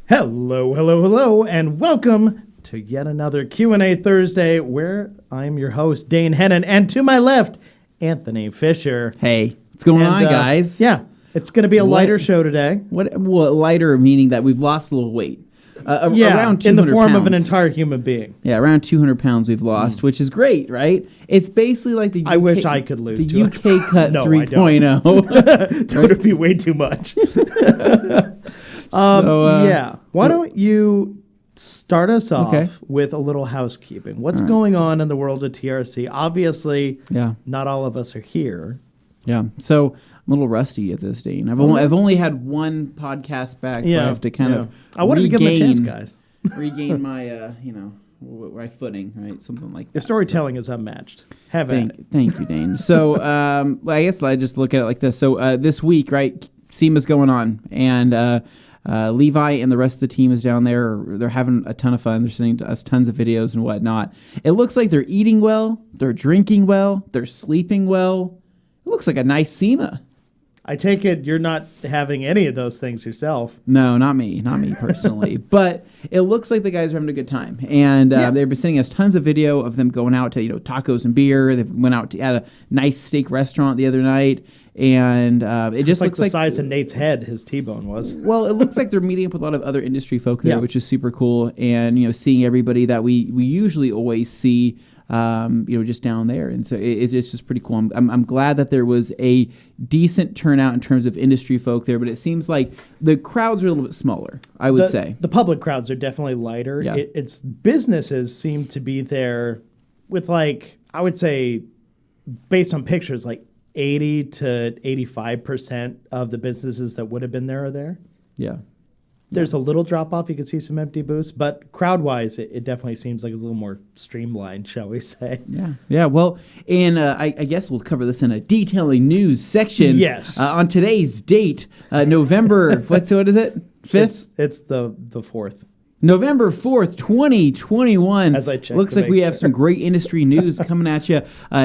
Hello, hello, hello, and welcome to yet another Q&A Thursday where I'm your host, Dane Hennon, and to my left, Anthony Fisher. Hey, what's going on, guys? Yeah, it's going to be a lighter show today. Well, lighter meaning that we've lost a little weight. Around 200 in the form of an entire human being. Yeah, around 200 pounds we've lost, which is great, right? It's basically like the UK, I wish I could lose the UK cut no, 3.0. That would be way too much. Why don't you start us off with a little housekeeping? What's going on in the world of TRC? Obviously, not all of us are here. Yeah, so I'm a little rusty at this, Dane. I've only had one podcast back, so I have to kind of I wanted to give them a chance, guys. regain my, my footing, right? Something like that. Your storytelling is unmatched. Thank you, Dane. So I guess I just look at it like this. So this week, right, SEMA's going on, and Levi and the rest of the team is down there. They're having a ton of fun. They're sending us tons of videos and whatnot. It looks like they're eating well. They're drinking well. They're sleeping well. It looks like a nice SEMA. I take it you're not having any of those things yourself. No, not me personally. But it looks like the guys are having a good time. And they've been sending us tons of video of them going out to, tacos and beer. They went out at a nice steak restaurant the other night. And it just looks like the size of Nate's head his T-bone was. Well, it looks like they're meeting up with a lot of other industry folk there, which is super cool. And, seeing everybody that we usually always see, just down there. And so it's just pretty cool. I'm glad that there was a decent turnout in terms of industry folk there, but it seems like the crowds are a little bit smaller, I would say. The public crowds are definitely lighter. Yeah. It's businesses seem to be there with, I would say, based on pictures, 80 to 85% of the businesses that would have been there are there. Yeah. There's a little drop off. You can see some empty booths, but crowd wise, it definitely seems like it's a little more streamlined, shall we say? Yeah. Yeah. Well, and I guess we'll cover this in a detailing news section. Yes. On today's date, November. what is it? 5th. It's the 4th. November 4th, 2021. As I check, looks like we have some great industry news coming at you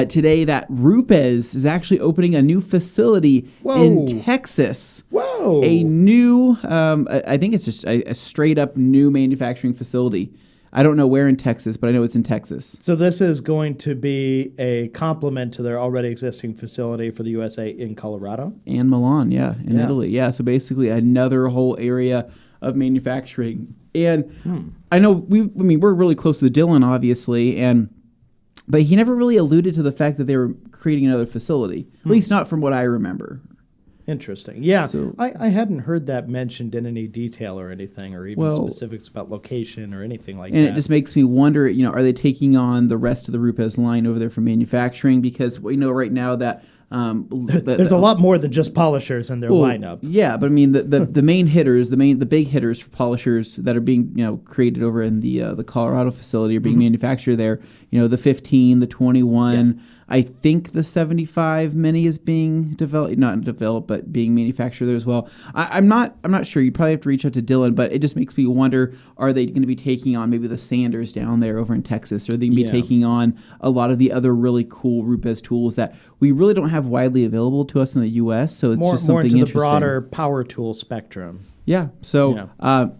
today that Rupes is actually opening a new facility in Texas. Whoa. A new, I think it's just a straight up new manufacturing facility. I don't know where in Texas, but I know it's in Texas. So this is going to be a complement to their already existing facility for the USA in Colorado? And Milan, in Italy. Yeah, so basically another whole area of manufacturing. And I know we're really close to Dylan, obviously, but he never really alluded to the fact that they were creating another facility, at least not from what I remember. Interesting. Yeah, so, I hadn't heard that mentioned in any detail or anything, or even specifics about location or anything like that. And it just makes me wonder, are they taking on the rest of the Rupes line over there for manufacturing? Because we know right now that there's a lot more than just polishers in their lineup. Yeah, but I mean the main hitters, the big hitters for polishers that are being created over in the Colorado facility are being manufactured there. The 15, the 21. Yeah. I think the 75 Mini is being developed, but being manufactured there as well. I'm not sure. You'd probably have to reach out to Dylan, but it just makes me wonder: are they going to be taking on maybe the Sanders down there over in Texas? Or are they going to be taking on a lot of the other really cool Rupes tools that we really don't have widely available to us in the U.S.? So it's just something more into interesting. The broader power tool spectrum. Yeah. So,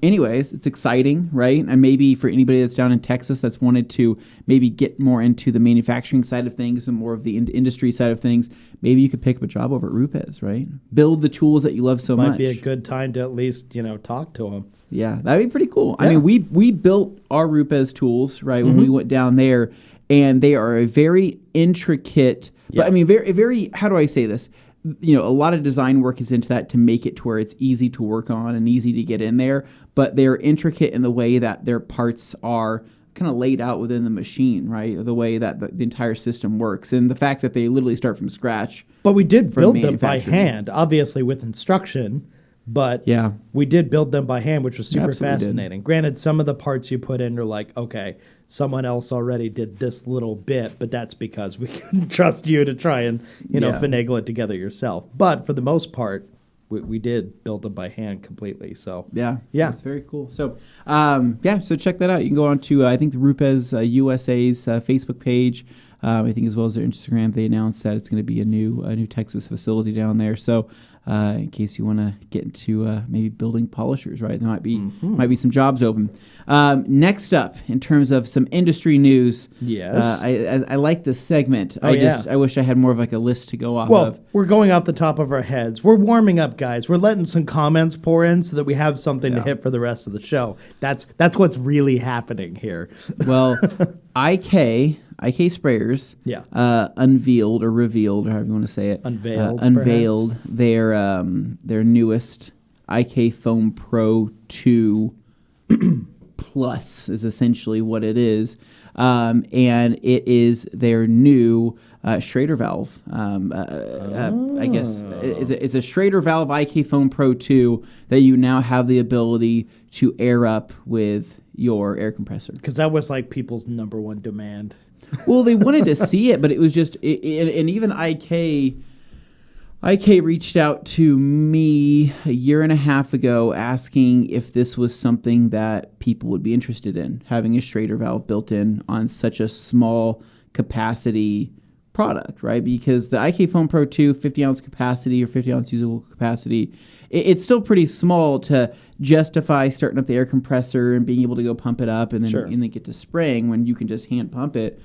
anyways, it's exciting, right? And maybe for anybody that's down in Texas that's wanted to maybe get more into the manufacturing side of things and more of the industry side of things, maybe you could pick up a job over at Rupes, right? Build the tools that you love so much. Might be a good time to at least, talk to them. Yeah, that'd be pretty cool. Yeah. I mean, we built our Rupes tools, right, when we went down there, and they are a very intricate, but I mean, very, very, how do I say this? A lot of design work is into that to make it to where it's easy to work on and easy to get in there, but they're intricate in the way that their parts are kind of laid out within the machine, right? The way that the entire system works, and the fact that they literally start from scratch. But we did build them by hand, obviously with instruction, but we did build them by hand, which was super fascinating. Granted, some of the parts you put in are like, okay, someone else already did this little bit, but that's because we couldn't trust you to try and, finagle it together yourself. But for the most part, we did build them by hand completely. So yeah, it's very cool. So so check that out. You can go on to I think the Rupes USA's Facebook page. I think as well as their Instagram, they announced that it's going to be a new Texas facility down there. So in case you want to get into maybe building polishers, right? There might be some jobs open. Next up, in terms of some industry news, yes, I like this segment. Oh, I wish I had more of like a list to go off of. Well, we're going off the top of our heads. We're warming up, guys. We're letting some comments pour in so that we have something to hit for the rest of the show. That's what's really happening here. Well, IK sprayers unveiled or revealed, or however you want to say it, unveiled their newest IK Foam Pro 2 Plus is essentially what it is, and it is their new Schrader valve. I guess it's a Schrader valve IK Foam Pro 2 that you now have the ability to air up with your air compressor. Because that was like people's number one demand. Well, they wanted to see it, but it was just, and even IK reached out to me a year and a half ago asking if this was something that people would be interested in, having a Schrader valve built in on such a small capacity product, right? Because the IK Foam Pro 2, 50-ounce capacity or 50-ounce usable capacity, it's still pretty small to justify starting up the air compressor and being able to go pump it up and then get to spraying when you can just hand pump it.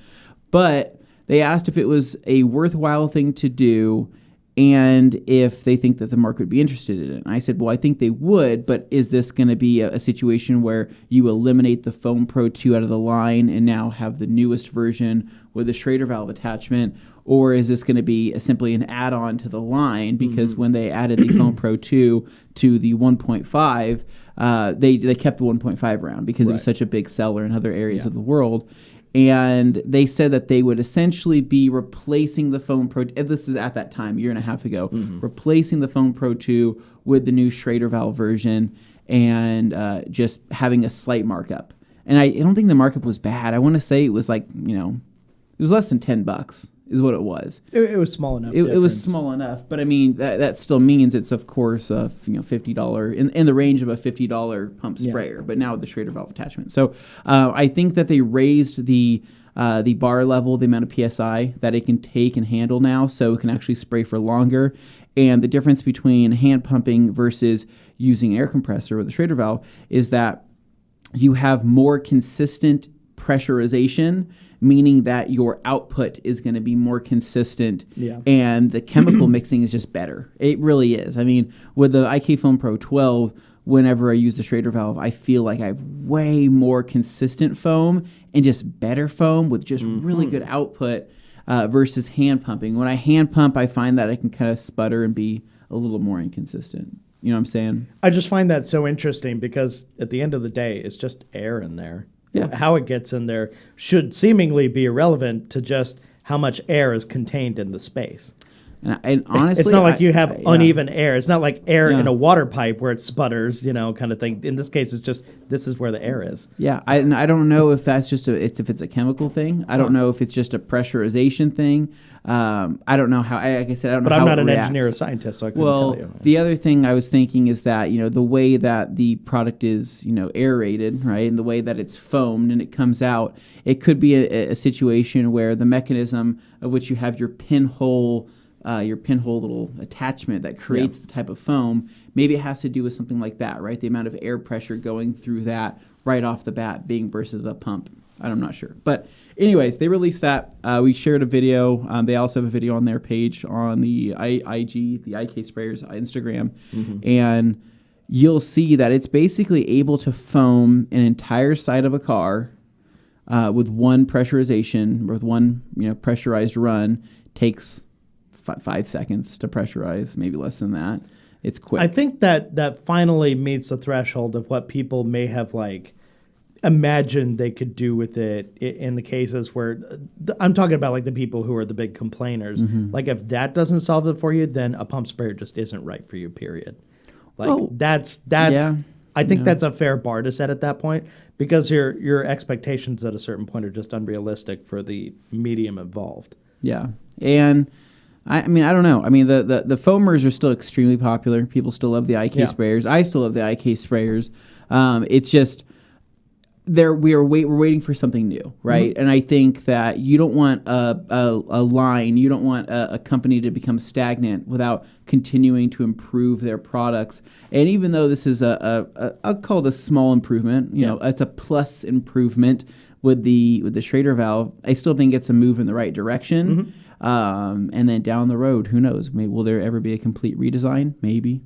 But they asked if it was a worthwhile thing to do and if they think that the market would be interested in it. And I said, well, I think they would, but is this going to be a situation where you eliminate the Foam Pro 2 out of the line and now have the newest version with a Schrader valve attachment? Or is this going to be simply an add-on to the line? Because when they added the Foam Pro 2 to the 1.5, they kept the 1.5 around because it was such a big seller in other areas of the world. And they said that they would essentially be replacing the Foam Pro, this is at that time, a year and a half ago, replacing the Foam Pro 2 with the new Schrader valve version and just having a slight markup. And I don't think the markup was bad. I want to say it was like, it was less than $10 is what it was. It was small enough. It was small enough, but I mean that still means it's of course $50 in the range of a $50 pump sprayer, but now with the Schrader valve attachment. So I think that they raised the bar level, the amount of PSI that it can take and handle now, so it can actually spray for longer. And the difference between hand pumping versus using air compressor with the Schrader valve is that you have more consistent pressurization, meaning that your output is going to be more consistent and the chemical mixing is just better. It really is. I mean, with the IK Foam Pro 12, whenever I use the Schrader valve, I feel like I have way more consistent foam and just better foam with just really good output versus hand pumping. When I hand pump, I find that I can kind of sputter and be a little more inconsistent. You know what I'm saying? I just find that so interesting because at the end of the day, it's just air in there. Yeah. How it gets in there should seemingly be irrelevant to just how much air is contained in the space. And honestly, it's not like you have uneven air. It's not like air in a water pipe where it sputters, kind of thing. In this case, it's just this is where the air is. Yeah, I don't know if that's just if it's a chemical thing. I don't know if it's just a pressurization thing. I don't know how. Like I said, I don't know. But I'm not an engineer or scientist, so I couldn't tell you. The other thing I was thinking is that the way that the product is aerated, right, and the way that it's foamed and it comes out, it could be a situation where the mechanism of which you have your pinhole little attachment that creates the type of foam, maybe it has to do with something like that, right? The amount of air pressure going through that right off the bat being versus the pump. I'm not sure. But anyways, they released that. We shared a video. They also have a video on their page on the IG, the IK Sprayers Instagram. And you'll see that it's basically able to foam an entire side of a car with one pressurization, with one pressurized run. Takes 5 seconds to pressurize, maybe less than that. It's quick. I think that finally meets the threshold of what people may have imagined they could do with it in the cases where I'm talking about the people who are the big complainers. If that doesn't solve it for you, then a pump sprayer just isn't right for you, period. That's I think that's a fair bar to set at that point because your expectations at a certain point are just unrealistic for the medium involved. Yeah. And I don't know. I mean, the foamers are still extremely popular. People still love the IK sprayers. I still love the IK sprayers. It's just, we're waiting for something new, right? And I think that you don't want a line, you don't want a company to become stagnant without continuing to improve their products. And even though this is I'll call it a small improvement, you know, it's a plus improvement with the Schrader valve. I still think it's a move in the right direction. And then down the road, who knows? Maybe will there ever be a complete redesign? Maybe,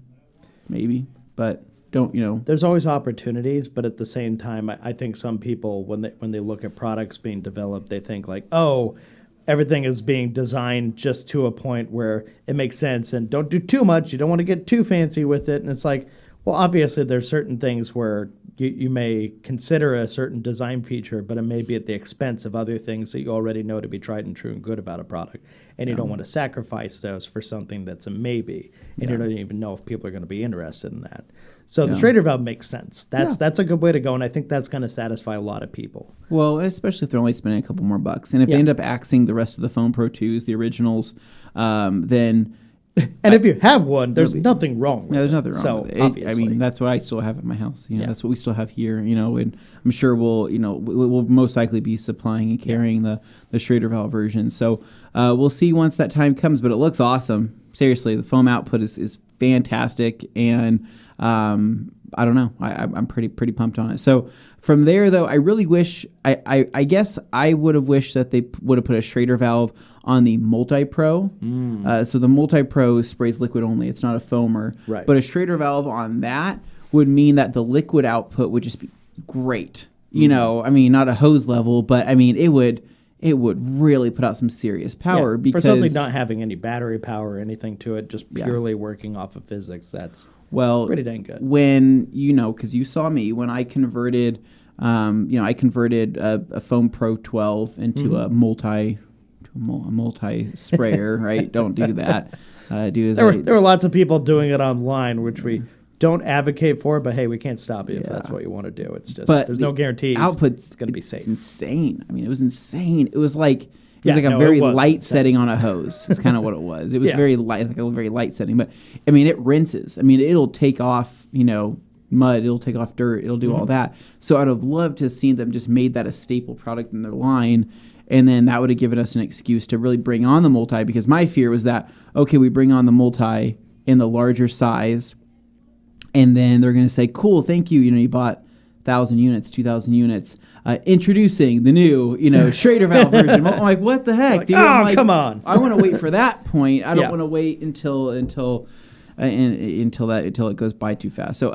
but. There's always opportunities, but at the same time, I think some people, when they look at products being developed, they think like, oh, everything is being designed just to a point where it makes sense, and don't do too much. You don't want to get too fancy with it. And it's like, well, obviously there's certain things where you may consider a certain design feature, but it may be at the expense of other things that you already know to be tried and true and good about a product. And you don't want to sacrifice those for something that's a maybe, and you don't even know if people are going to be interested in that. So the Schrader valve makes sense. That's a good way to go, and I think that's going to satisfy a lot of people. Well, especially if they're only spending a couple more bucks. And if they end up axing the rest of the Foam Pro 2s, the originals, then... And if you have one, there's nothing wrong with it. There's nothing wrong with it. Obviously. I mean, that's what I still have at my house. That's what we still have here, and I'm sure we'll most likely be supplying and carrying the Schrader valve version. So we'll see once that time comes, but it looks awesome. Seriously, the foam output is fantastic, and I don't know. I'm pretty pumped on it. So from there, though, I really wish, I guess I would have wished that they would have put a Schrader valve on the Multi-Pro. So the Multi-Pro sprays liquid only. It's not a foamer. Right. But a Schrader valve on that would mean that the liquid output would just be great. I mean, not a hose level, but I mean, it would really put out some serious power. Because for something not having any battery power or anything to it, just purely working off of physics, that's pretty dang good. When, because you saw me, when I converted, a Foam Pro 12 into a multi sprayer, right? Don't do that. There were lots of people doing it online, which we don't advocate for, but hey, we can't stop you if that's what you want to do. It's just, there's no guarantees. Output's going to be safe. It's insane. I mean, it was insane. It was like a very light setting on a hose. It's kind of what it was. It was very light, like a very light setting. But I mean, it rinses. I mean, it'll take off, mud. It'll take off dirt. It'll do all that. So I'd have loved to have seen them just made that a staple product in their line. And then that would have given us an excuse to really bring on the multi, because my fear was that, okay, we bring on the multi in the larger size, and then they're going to say, cool, thank you. You bought 1,000 units, 2,000 units. Introducing the new, Schrader valve version. I'm like, what the heck, dude? Come on. I want to wait for that point. I don't want to wait until it goes by too fast. So,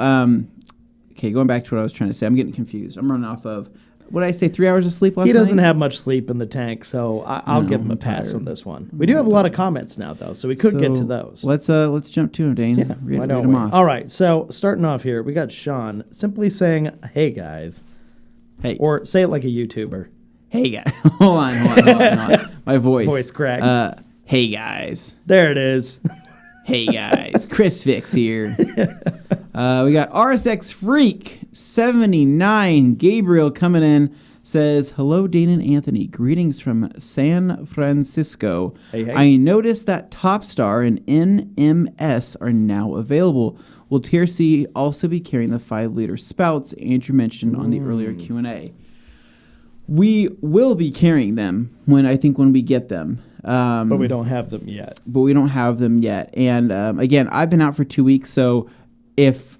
okay, going back to what I was trying to say, I'm getting confused. I'm running off of, what did I say, 3 hours of sleep last night? He doesn't have much sleep in the tank, so I'll give him a pass on this one. We do have a lot of comments now, though, so we could get to those. Let's jump to them, Dane. Yeah, read them off. All right, so starting off here, we got Sean simply saying, hey, guys. Hey. Or say it like a YouTuber. Hey, guys. Hold on. My voice. Voice crack. Hey, guys. There it is. Hey, guys. Chris Fix here. We got RSX Freak 79. Gabriel coming in, says, hello, Dane and Anthony. Greetings from San Francisco. Hey. I noticed that Topstar and NMS are now available. Will TRC also be carrying the 5-liter spouts Andrew mentioned on the earlier Q&A? We will be carrying them when we get them. But we don't have them yet. And again, I've been out for 2 weeks, so have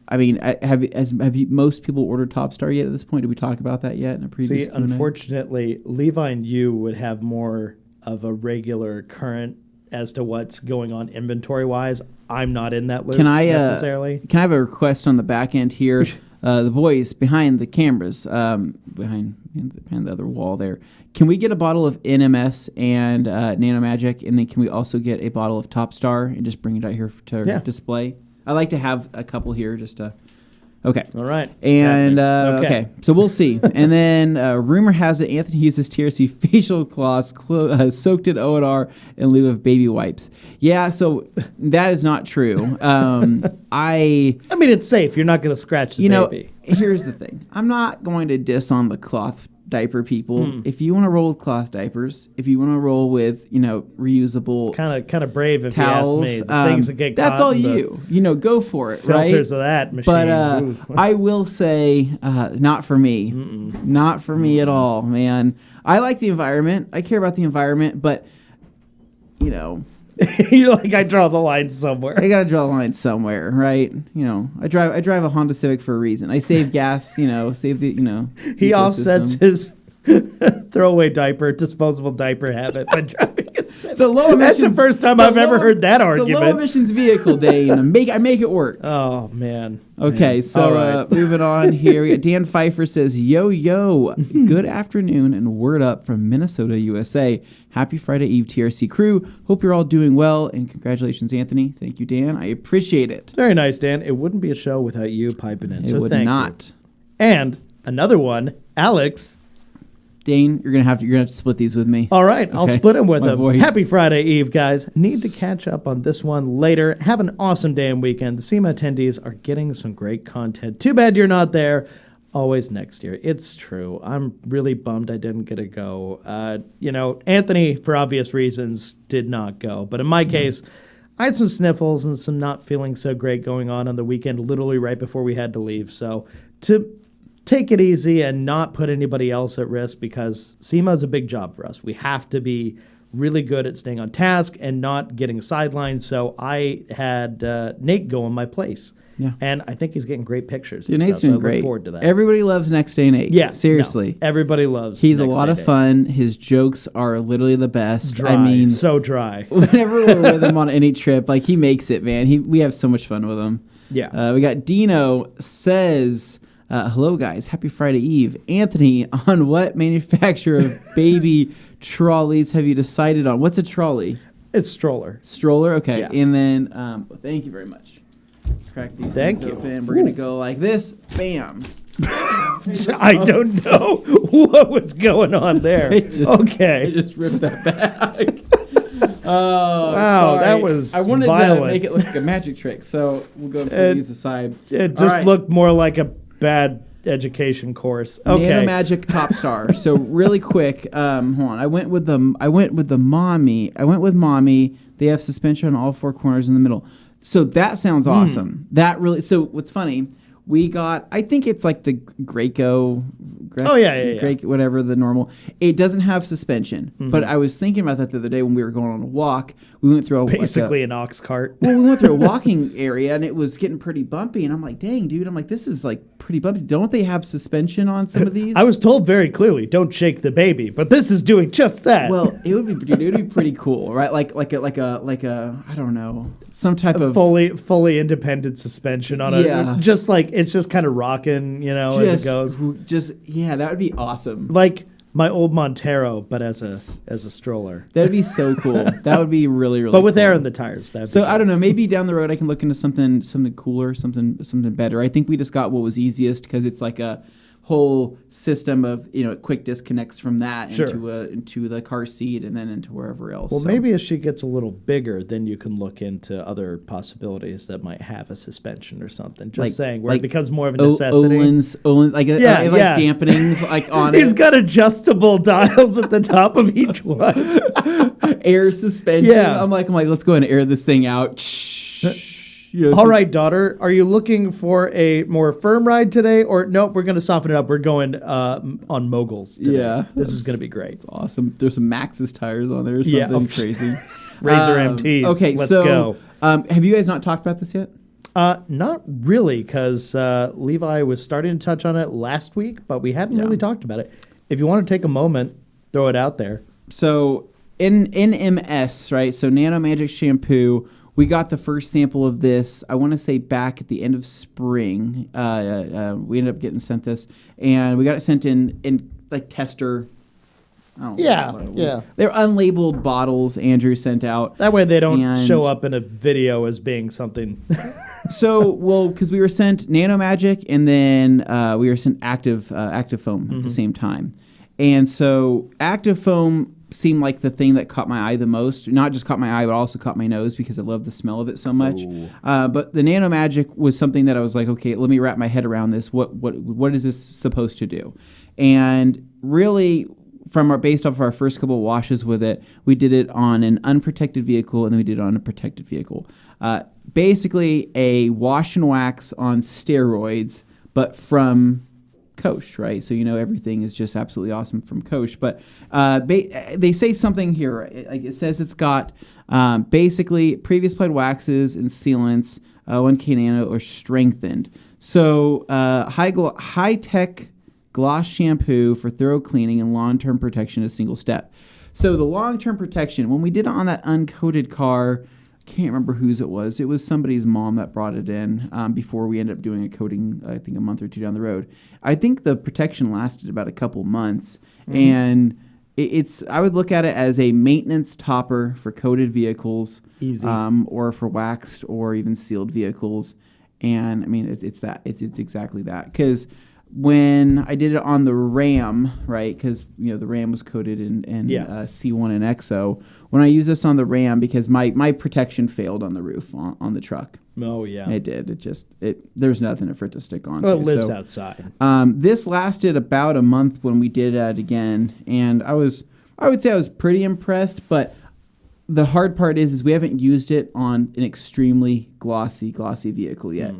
most people ordered Topstar yet at this point? Did we talk about that yet in a previous Q&A? Unfortunately, Levi and you would have more of a regular current as to what's going on inventory-wise. I'm not in that loop necessarily. Can I have a request on the back end here? The boys behind the cameras, behind the other wall there, can we get a bottle of NMS and Nano Magic, and then can we also get a bottle of Topstar and just bring it out here to display? I like to have a couple here just to... Okay. All right. And, okay. So we'll see. And then rumor has it Anthony uses TRC facial cloths soaked in O&R in lieu of baby wipes. Yeah, so that is not true. I mean, it's safe. You're not going to scratch the baby. Here's the thing. I'm not going to diss on the cloth diaper people. If you want to roll with cloth diapers, if you want to roll with, reusable kind of brave if towels, you ask me. The things that get that's caught all in you. Go for it, filters right? of that machine. But I will say, not for me. Not for me at all, man. I like the environment. I care about the environment, but you're like, I draw the line somewhere. I gotta draw the line somewhere, right? I drive a Honda Civic for a reason. I save gas, save the He ecosystem. offsets his throwaway disposable diaper habit by driving a Civic. It's a low emissions. That's the first time I've ever heard that argument. It's a low emissions vehicle, Dane. I make it work. Oh man. Okay, so right. Moving on here, we got Dan Pfeiffer says, "Yo, good afternoon, and word up from Minnesota, USA. Happy Friday Eve, TRC crew. Hope you're all doing well, and congratulations, Anthony. Thank you, Dan. I appreciate it. Very nice, Dan. It wouldn't be a show without you piping in. It would not. And another one, Alex." Dane, you're gonna have to split these with me. All right, okay. I'll split them with him. Voice. Happy Friday Eve, guys. Need to catch up on this one later. Have an awesome day and weekend. The SEMA attendees are getting some great content. Too bad you're not there. Always next year. It's true. I'm really bummed I didn't get to go. Anthony, for obvious reasons, did not go. But in my case, I had some sniffles and some not feeling so great going on the weekend, literally right before we had to leave. So to take it easy and not put anybody else at risk, because SEMA is a big job for us. We have to be really good at staying on task and not getting sidelined. So I had Nate go in my place. Yeah. And I think he's getting great pictures. Dude, Nate's doing great. I look forward to that. Everybody loves Next Day Nate. Yeah. Seriously. No, everybody loves He's Next a lot Day of Nate. fun. His jokes are literally the best. Dry. I mean, so dry. Whenever we're with him on any trip, he makes it, man. We have so much fun with him. Yeah. We got Dino says, hello, guys. Happy Friday Eve. Anthony, on what manufacturer of baby trolleys have you decided on? What's a trolley? It's stroller. Stroller? Okay. Yeah. And then, thank you very much. Crack these things open. We're going to go like this. Bam. I don't know what was going on there. I Okay. just ripped that back. Oh, wow, sorry. that was I wanted violent. to make it look like a magic trick, so we'll go and put these aside. It just looked more like a bad education course. Okay. Nano Magic Top Star. So really quick, hold on. I went with mommy. They have suspension on all four corners in the middle. So that sounds awesome. That really. So what's funny? We got, I think it's like the Graco. Whatever the normal. It doesn't have suspension, but I was thinking about that the other day when we were going on a walk. We went through basically an ox cart. Well, we went through a walking area and it was getting pretty bumpy, and I'm like, dang, dude, this is pretty bumpy. Don't they have suspension on some of these? I was told very clearly, don't shake the baby, but this is doing just that. Well, it would be pretty cool, right? Like a I don't know, some type of fully independent suspension on it. Yeah. Just like it's just kind of rocking, as it goes. That would be awesome. Like my old Montero, but as a stroller. That'd be so cool. That would be really, really But with cool. air in the tires. So I don't know. Maybe down the road I can look into something cooler, something better. I think we just got what was easiest because it's like a whole system of quick disconnects from that into the car seat and then into wherever else. Well, maybe as she gets a little bigger, then you can look into other possibilities that might have a suspension or something. Just saying, where it becomes more of a necessity. Olin's dampenings on it. He's got adjustable dials at the top of each one. Air suspension. Yeah. I'm like, let's go ahead and air this thing out. All right, daughter, are you looking for a more firm ride today? Or nope, we're going to soften it up. We're going on moguls today. Yeah. This is going to be great. It's awesome. There's some Maxxis tires on there or something crazy. Razor MTs. Okay, let's go. Have you guys not talked about this yet? Not really, because Levi was starting to touch on it last week, but we hadn't really talked about it. If you want to take a moment, throw it out there. So in NMS, right? So Nano Magic Shampoo. We got the first sample of this, I want to say back at the end of spring. We ended up getting sent this, and we got it sent in like tester. Yeah. They're unlabeled bottles Andrew sent out. That way they don't show up in a video as being something. Because we were sent Nano Magic, and then we were sent Active Foam at the same time. And so Active Foam seemed like the thing that caught my eye the most. Not just caught my eye, but also caught my nose because I love the smell of it so much. But the Nano Magic was something that I was like, okay, let me wrap my head around this. What is this supposed to do? And really, based off of our first couple of washes with it, we did it on an unprotected vehicle, and then we did it on a protected vehicle. Basically, a wash and wax on steroids, but from Koch, right? So everything is just absolutely awesome from Koch. But they say something here, right? Like it says it's got basically previous applied waxes and sealants, 1K Nano, or strengthened. So high-tech gloss shampoo for thorough cleaning and long-term protection is single step. So the long-term protection, when we did it on that uncoated car, I can't remember whose it was. It was somebody's mom that brought it in before we ended up doing a coating, I think a month or two down the road. I think the protection lasted about a couple months. And I would look at it as a maintenance topper for coated vehicles. Easy. Or for waxed or even sealed vehicles. And I mean, it's exactly that. Because when I did it on the Ram, right, because the Ram was coated in C1 and XO, when I used this on the Ram, because my protection failed on the roof on the truck. Oh, yeah. It did. There's nothing for it to stick on. Well, it lives outside. This lasted about a month when we did it again, and I would say I was pretty impressed, but the hard part is we haven't used it on an extremely glossy vehicle yet.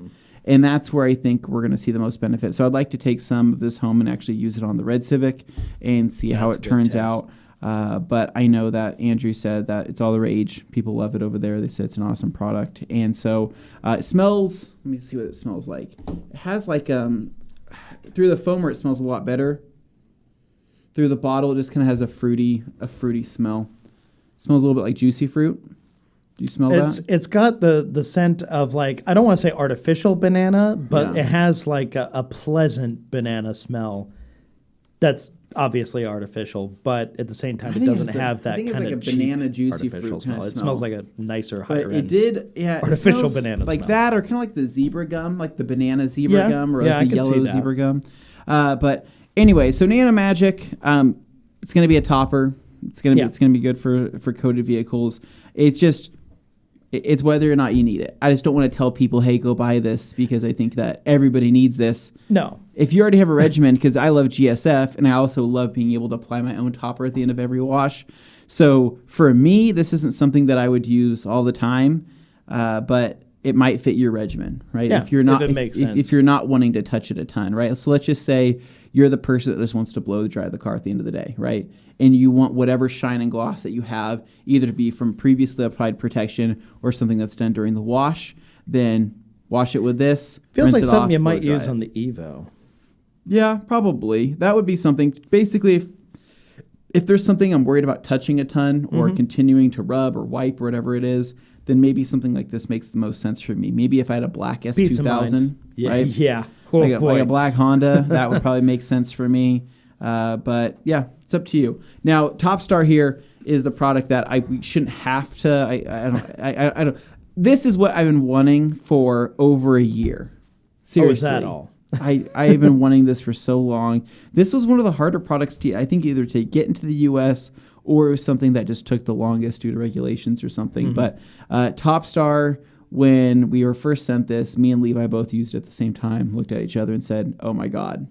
And that's where I think we're going to see the most benefit. So I'd like to take some of this home and actually use it on the Red Civic and see how it turns out. But I know that Andrew said that it's all the rage. People love it over there. They said it's an awesome product. And so it smells, let me see what it smells like. It has like, through the foamer, it smells a lot better. Through the bottle, it just kind of has a fruity smell. It smells a little bit like juicy fruit. Do you smell that? It's got the scent of, like, I don't want to say artificial banana, but it has like a pleasant banana smell that's obviously artificial, but at the same time, it doesn't have that kind of like a banana juicy fruit smell. It smells like a nicer, higher end. Artificial banana like smell. that, or kind of like the zebra gum, like the banana zebra gum, or like the yellow zebra gum. But anyway, so Nano Magic, it's going to be a topper. It's going to be good for coated vehicles. It's whether or not you need it. I just don't want to tell people, hey, go buy this, because I think that everybody needs this. No. If you already have a regimen, because I love GSF, and I also love being able to apply my own topper at the end of every wash. So for me, this isn't something that I would use all the time, but it might fit your regimen, right? Yeah, if you're not, if it makes sense. If you're not wanting to touch it a ton, right? So let's just say you're the person that just wants to blow dry the car at the end of the day, right? And you want whatever shine and gloss that you have either to be from previously applied protection or something that's done during the wash, then wash it with this. Feels like something you might use on the Evo. Yeah, probably. That would be something. Basically, if there's something I'm worried about touching a ton or continuing to rub or wipe or whatever it is, then maybe something like this makes the most sense for me. Maybe if I had a black S2000, right? Yeah. Like a black Honda, that would probably make sense for me. But yeah, it's up to you. Now, Top Star here is the product that we shouldn't have to. I don't. This is what I've been wanting for over a year. Seriously. Oh, is that all? I've been wanting this for so long. This was one of the harder products I think either to get into the U.S. or it was something that just took the longest due to regulations or something. But Top Star, when we were first sent this, me and Levi both used it at the same time, looked at each other and said, oh my God,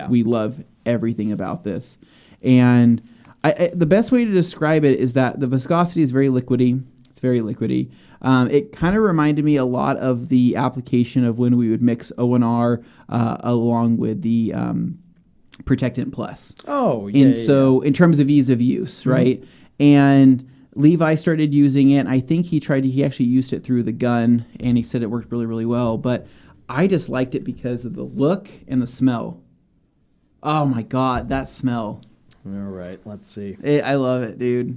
we love everything about this. And the best way to describe it is that the viscosity is very liquidy. It's very liquidy. It kind of reminded me a lot of the application of when we would mix O&R along with the Protectant Plus. Oh, yeah. And so in terms of ease of use, right? And Levi started using it. I think he actually used it through the gun, and he said it worked really, really well. But I just liked it because of the look and the smell. Oh, my God, that smell. All right, let's see. I love it, dude.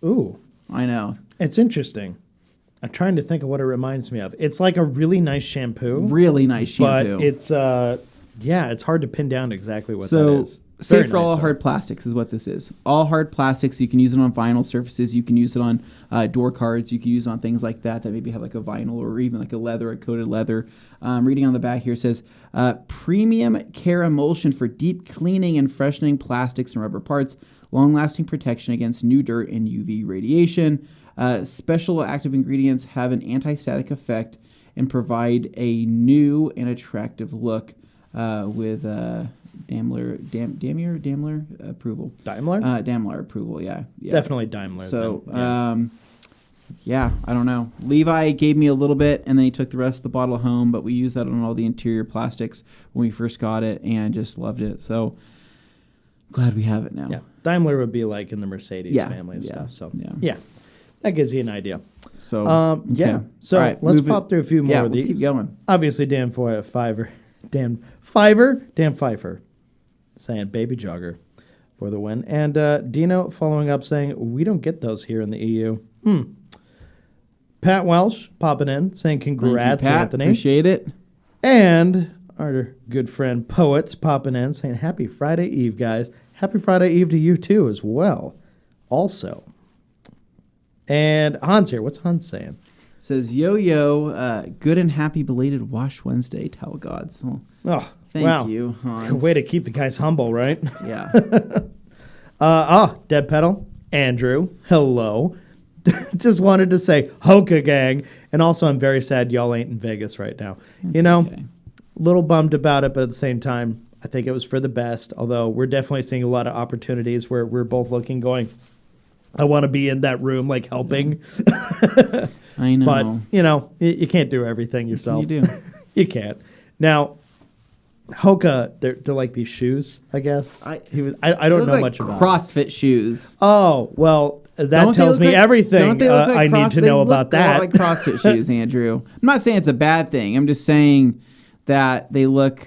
Ooh. I know. It's interesting. I'm trying to think of what it reminds me of. It's like a really nice shampoo. Really nice shampoo. But it's, it's hard to pin down exactly what that is. Safe for all hard plastics is what this is. All hard plastics. You can use it on vinyl surfaces. You can use it on door cards. You can use it on things like that maybe have like a vinyl or even like a coated leather. Reading on the back here, it says, premium care emulsion for deep cleaning and freshening plastics and rubber parts. long-lasting protection against new dirt and UV radiation. Special active ingredients have an anti-static effect and provide a new and attractive look with Daimler approval. Daimler? Daimler approval, yeah. Definitely Daimler. So, I don't know. Levi gave me a little bit, and then he took the rest of the bottle home, but we used that on all the interior plastics when we first got it and just loved it. So, glad we have it now. Yeah, Daimler would be like in the Mercedes family and stuff. So, yeah, that gives you an idea. So, okay. So, right, let's pop through a few more of these. Let's keep going. Obviously, Dan Pfeiffer saying baby jogger for the win. And Dino following up saying, we don't get those here in the EU. Pat Welsh popping in saying, congrats, Pat. Anthony. Appreciate it. And our good friend Poets popping in saying, happy Friday Eve, guys. Happy Friday Eve to you, too, as well. Also. And Hans here. What's Hans saying? Says, good and happy belated Wash Wednesday, tell gods. Oh, thank you, Hans. Good way to keep the guys humble, right? Yeah. Dead Pedal, Andrew, hello. Just wanted to say, Hoka gang. And also, I'm very sad y'all ain't in Vegas right now. That's okay. A little bummed about it, but at the same time, I think it was for the best. Although we're definitely seeing a lot of opportunities where we're both looking, going, I want to be in that room, like helping. I know. But, you can't do everything yourself. You do. You can't. Now, Hoka, they're like these shoes, I guess. I don't know much about CrossFit shoes. Oh, well, that tells me everything I need to know about that. They look like CrossFit shoes, Andrew. I'm not saying it's a bad thing. I'm just saying that they look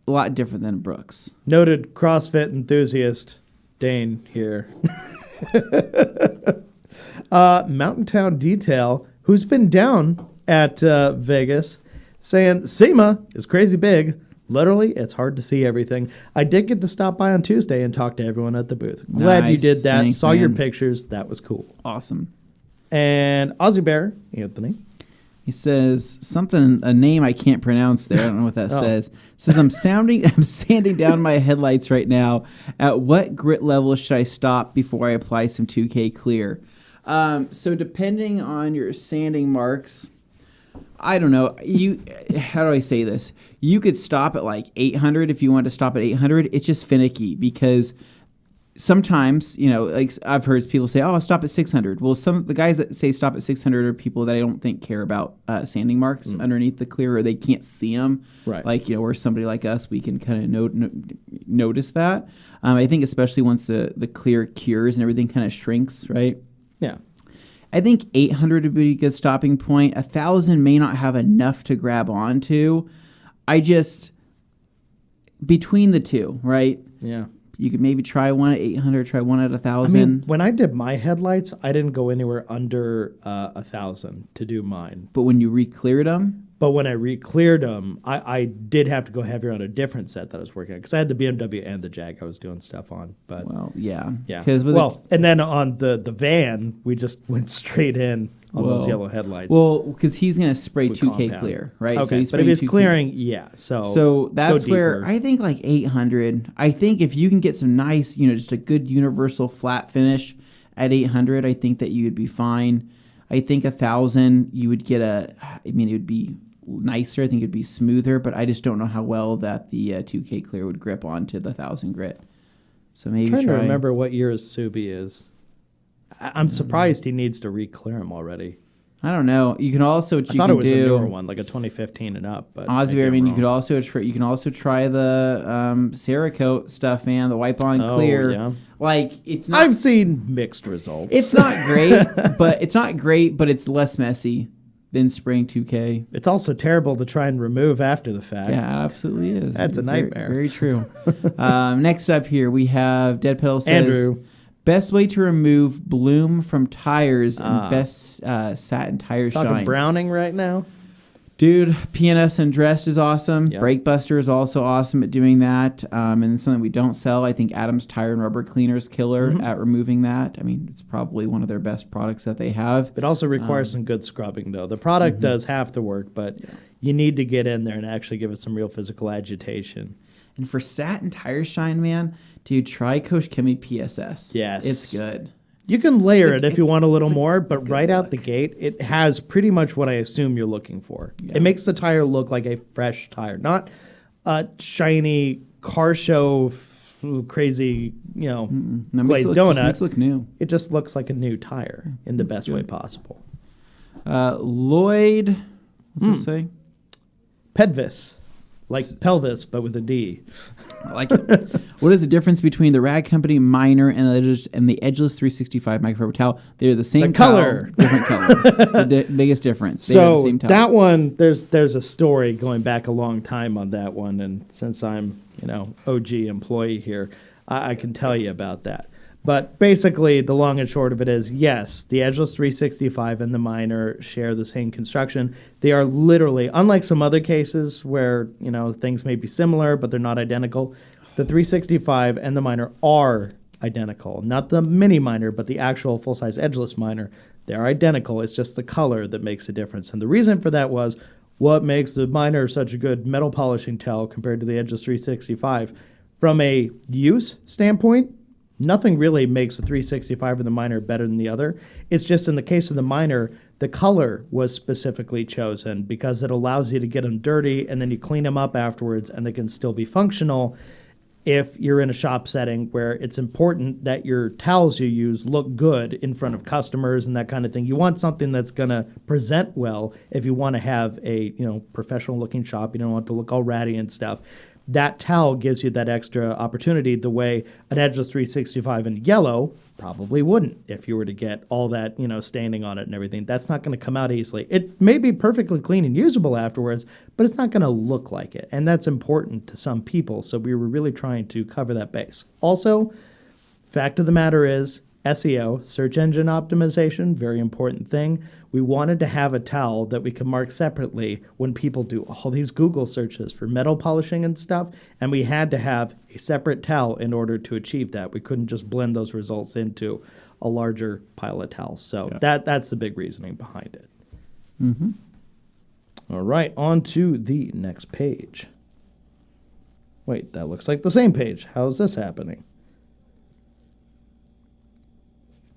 a lot different than Brooks. Noted CrossFit enthusiast, Dane here. Mountain Town Detail, who's been down at Vegas, saying SEMA is crazy big. Literally, it's hard to see everything. I did get to stop by on Tuesday and talk to everyone at the booth. Glad you did that. Thanks, Saw your pictures. That was cool. Awesome. And Aussie Bear, Anthony. He says a name I can't pronounce there. I don't know what that says. Says I'm sanding down my headlights right now. At what grit level should I stop before I apply some 2K clear? So depending on your sanding marks, I don't know. How do I say this? You could stop at like 800 if you want to stop at 800. It's just finicky because sometimes, like I've heard people say, "Oh, I'll stop at 600." Well, the guys that say stop at 600 are people that I don't think care about sanding marks underneath the clear, or they can't see them. Right. Like where somebody like us, we can kind of notice that. I think especially once the clear cures and everything kind of shrinks, right? Yeah. I think 800 would be a good stopping point. 1,000 may not have enough to grab onto. Between the two, right? Yeah. You could maybe try one at 800, try one at 1,000. I mean, when I did my headlights, I didn't go anywhere under 1,000 to do mine. But when you re-cleared them? But when I re-cleared them, I did have to go heavier on a different set that I was working on because I had the BMW and the Jag I was doing stuff on. But yeah. And then on the van, we just went straight in on those yellow headlights. Well, because he's going to spray 2K clear, right? Okay, so but if he's clearing, So that's where I think like 800. I think if you can get some nice, just a good universal flat finish at 800, I think that you would be fine. I think 1,000, you would get it would be nicer. I think it'd be smoother, but I just don't know how well that the 2K clear would grip onto the 1,000 grit. So maybe I'm trying to remember what year his Subi is. I'm surprised he needs to re-clear him already. I don't know. You can also I thought it was a newer one, like a 2015 and up. But Aussie, you could also try the Cerakote stuff, man. The wipe on clear. Yeah. Like it's not. I've seen mixed results. It's not great, but it's less messy than spraying 2K. It's also terrible to try and remove after the fact. Yeah, it absolutely is. That's a nightmare. Very true. Next up here we have Dead Pedal says Andrew. Best way to remove bloom from tires and best satin tire shine. Talking Browning right now? Dude, PNS Undressed is awesome. Yep. Brake Buster is also awesome at doing that. And something we don't sell, I think Adam's Tire and Rubber Cleaner is killer at removing that. I mean, it's probably one of their best products that they have. It also requires some good scrubbing, though. The product does half the work, but you need to get in there and actually give it some real physical agitation. And for satin tire shine, man, Dude, try Coach Kemi PSS. Yes. It's good. You can layer it if you want a little more, but right out the gate, it has pretty much what I assume you're looking for. Yeah. It makes the tire look like a fresh tire, not a shiny car show crazy, glazed donut. It makes it look new. It just looks like a new tire in the best way possible. Lloyd, what's this say? Pedvis. Like pelvis, but with a D. I like it. What is the difference between the Rag Company Minor and the Edgeless 365 microfiber towel? They're the same color. Different color. That's the biggest difference. So that one, there's a story going back a long time on that one, and since I'm OG employee here, I can tell you about that. But basically, the long and short of it is, yes, the Edgeless 365 and the Minor share the same construction. They are literally, unlike some other cases where, things may be similar, but they're not identical, the 365 and the Minor are identical. Not the mini Minor, but the actual full-size Edgeless Minor. They're identical. It's just the color that makes a difference. And the reason for that was, what makes the Minor such a good metal polishing towel compared to the Edgeless 365? From a use standpoint, nothing really makes the 365 or the Minor better than the other. It's just in the case of the Minor, the color was specifically chosen because it allows you to get them dirty and then you clean them up afterwards and they can still be functional if you're in a shop setting where it's important that your towels you use look good in front of customers and that kind of thing. You want something that's going to present well if you want to have a professional looking shop. You don't want it to look all ratty and stuff. That towel gives you that extra opportunity the way an Edgeless 365 in yellow probably wouldn't if you were to get all that, staining on it and everything. That's not going to come out easily. It may be perfectly clean and usable afterwards, but it's not going to look like it. And that's important to some people. So we were really trying to cover that base. Also, fact of the matter is, SEO, search engine optimization, very important thing. We wanted to have a towel that we could mark separately when people do all these Google searches for metal polishing and stuff, and we had to have a separate towel in order to achieve that. We couldn't just blend those results into a larger pile of towels. So that's the big reasoning behind it. Mm-hmm. All right, on to the next page. Wait, that looks like the same page. How is this happening?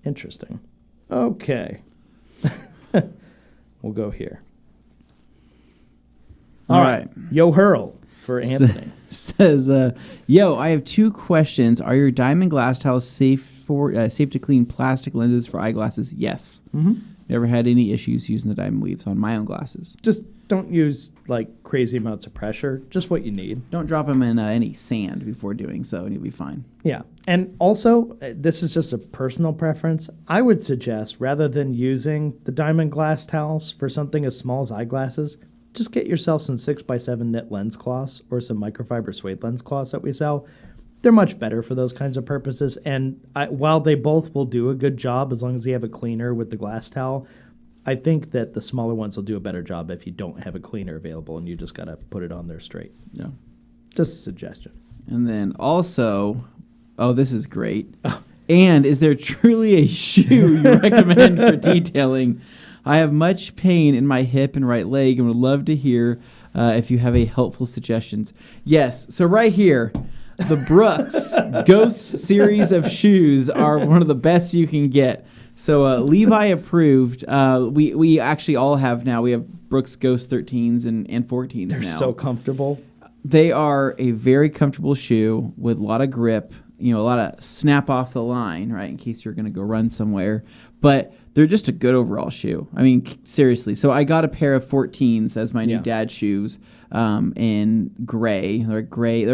Interesting. Okay. We'll go here. All right. Yo Hurl for Anthony. Says, yo, I have 2 questions. Are your diamond glass towels safe to clean plastic lenses for eyeglasses? Yes. Mm-hmm. Never had any issues using the diamond weaves on my own glasses. Just don't use crazy amounts of pressure. Just what you need. Don't drop them in any sand before doing so, and you'll be fine. Yeah. And also, this is just a personal preference. I would suggest, rather than using the diamond glass towels for something as small as eyeglasses, just get yourself some 6x7 knit lens cloths or some microfiber suede lens cloths that we sell. They're much better for those kinds of purposes. And while they both will do a good job as long as you have a cleaner with the glass towel, I think that the smaller ones will do a better job if you don't have a cleaner available and you just got to put it on there straight. Yeah. Just a suggestion. And then also, this is great. And is there truly a shoe you recommend for detailing? I have much pain in my hip and right leg and would love to hear if you have a helpful suggestions. Yes. So right here, the Brooks Ghost series of shoes are one of the best you can get. So Levi approved. We actually all have now. We have Brooks Ghost 13s and 14s now. They're so comfortable. They are a very comfortable shoe with a lot of grip, a lot of snap off the line, right, in case you're going to go run somewhere. But they're just a good overall shoe. I mean, seriously. So I got a pair of 14s as my new dad shoes in gray. They're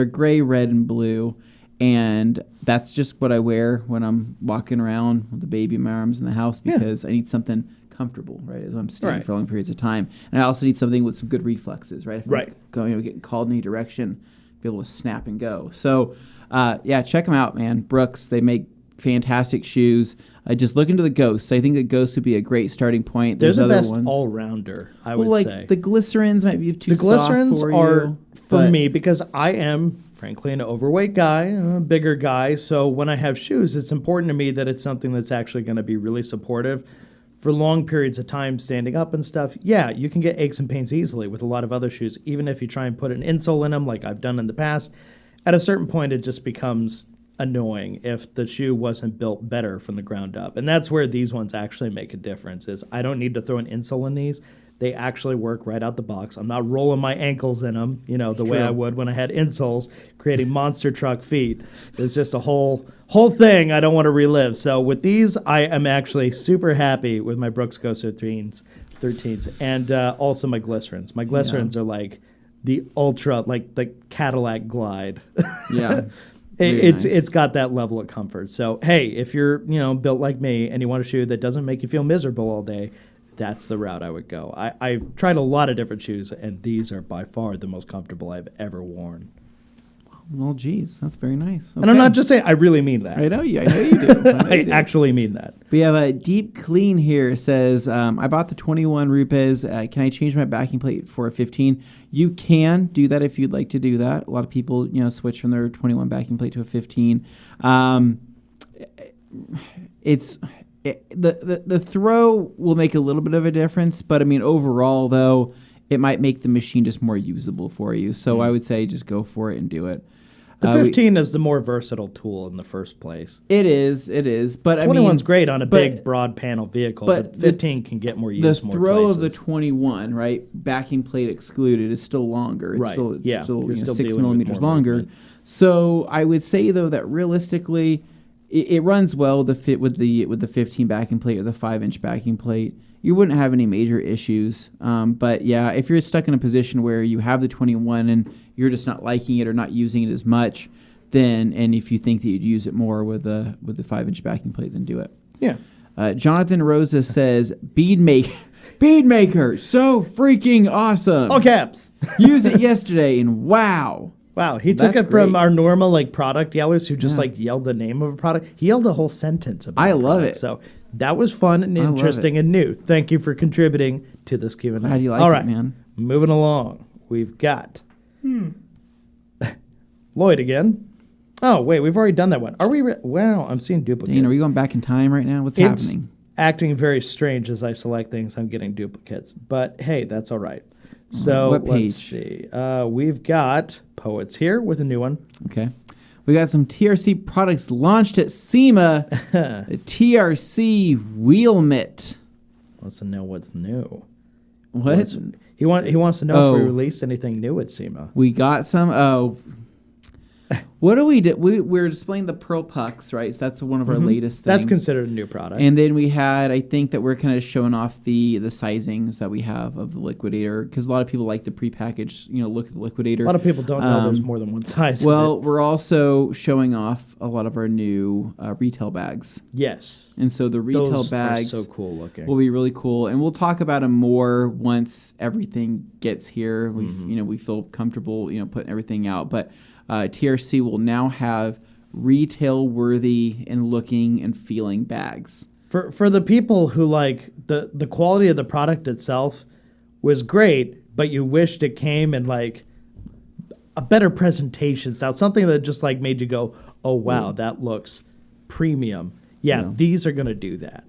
gray, red, and blue. And that's just what I wear when I'm walking around with the baby in my arms in the house because I need something comfortable, right, as I'm standing for long periods of time. And I also need something with some good reflexes, right? If I'm going, getting called in any direction, be able to snap and go. So, check them out, man. Brooks, they make fantastic shoes. Just look into the Ghosts. I think the Ghosts would be a great starting point. There's other best ones. All-rounder, I would say. The Glycerins might be too soft for you. The Glycerins are for me because I am, frankly, an overweight guy, a bigger guy. So when I have shoes, it's important to me that it's something that's actually going to be really supportive for long periods of time standing up and stuff. Yeah, you can get aches and pains easily with a lot of other shoes, even if you try and put an insole in them like I've done in the past. At a certain point, it just becomes annoying if the shoe wasn't built better from the ground up. And that's where these ones actually make a difference is I don't need to throw an insole in these. They actually work right out the box. I'm not rolling my ankles in them, the way I would when I had insoles, creating monster truck feet. It's just a whole thing I don't want to relive. So with these, I am actually super happy with my Brooks Ghost 13s and also my Glycerins. My Glycerins are like the ultra, like the Cadillac Glide. Yeah. It's got that level of comfort. So, hey, if you're, built like me and you want a shoe that doesn't make you feel miserable all day, that's the route I would go. I've tried a lot of different shoes, and these are by far the most comfortable I've ever worn. Well, geez, that's very nice. Okay. And I'm not just saying, I really mean that. I know you do. I actually mean that. We have a Deep Clean here says, I bought the 21 Rupes. Can I change my backing plate for a 15? You can do that if you'd like to do that. A lot of people, switch from their 21 backing plate to a 15. The throw will make a little bit of a difference, but I mean overall though, it might make the machine just more usable for you. So I would say just go for it and do it. The 15 is the more versatile tool in the first place. It is. But 21's great on a big, broad panel vehicle, but 15 can get more use more places. The throw of the 21, right, backing plate excluded, is still longer. It's still 6 millimeters longer. Movement. So I would say though that realistically, it runs well to fit with the 15 backing plate or the 5-inch backing plate. You wouldn't have any major issues. But yeah, if you're stuck in a position where you have the 21 and you're just not liking it or not using it as much, and if you think that you'd use it more with the 5-inch backing plate, then do it. Yeah. Jonathan Rosa says, Bead Maker, so freaking awesome. All caps. Used it yesterday and wow. Wow, he took it from our normal product yellers who just yelled the name of a product. He yelled a whole sentence about it. I love it. So that was fun and interesting and new. Thank you for contributing to this Q&A. How do you like it, man? Moving along. We've got Lloyd again. Oh, wait, we've already done that one. Are we? Wow, I'm seeing duplicates. Dane, are we going back in time right now? What's happening? Acting very strange as I select things. I'm getting duplicates. But hey, that's all right. So let's see. We've got Poets here with a new one. Okay. We got some TRC products launched at SEMA. The TRC Wheel Mitt. Wants to know what's new. What? He wants to know if we released anything new at SEMA. We got some. What do we do? We're displaying the Pearl Pucks, right? So that's one of our latest things. That's considered a new product. And then we had, I think that we're kind of showing off the sizings that we have of the Liquidator, because a lot of people like the prepackaged, look at the Liquidator. A lot of people don't know there's more than one size. Well, we're also showing off a lot of our new retail bags. Yes. And so the retail bags are so cool looking. Will be really cool, and we'll talk about them more once everything gets here. We feel comfortable, putting everything out, but. TRC will now have retail-worthy and looking and feeling bags. For the people who like the quality of the product itself was great, but you wished it came in a better presentation style, something that just made you go, oh wow, that looks premium. Yeah, these are going to do that.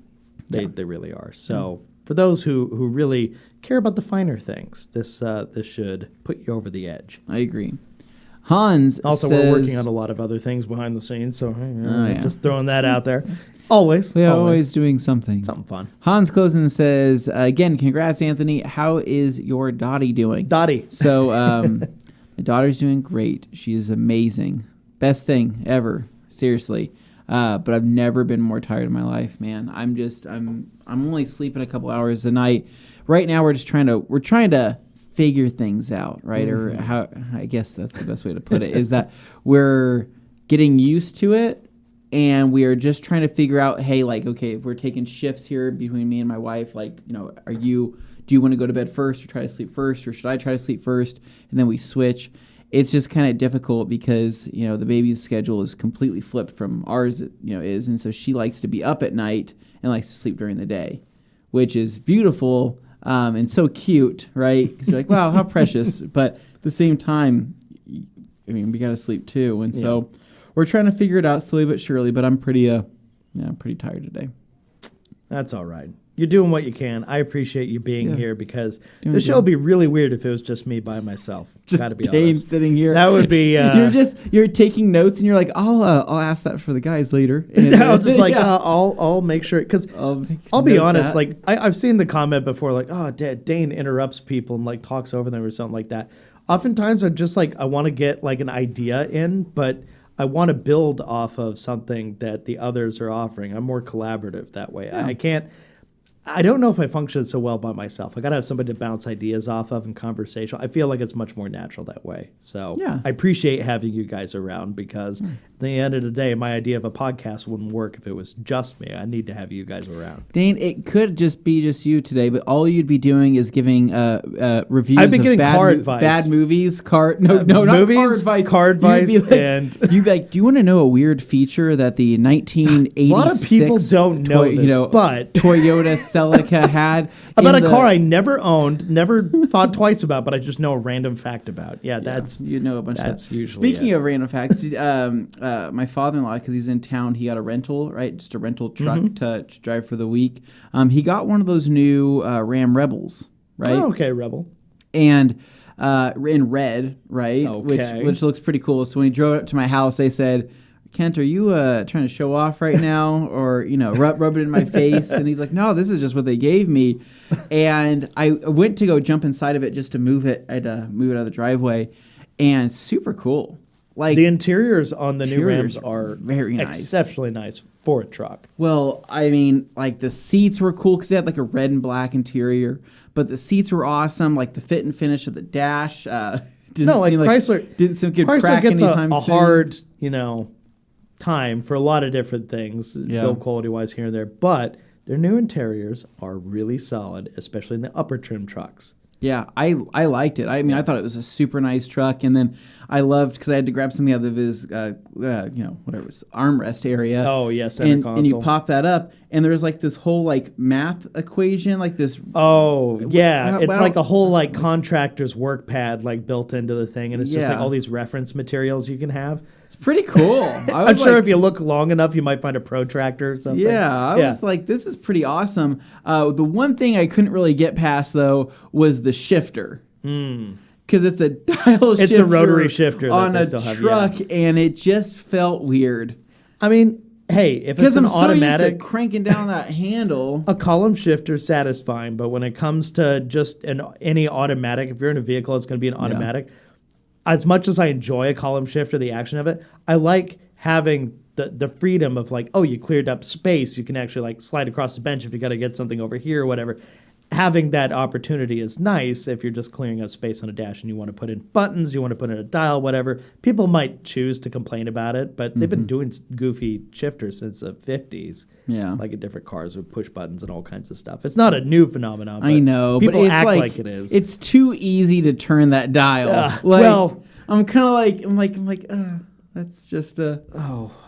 They really are. So for those who really care about the finer things, this should put you over the edge. I agree. Hans also says, we're working on a lot of other things behind the scenes, so just throwing that out there. We're always doing something fun. Hans Closen says, again, congrats, Anthony. How is your Dottie doing? Dottie. So my daughter's doing great. She is amazing. Best thing ever. Seriously. But I've never been more tired in my life, man. I'm only sleeping a couple hours a night. Right now we're trying to figure things out, right? Or how, I guess that's the best way to put it, is that we're getting used to it, and we are just trying to figure out, hey, okay, if we're taking shifts here between me and my wife, do you want to go to bed first or try to sleep first, or should I try to sleep first? And then we switch. It's just kind of difficult because, the baby's schedule is completely flipped from ours, is, and so she likes to be up at night and likes to sleep during the day, which is beautiful. And so cute, right? Because you're like, wow, how precious. But at the same time, we got to sleep too. And so we're trying to figure it out slowly but surely. But I'm pretty tired today. That's all right. you're doing what you can. I appreciate you being here because the show would be really weird if it was just me by myself. Just Gotta be Dane honest. sitting here. That would be. You're taking notes and you're like, I'll ask that for the guys later. And I'll just I'll make sure because I'll be honest. That. Like I've seen the comment before, like, oh, Dane interrupts people and like talks over them or something like that. Oftentimes I'm just like I want to get like an idea in, but I want to build off of something that the others are offering. I'm more collaborative that way. Yeah. I don't know if I function so well by myself. I got to have somebody to bounce ideas off of and conversation. I feel like it's much more natural that way. So I appreciate having you guys around because at the end of the day, my idea of a podcast wouldn't work if it was just me. I need to have you guys around. Dane, it could just be just you today, but all you'd be doing is giving reviews I've been getting bad advice. Bad movies, not movies, car advice. You'd be like, do you want to know a weird feature that the 1986 a lot of people don't know this, but Toyota Celica had about a car I never owned, never thought twice about, but I just know a random fact about. Yeah, that's you know a bunch of that. Usually Speaking of random facts, my father-in-law, because he's in town, he got a rental, right? Just a rental truck to drive for the week. He got one of those new Ram Rebels, right? Oh, okay, Rebel. And in red, right? Okay. Which looks pretty cool. So when he drove up to my house, they said, Kent, are you trying to show off right now, or rub it in my face? And he's like, no, this is just what they gave me. And I went to go jump inside of it just to move it. I had to move it out of the driveway, and super cool. Like the interiors on the new Rams are very nice, exceptionally nice for a truck. Well, I mean, like the seats were cool because they had like a red and black interior, but the seats were awesome. Like the fit and finish of the dash Chrysler didn't seem good. Chrysler gets a hard, time for a lot of different things, build quality wise here and there, but their new interiors are really solid, especially in the upper trim trucks. Yeah, I liked it. I mean, I thought it was a super nice truck, and then I loved because I had to grab something out of his, whatever, armrest area. Oh yeah, center console. And you pop that up, and there's like this whole like math equation, like this. Oh yeah, it's like a whole like contractor's work pad like built into the thing, and it's just like all these reference materials you can have. It's pretty cool. I'm sure if you look long enough, you might find a protractor or something. Yeah, I was like, this is pretty awesome. The one thing I couldn't really get past, though, was the shifter. Because it's a dial shifter. It's a rotary shifter on a truck, and it just felt weird. I mean, hey, if it's an automatic... Because I'm so used to cranking down that handle. A column shifter is satisfying, but when it comes to just any automatic, if you're in a vehicle, it's going to be an automatic. As much as I enjoy a column shifter, the action of it, I like having the freedom of like, oh, you cleared up space. You can actually like slide across the bench if you got to get something over here or whatever. Having that opportunity is nice if you're just clearing up space on a dash and you want to put in buttons, you want to put in a dial, whatever. People might choose to complain about it, but they've been doing goofy shifters since the 50s. Yeah. Like in different cars with push buttons and all kinds of stuff. It's not a new phenomenon. But I know, people but it's act like it is. It's too easy to turn that dial. I'm kind of like, I'm like, that's just a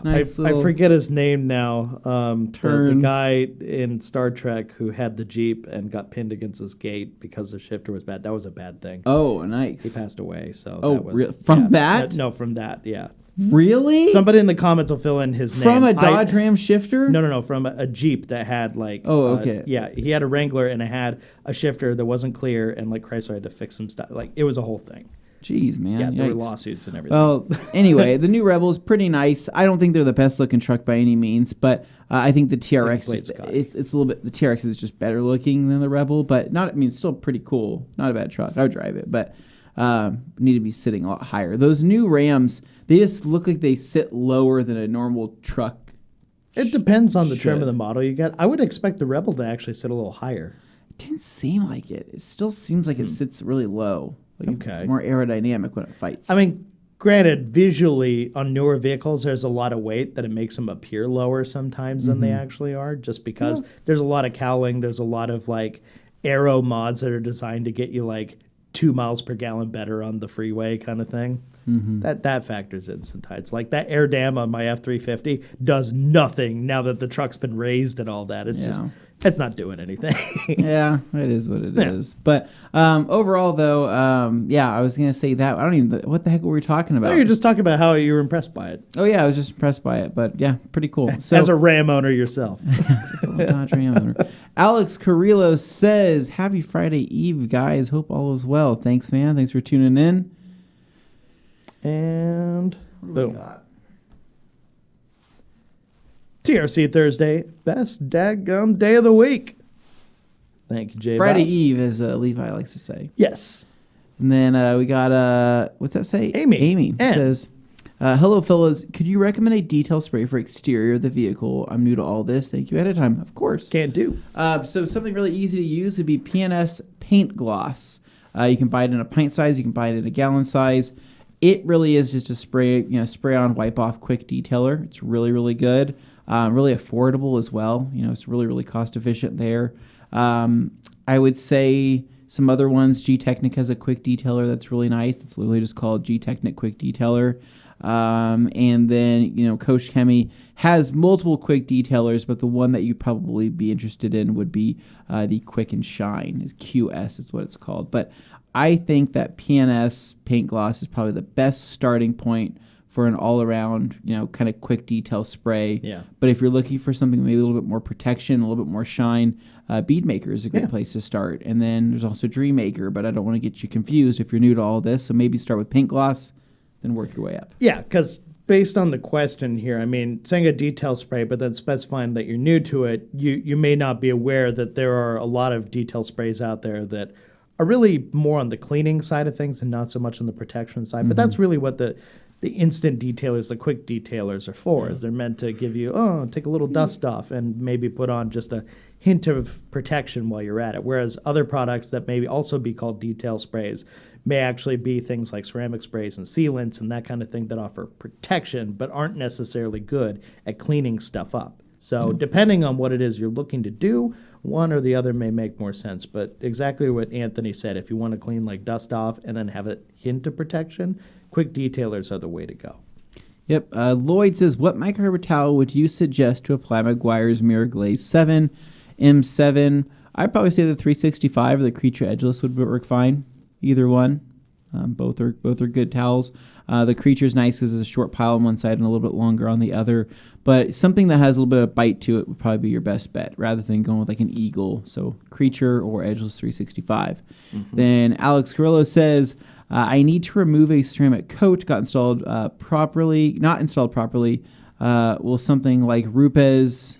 nice I forget his name now. The guy in Star Trek who had the Jeep and got pinned against his gate because the shifter was bad. That was a bad thing. Oh, nice. He passed away. So that was from that? No, from that. Yeah. Really? Somebody in the comments will fill in his name. From a Dodge Ram shifter? No. From a Jeep that had like... Oh, okay. He had a Wrangler and it had a shifter that wasn't clear and like Chrysler had to fix some stuff. Like it was a whole thing. Jeez, man. Yeah, there were lawsuits and everything. Well, anyway, the new Rebel is pretty nice. I don't think they're the best looking truck by any means, but I think the TRX it's a little bit. The TRX is just better looking than the Rebel, but still pretty cool. Not a bad truck. I would drive it, but need to be sitting a lot higher. Those new Rams, they just look like they sit lower than a normal truck. It depends on the trim of the model you get. I would expect the Rebel to actually sit a little higher. It didn't seem like it. It still seems like it sits really low. Like more aerodynamic when it fights. I mean, granted, visually on newer vehicles, there's a lot of weight that it makes them appear lower sometimes than they actually are, just because there's a lot of cowling. There's a lot of like aero mods that are designed to get you like 2 miles per gallon better on the freeway kind of thing. That factors in sometimes. Like that air dam on my F-350 does nothing now that the truck's been raised and all that. It's just It's not doing anything. Yeah, it is what it is. But overall, though, I was going to say that. I don't even... What the heck were we talking about? No, you're just talking about how you were impressed by it. Oh, yeah, I was just impressed by it. But, yeah, pretty cool. So, as a Ram owner yourself. As a Dodge Ram owner. Alex Carrillo says, happy Friday Eve, guys. Hope all is well. Thanks, man. Thanks for tuning in. And boom. TRC Thursday, best daggum day of the week. Thank you, Jay. Friday Eve, as Levi likes to say. Yes. And then we got, what's that say? Amy says, hello, fellas. Could you recommend a detail spray for exterior of the vehicle? I'm new to all this. Thank you ahead of time. Of course. Can do. So something really easy to use would be PNS Paint Gloss. You can buy it in a pint size. You can buy it in a gallon size. It really is just a spray on, wipe off quick detailer. It's really, really good. Really affordable as well. It's really, really cost efficient there. I would say some other ones. G-Technic has a quick detailer that's really nice. It's literally just called G-Technic Quick Detailer. And then, Coach Chemi has multiple quick detailers, but the one that you'd probably be interested in would be the Quick and Shine. QS is what it's called. But I think that PNS Paint Gloss is probably the best starting point for an all-around, kind of quick detail spray. Yeah. But if you're looking for something maybe a little bit more protection, a little bit more shine, Bead Maker is a great place to start. And then there's also Dream Maker, but I don't want to get you confused if you're new to all this. So maybe start with Paint Gloss, then work your way up. Yeah, because based on the question here, saying a detail spray, but then specifying that you're new to it, you may not be aware that there are a lot of detail sprays out there that are really more on the cleaning side of things and not so much on the protection side. But that's really what the instant detailers, the quick detailers are for, is they're meant to give you, take a little dust off and maybe put on just a hint of protection while you're at it. Whereas other products that may also be called detail sprays may actually be things like ceramic sprays and sealants and that kind of thing that offer protection but aren't necessarily good at cleaning stuff up. So depending on what it is you're looking to do, one or the other may make more sense. But exactly what Anthony said, if you want to clean like dust off and then have a hint of protection, quick detailers are the way to go. Yep. Lloyd says, what microfiber towel would you suggest to apply Meguiar's Mirror Glaze 7 M7? I'd probably say the 365 or the Creature Edgeless would work fine. Either one. Both are good towels. The Creature's nice because it's a short pile on one side and a little bit longer on the other. But something that has a little bit of bite to it would probably be your best bet rather than going with like an Eagle. So Creature or Edgeless 365. Then Alex Carrillo says, I need to remove a ceramic coat. Got installed not installed properly. Will something like Rupes...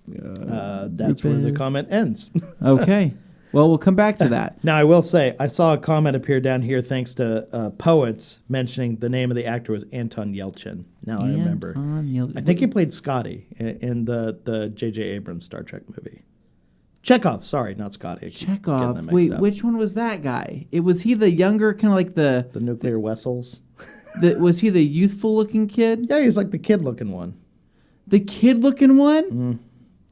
That's where the comment ends. Okay. Well, we'll come back to that. Now, I will say, I saw a comment appear down here thanks to Poets mentioning the name of the actor was Anton Yelchin. Now I remember. I think he played Scotty in the J.J. Abrams Star Trek movie. Chekhov, sorry, not Scotty. Chekhov. Wait, which one was that guy? Was he the younger, kind of like the nuclear Wessels? Was he the youthful-looking kid? Yeah, he's like the kid-looking one. The kid-looking one?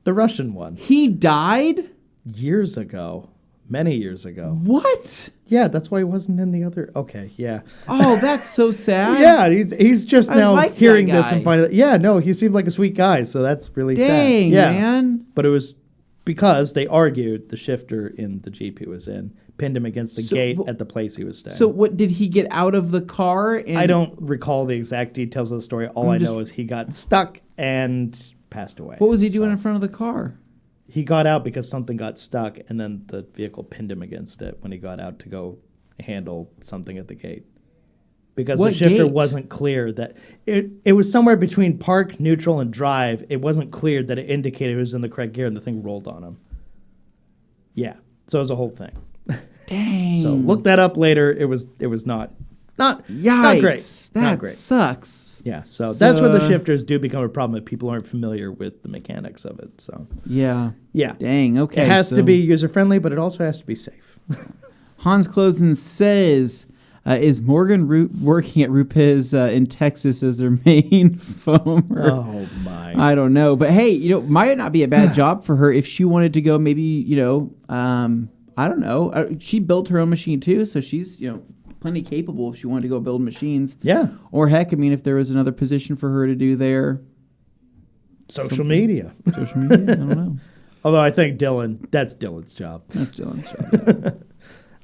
The Russian one. He died? Years ago. Many years ago. What? Yeah, that's why he wasn't in the other... Okay, yeah. Oh, that's so sad. Yeah, he's just now hearing this and finding that... Yeah, no, he seemed like a sweet guy, so that's really sad. Dang, yeah. man. But it was because they argued the shifter in the Jeep he was in pinned him against the gate at the place he was staying. So what, did he get out of the car? I don't recall the exact details of the story. All I know is he got stuck and passed away. What was he doing in front of the car? He got out because something got stuck, and then the vehicle pinned him against it when he got out to go handle something at the gate. Because the shifter wasn't clear that... It was somewhere between park, neutral, and drive. It wasn't clear that it indicated it was in the correct gear, and the thing rolled on him. Yeah. So it was a whole thing. Dang. So look that up later. It was not not great. That not great. Sucks. Yeah. So that's where the shifters do become a problem if people aren't familiar with the mechanics of it. So yeah. Yeah. Dang. Okay. It has to be user friendly, but it also has to be safe. Hans Closen says, is Morgan working at Rupes in Texas as their main foamer? Oh, my. I don't know. But, hey, might not be a bad job for her if she wanted to go maybe, I don't know. She built her own machine, too, so she's, plenty capable if she wanted to go build machines. Yeah. Or, heck, if there was another position for her to do there. Social media. I don't know. Although I think that's Dylan's job. That's Dylan's job.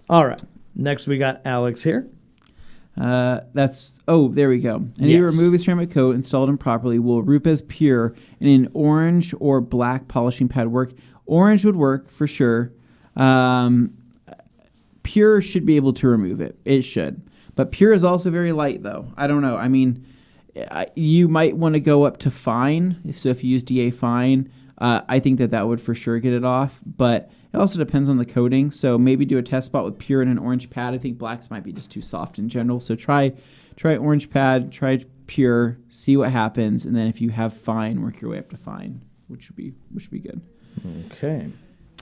All right. Next, we got Alex here. There we go. I need to remove a ceramic coat, installed improperly. Will Rupes Pure in an orange or black polishing pad work? Orange would work for sure. Pure should be able to remove it. It should. But Pure is also very light, though. I don't know. I mean, you might want to go up to fine. So if you use DA fine, I think that would for sure get it off. But it also depends on the coating. So maybe do a test spot with Pure and an orange pad. I think blacks might be just too soft in general. So try orange pad, try Pure, see what happens, and then if you have fine, work your way up to fine, which would be good. Okay.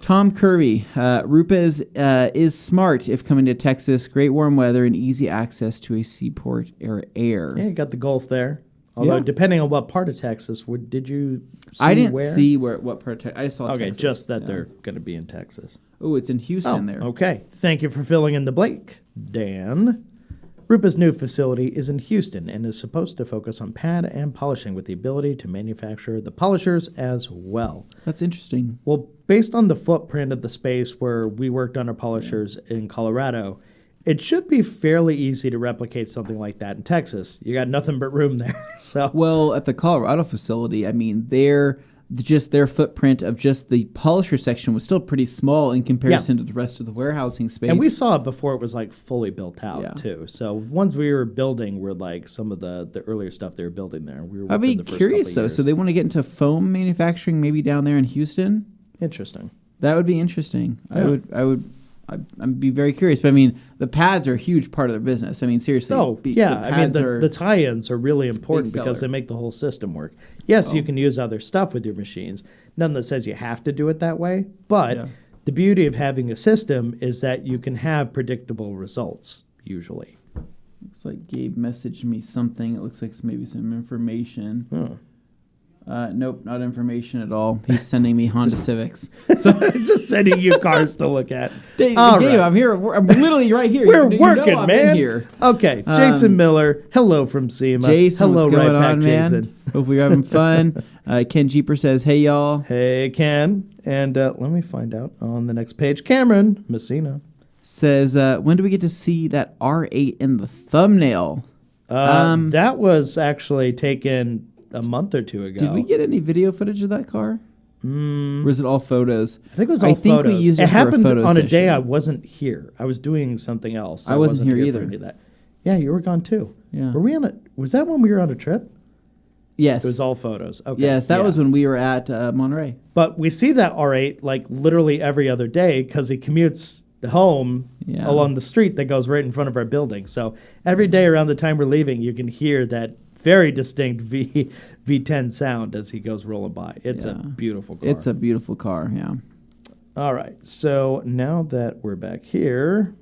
Tom Kirby, Rupes is smart if coming to Texas. Great warm weather and easy access to a seaport or air. Yeah, you got the Gulf there. Although, depending on what part of Texas, did you see I didn't where? see what part of Texas. I just saw Texas. Okay, just that they're going to be in Texas. Oh, it's in Houston there. Okay. Thank you for filling in the blank, Dan. Rupes' new facility is in Houston and is supposed to focus on pad and polishing with the ability to manufacture the polishers as well. That's interesting. Well, based on the footprint of the space where we worked on our polishers in Colorado, it should be fairly easy to replicate something like that in Texas. You got nothing but room there. So, well, at the Colorado facility, I mean, their footprint of just the polisher section was still pretty small in comparison to the rest of the warehousing space. And we saw it before it was like fully built out too. So ones we were building were like some of the earlier stuff they were building there. I'd be curious though. So they want to get into foam manufacturing maybe down there in Houston? Interesting. That would be interesting. Yeah. I'd be very curious. But I mean, the pads are a huge part of their business. I mean, seriously. Oh, yeah. I mean, the tie-ins are really important because they make the whole system work. Yes, you can use other stuff with your machines. None that says you have to do it that way. But the beauty of having a system is that you can have predictable results, usually. Looks like Gabe messaged me something. It looks like maybe some information. Huh. Nope, not information at all. He's sending me Honda Civics. So just sending you cars to look at. Gabe, I'm here. I'm literally right here. We're working, man. Here. Okay, Jason Miller. Hello from SEMA. Jason, hello, what's going right on, back, man? Jason. Hope you're having fun. Ken Jeeper says, "Hey y'all." Hey Ken, and let me find out on the next page. Cameron Messina says, "When do we get to see that R8 in the thumbnail?" That was actually taken a month or two ago. Did we get any video footage of that car? Or was it all photos? I think it was all photos. We used it for happened a photo on session. a day I wasn't here. I was doing something else. So I wasn't here for either. any of that. Yeah, you were gone too. Yeah. Were we on was that when we were on a trip? Yes. It was all photos. Okay. Yes, that was when we were at Monterey. But we see that R8 like literally every other day because he commutes home along the street that goes right in front of our building. So every day around the time we're leaving, you can hear that very distinct V10 sound as he goes rolling by. It's a beautiful car. It's a beautiful car, yeah. All right. So now that we're back here,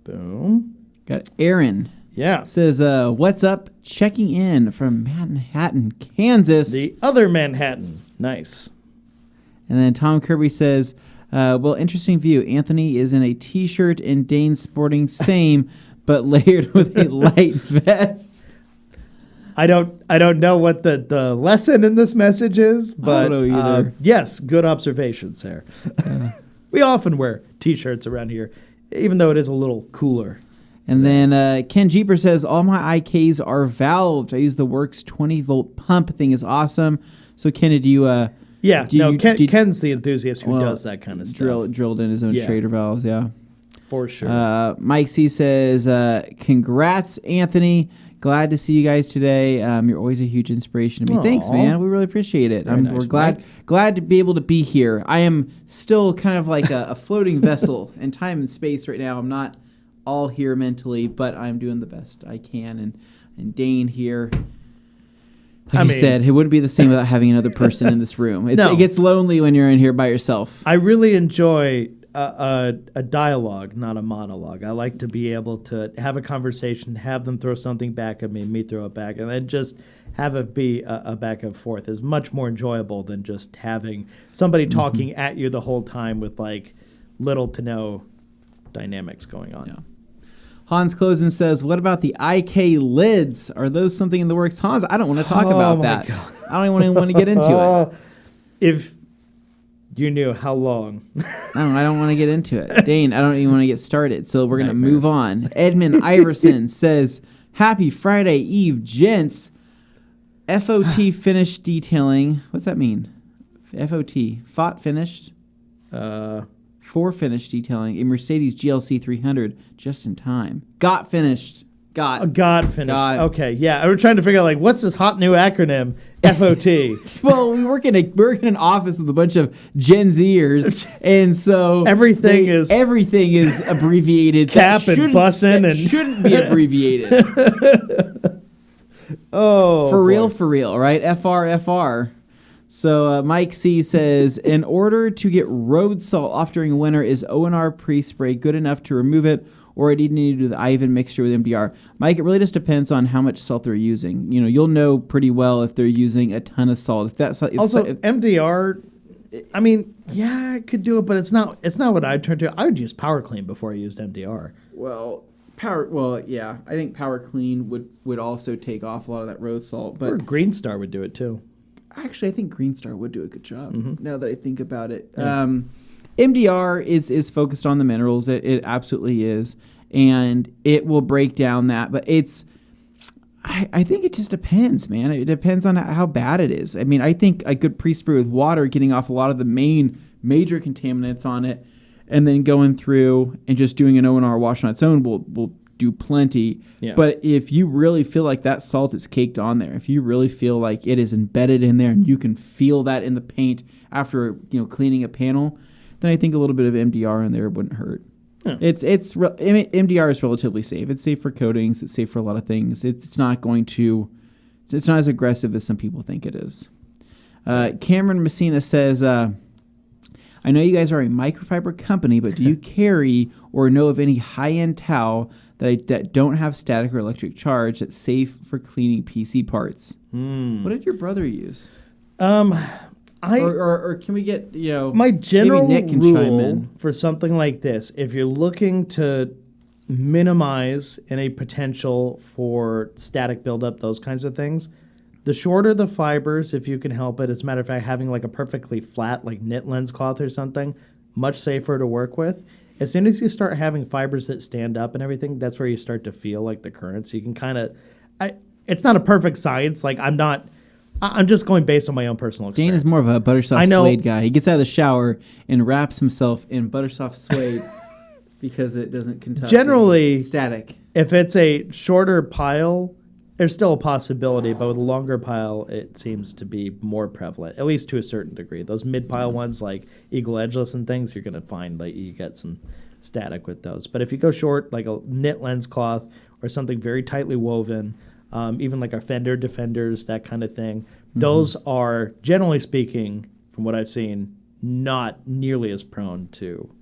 boom. Got Aaron. Yeah. Says, what's up? Checking in from Manhattan, Kansas. The other Manhattan. Nice. And then Tom Kirby says, well, interesting view. Anthony is in a T-shirt and Dane's sporting same, but layered with a light vest. I don't know what the lesson in this message is, but I don't know either. Yes, good observations there. We often wear T-shirts around here, even though it is a little cooler. And then Ken Jeeper says, all my IKs are valved. I use the Works 20-volt pump. Thing is awesome. So, Ken, did you... Ken's the enthusiast who does that kind of stuff. Drilled in his own Schrader valves, yeah. For sure. Mike C. says, congrats, Anthony. Glad to see you guys today. You're always a huge inspiration to me. Aww. Thanks, man. We really appreciate it. We're glad to be able to be here. I am still kind of like a floating vessel in time and space right now. I'm not all here mentally, but I'm doing the best I can. And Dane here, like I said, it wouldn't be the same without having another person in this room. It gets lonely when you're in here by yourself. I really enjoy a dialogue, not a monologue. I like to be able to have a conversation, have them throw something back at me throw it back, and then just have it be a back and forth is much more enjoyable than just having somebody talking at you the whole time with like little to no dynamics going on. Yeah. Hans Closen says, what about the IK lids? Are those something in the works? Hans, I don't want to talk about that. God. I don't even want to get into it. You knew how long. No, I don't want to get into it. Dane, I don't even want to get started. So we're going to move on. Edmund Iverson says, Happy Friday Eve, gents. FOT finished detailing. What's that mean? FOT finished? For finished detailing a Mercedes GLC 300 just in time. Got finished. Got finished. Okay, yeah. I was trying to figure out, like, what's this hot new acronym? FOT. Well, we work in an office with a bunch of Gen Zers, and so everything is abbreviated. Cap and bussin' and shouldn't be abbreviated. For real, right? FR. So Mike C says, in order to get road salt off during winter, is O&R pre-spray good enough to remove it, or do you need to do the Ivan mixture with MDR? Mike, it really just depends on how much salt they're using. You know, you'll know pretty well if they're using a ton of salt. MDR, I mean, yeah, I could do it, but it's not what I'd turn to. I would use Power Clean before I used MDR. I think Power Clean would also take off a lot of that road salt. But or Green Star would do it too. Actually, I think Green Star would do a good job, now that I think about it. Yeah. MDR is focused on the minerals. It absolutely is. And it will break down that. But I think it just depends, man. It depends on how bad it is. I mean, I think a good pre-spray with water, getting off a lot of the major contaminants on it, and then going through and just doing an O&R wash on its own will do plenty. Yeah. But if you really feel like that salt is caked on there, if you really feel like it is embedded in there and you can feel that in the paint after cleaning a panel, then I think a little bit of MDR in there wouldn't hurt. Yeah. MDR is relatively safe. It's safe for coatings. It's safe for a lot of things. It's not as aggressive as some people think it is. Cameron Messina says, I know you guys are a microfiber company, but do you carry or know of any high-end towel that don't have static or electric charge that's safe for cleaning PC parts? What did your brother use? Or can we get, my general maybe Nick can rule chime in for something like this, if you're looking to minimize any potential for static buildup, those kinds of things, the shorter the fibers, if you can help it, as a matter of fact, having like a perfectly flat, like knit lens cloth or something, much safer to work with. As soon as you start having fibers that stand up and everything, that's where you start to feel like the currents. You can kind of, it's not a perfect science. Like I'm just going based on my own personal experience. Dane is more of a buttersoft suede guy. He gets out of the shower and wraps himself in buttersoft suede because it doesn't conduct generally static. If it's a shorter pile, there's still a possibility, but with a longer pile, it seems to be more prevalent, at least to a certain degree. Those mid-pile ones, like Eagle Edgeless and things, you're going to find that you get some static with those. But if you go short, like a knit lens cloth or something very tightly woven, even like our Fender Defenders, that kind of thing, those are, generally speaking, from what I've seen, not nearly as prone to,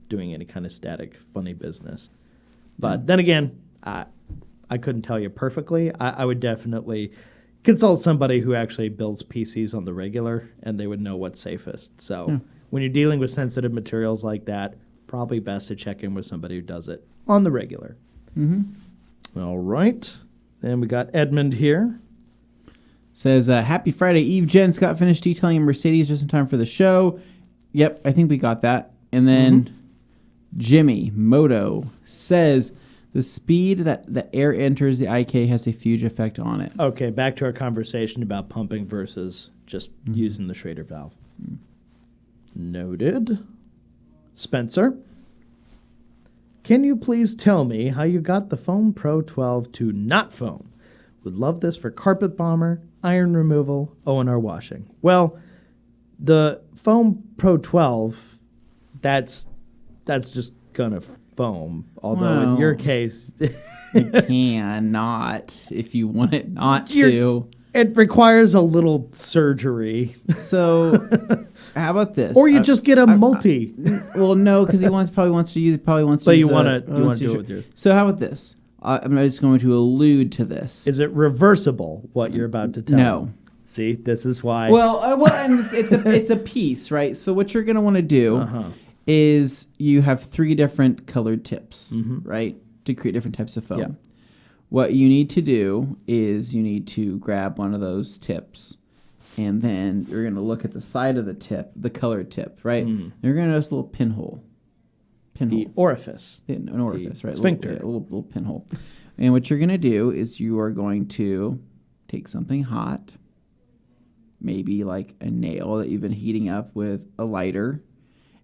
doing any kind of static, funny business. But then again, I couldn't tell you perfectly. I would definitely consult somebody who actually builds PCs on the regular, and they would know what's safest. So when you're dealing with sensitive materials like that, probably best to check in with somebody who does it on the regular. All right. Then we got Edmund here. Says, Happy Friday Eve, gents. Got finished detailing a Mercedes just in time for the show. Yep, I think we got that. And then Jimmy Moto says, the speed that the air enters the IK has a huge effect on it. Okay, back to our conversation about pumping versus just using the Schrader valve. Noted. Spencer, can you please tell me how you got the Foam Pro 12 to not foam? Would love this for carpet bomber, iron removal, O&R washing. Well, the Foam Pro 12, that's just gonna foam. Although in your case, you can not if you want it not to. It requires a little surgery. So, how about this? Or you just get a multi. Well, no, because he probably wants to use. But you want to do it with yours. So how about this? I'm just going to allude to this. Is it reversible? What you're about to tell? No. Me? See, this is why. Well, and it's a piece, right? So what you're going to want to do is you have 3 different colored tips, right, to create different types of foam. Yeah. What you need to do is you need to grab one of those tips And then you're going to look at the side of the tip, the colored tip, right? You're going to notice a little pinhole. The orifice. An orifice, right? Sphincter. A little pinhole. And what you're going to do is you are going to take something hot, maybe like a nail that you've been heating up with a lighter,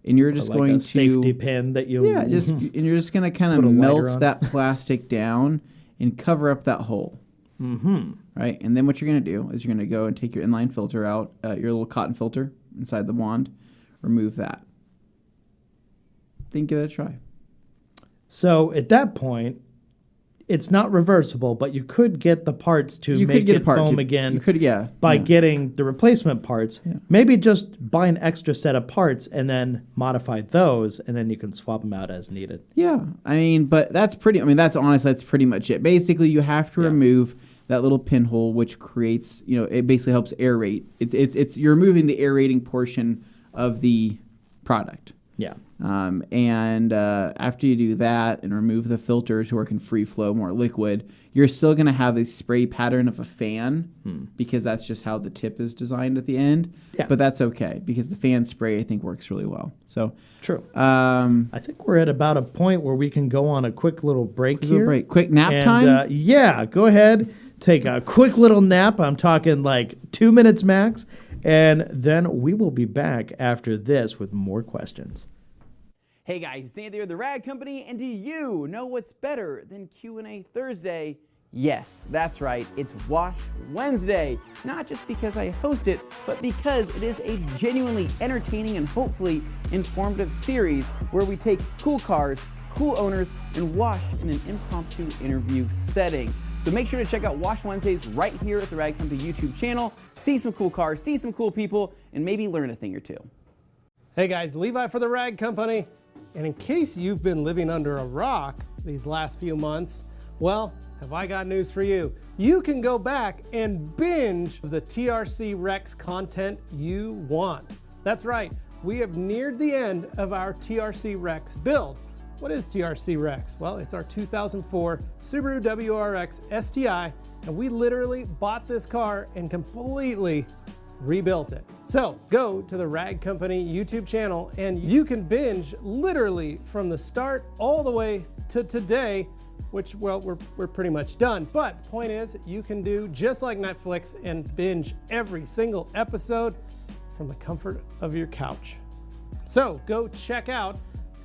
and you're just going to safety pin that you and you're just going to kind of melt that plastic down and cover up that hole. Right, and then what you're going to do is you're going to go and take your inline filter out, your little cotton filter inside the wand, remove that. Then give it a try. So at that point, it's not reversible, but you could get the parts to make it foam again. You could, by getting the replacement parts. Yeah. Maybe just buy an extra set of parts and then modify those, and then you can swap them out as needed. Yeah, I mean, but that's pretty much it. Basically, you have to remove that little pinhole, which creates, it basically helps aerate. You're removing the aerating portion of the product. Yeah. And after you do that and remove the filter to work in free flow, more liquid, you're still going to have a spray pattern of a fan because that's just how the tip is designed at the end. Yeah. But that's okay because the fan spray, I think, works really well. So true. I think we're at about a point where we can go on a quick little break here. Quick nap time? Yeah, go ahead. Take a quick little nap. I'm talking like 2 minutes max. And then we will be back after this with more questions. Hey guys, it's Dane Anthony of the Rag Company, and do you know what's better than Q&A Thursday? Yes, that's right, it's Wash Wednesday. Not just because I host it, but because it is a genuinely entertaining and hopefully informative series where we take cool cars, cool owners, and wash in an impromptu interview setting. So make sure to check out Wash Wednesdays right here at the Rag Company YouTube channel. See some cool cars, see some cool people, and maybe learn a thing or two. Hey guys, Levi for the Rag Company. And in case you've been living under a rock these last few months, well, have I got news for you. You can go back and binge the TRC Rex content you want. That's right, we have neared the end of our TRC Rex build. What is TRC Rex? Well, it's our 2004 Subaru WRX STI, and we literally bought this car and completely rebuilt it. So go to the Rag Company YouTube channel and you can binge literally from the start all the way to today, which, well, we're pretty much done. But the point is, you can do just like Netflix and binge every single episode from the comfort of your couch. So go check out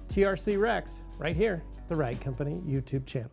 TRC Rex right here, the Rag Company YouTube channel.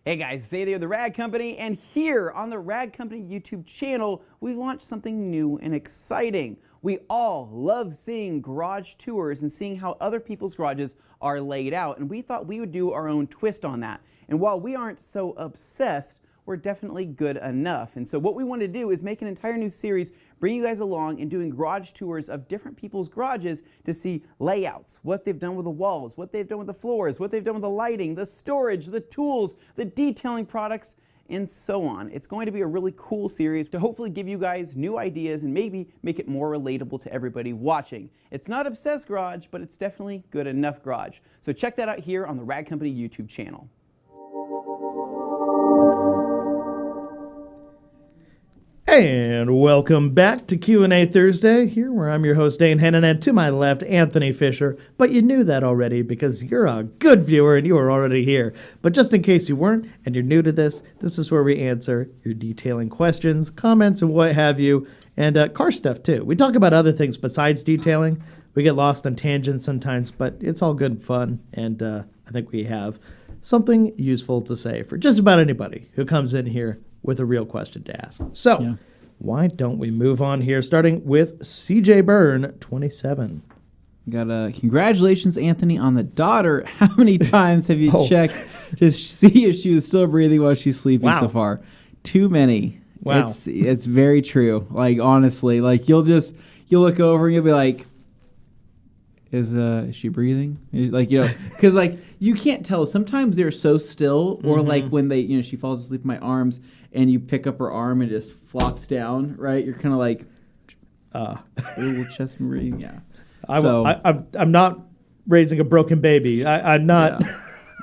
Hey guys, it's Dane of the Rag Company, and here on the Rag Company YouTube channel, we've launched something new and exciting. We all love seeing garage tours and seeing how other people's garages are laid out, and we thought we would do our own twist on that. And while we aren't so obsessed, we're definitely good enough. And so what we want to do is make an entire new series, bring you guys along and doing garage tours of different people's garages to see layouts, what they've done with the walls, what they've done with the floors, what they've done with the lighting, the storage, the tools, the detailing products, and so on. It's going to be a really cool series to hopefully give you guys new ideas and maybe make it more relatable to everybody watching. It's not Obsessed Garage, but it's definitely good enough garage. So check that out here on the Rag Company YouTube channel. And welcome back to Q&A Thursday, here where I'm your host, Dane Anthony, and to my left, Anthony Fisher. But you knew that already because you're a good viewer and you were already here. But just in case you weren't and you're new to this, this is where we answer your detailing questions, comments, and what have you, and car stuff too. We talk about other things besides detailing. We get lost on tangents sometimes, but it's all good and fun, and I think we have something useful to say for just about anybody who comes in here with a real question to ask. So, why don't we move on here, starting with CJ Byrne, 27. Got congratulations, Anthony, on the daughter. How many times have you checked to see if she was still breathing while she's sleeping so far? Too many. Wow. It's very true. Like, honestly, like you'll look over and you'll be like, is she breathing? Like, because like you can't tell. Sometimes they're so still, or like when they, she falls asleep in my arms and you pick up her arm and it just flops down, right? You're kind of like, a little chest breathing, yeah. I'm not raising a broken baby. I'm not.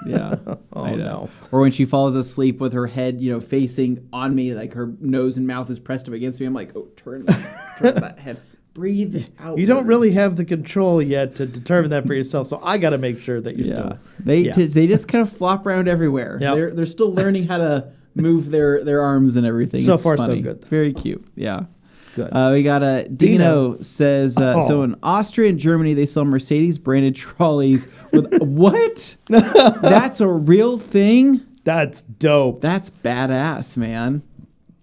Yeah. Oh, no. Or when she falls asleep with her head, facing on me, like her nose and mouth is pressed up against me. I'm like, oh, turn that head. Breathe out. You don't really have the control yet to determine that for yourself, so I got to make sure that you're still. They just kind of flop around everywhere. Yep. They're still learning how to move their arms and everything. So it's far, funny. so good. It's very cute. Yeah. Good. We got Dino says, so in Austria and Germany, they sell Mercedes branded trolleys with what? That's a real thing? That's dope. That's badass, man.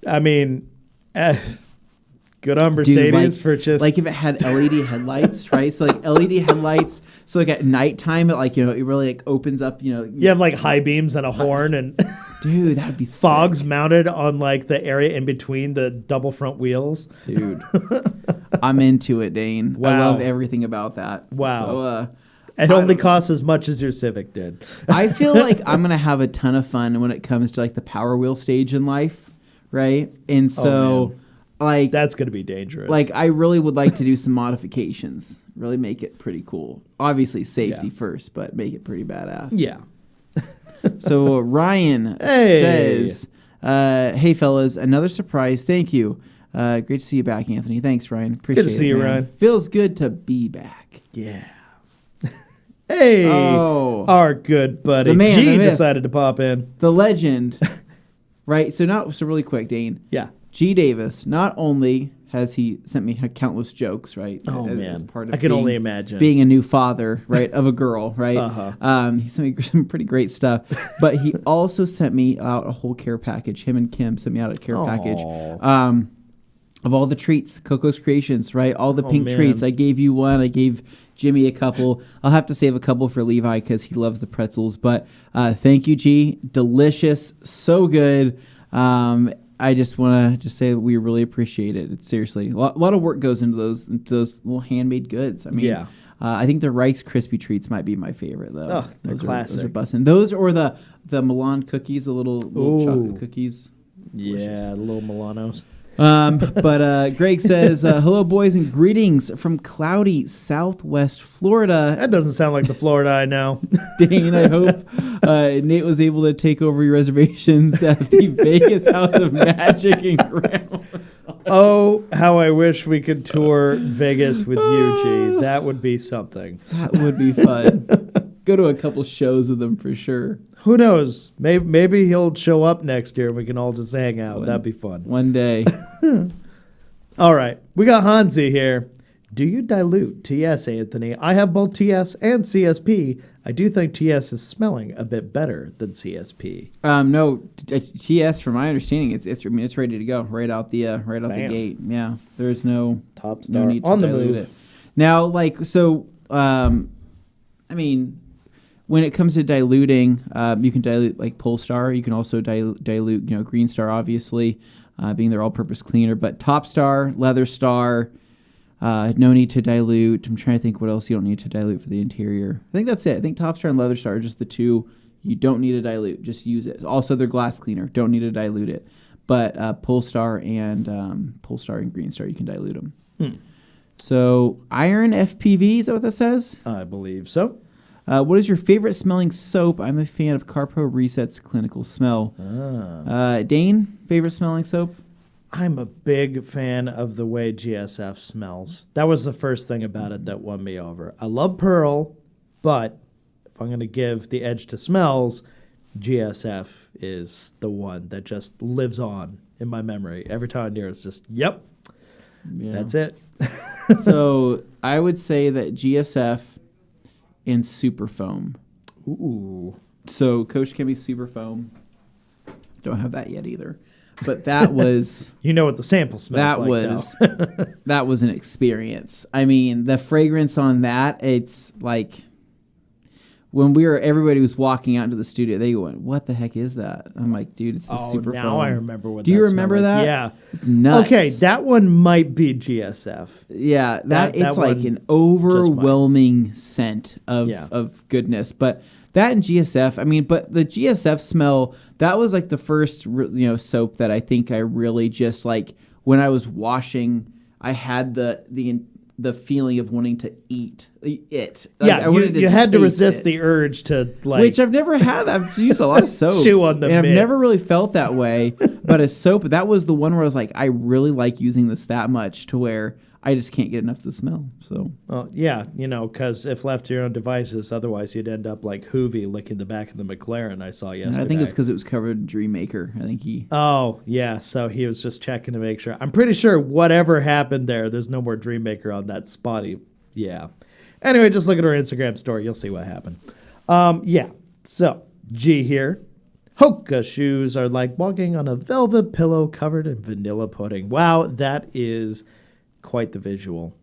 I mean, good on Mercedes for just like if it had LED headlights, right? So like LED headlights. So like at nighttime, it it really like opens up. You have like high beams and a horn and dude, that'd be fogs sick. mounted on like the area in between the double front wheels. Dude, I'm into it, Dane. Wow. I love everything about that. Wow. So, it only costs as much as your Civic did. I feel like I'm gonna have a ton of fun when it comes to like the Power Wheel stage in life, right? And so. Like that's gonna be dangerous. Like I really would like to do some modifications, really make it pretty cool. Obviously safety first, but make it pretty badass. Yeah. So Ryan says, "Hey fellas, another surprise. Thank you. Great to see you back, Anthony. Thanks, Ryan. Appreciate it. Good to see you, man. Ryan. Feels good to be back. Yeah. Hey, our good buddy the man, G the myth, decided to pop in. the legend, right? So really quick, Dane. Yeah. G Davis, not only has he sent me countless jokes, right? Oh, as man. part of I can only imagine. Being a new father, right, of a girl, right? Uh-huh. He sent me some pretty great stuff. But he also sent me out a whole care package. Him and Kim sent me out a care package. Of all the treats, Coco's Creations, right? All the pink treats. I gave you one. I gave Jimmy a couple. I'll have to save a couple for Levi because he loves the pretzels. But thank you, G. Delicious. So good. I just want to say that we really appreciate it. It's seriously a lot of work goes into those little handmade goods. I mean, I think the Rice Krispie treats might be my favorite though. Oh, those are bussin'. Those or the Milan cookies, the little chocolate cookies. Yeah, the little Milanos. But Greg says, hello, boys, and greetings from cloudy Southwest Florida. That doesn't sound like the Florida I know. Dane, I hope Nate was able to take over your reservations at the Vegas House of Magic in Grandma. Oh, how I wish we could tour Vegas with you, G. That would be something. That would be fun. Go to a couple shows with him for sure. Who knows? Maybe he'll show up next year and we can all just hang out. That'd be fun. One day. All right. We got Hansi here. Do you dilute TS, Anthony? I have both TS and CSP. I do think TS is smelling a bit better than CSP. No, TS, from my understanding, it's ready to go right out the gate. Yeah, there's no top star need to on the dilute move. it. Now, I mean, when it comes to diluting, you can dilute like Polestar. You can also dilute, Green Star, obviously, being their all-purpose cleaner. But Top Star, Leather Star, no need to dilute. I'm trying to think what else you don't need to dilute for the interior. I think that's it. I think Top Star and Leather Star are just the two you don't need to dilute. Just use it. Also, their glass cleaner. Don't need to dilute it. But Polestar and Green Star, you can dilute them. So, Iron FPV, is that what that says? I believe so. What is your favorite smelling soap? I'm a fan of CarPro Reset's Clinical Smell. Dane, favorite smelling soap? I'm a big fan of the way GSF smells. That was the first thing about it that won me over. I love Pearl, but if I'm going to give the edge to smells, GSF is the one that just lives on in my memory. Every time I hear it's just, yep, that's it. So I would say that GSF and Super Foam. Ooh. So Coach Kimmy's Super Foam. Don't have that yet either. But that was... You know what the sample smells like, that was an experience. I mean, the fragrance on that, it's like... When everybody was walking out into the studio, they went, "What the heck is that?" I'm like, "Dude, it's a Super Foam." Now I remember what. Do you remember that? Yeah, it's nuts. Okay, that one might be GSF. Yeah, it's like an overwhelming scent of goodness. But that and GSF, I mean, but the GSF smell, that was like the first soap that I think I really just like when I was washing. I had the the feeling of wanting to eat it. Yeah, you had to resist the urge to like. Which I've never had. I've used a lot of soaps. Chew on the and I've mitt. never really felt that way. But a soap, that was the one where I was like, I really like using this that much to where I just can't get enough of the smell. So, well, yeah, because if left to your own devices, otherwise you'd end up like Hoovy licking the back of the McLaren I saw yesterday. I think it's because it was covered in Dream Maker. I think he. Oh yeah, so he was just checking to make sure. I'm pretty sure whatever happened there's no more Dream Maker on that spotty. Yeah. Anyway, just look at our Instagram story. You'll see what happened. Yeah. So G here. Hoka shoes are like walking on a velvet pillow covered in vanilla pudding. Wow, that is quite the visual.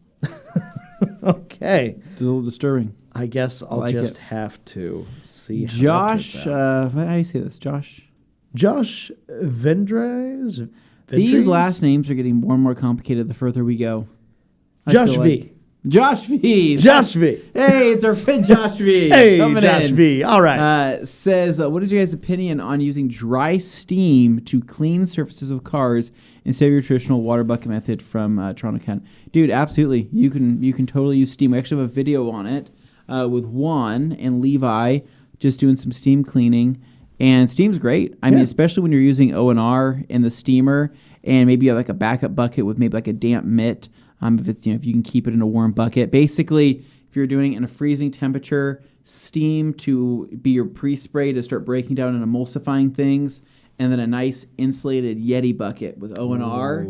Okay. It's a little disturbing. I guess I'll like just it. have to see how Josh, that turns out. how do you say this? Josh Vendres? These last names are getting more and more complicated the further we go. Josh V. Josh V. Josh V. Hey, it's our friend Josh V. Hey, coming Josh in. V. All right. Says, what is your guys' opinion on using dry steam to clean surfaces of cars instead of your traditional water bucket method from Toronto, Canada? Dude, absolutely. You can totally use steam. We actually have a video on it with Juan and Levi just doing some steam cleaning. And steam's great. I mean, especially when you're using O&R in the steamer and maybe you have like a backup bucket with maybe like a damp mitt. If it's if you can keep it in a warm bucket. Basically, if you're doing it in a freezing temperature, steam to be your pre-spray to start breaking down and emulsifying things, and then a nice insulated Yeti bucket with O&R.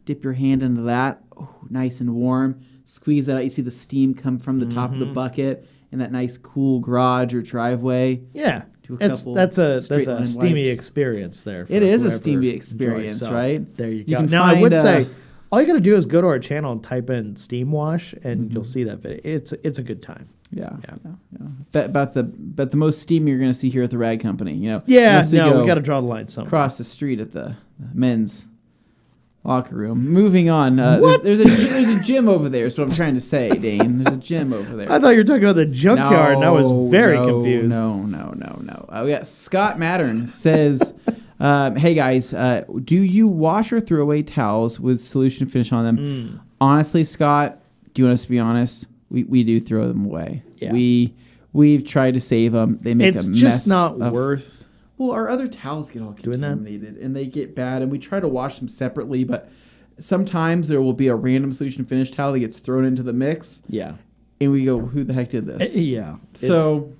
Dip your hand into that, nice and warm. Squeeze that out. You see the steam come from the top of the bucket in that nice cool garage or driveway. Yeah. That's a steamy experience there. It is a steamy experience, right? There you go. Now, I would say all you got to do is go to our channel and type in steam wash, and you'll see that video. It's a good time. Yeah. About the most steam you're going to see here at the Rag Company. We got to draw the line somewhere. Across the street at the men's locker room. Moving on. There's a gym over there. Is what I'm trying to say, Dane. There's a gym over there. I thought you were talking about the junkyard, and I was very confused. No. We got Scott Mattern says, hey guys, do you wash or throw away towels with solution finish on them? Honestly, Scott, do you want us to be honest? We do throw them away. Yeah. We've tried to save them. They make a mess. It's just not worth. Well, our other towels get all contaminated and they get bad, and we try to wash them separately, but sometimes there will be a random solution finish towel that gets thrown into the mix. Yeah. And we go, who the heck did this? Yeah. So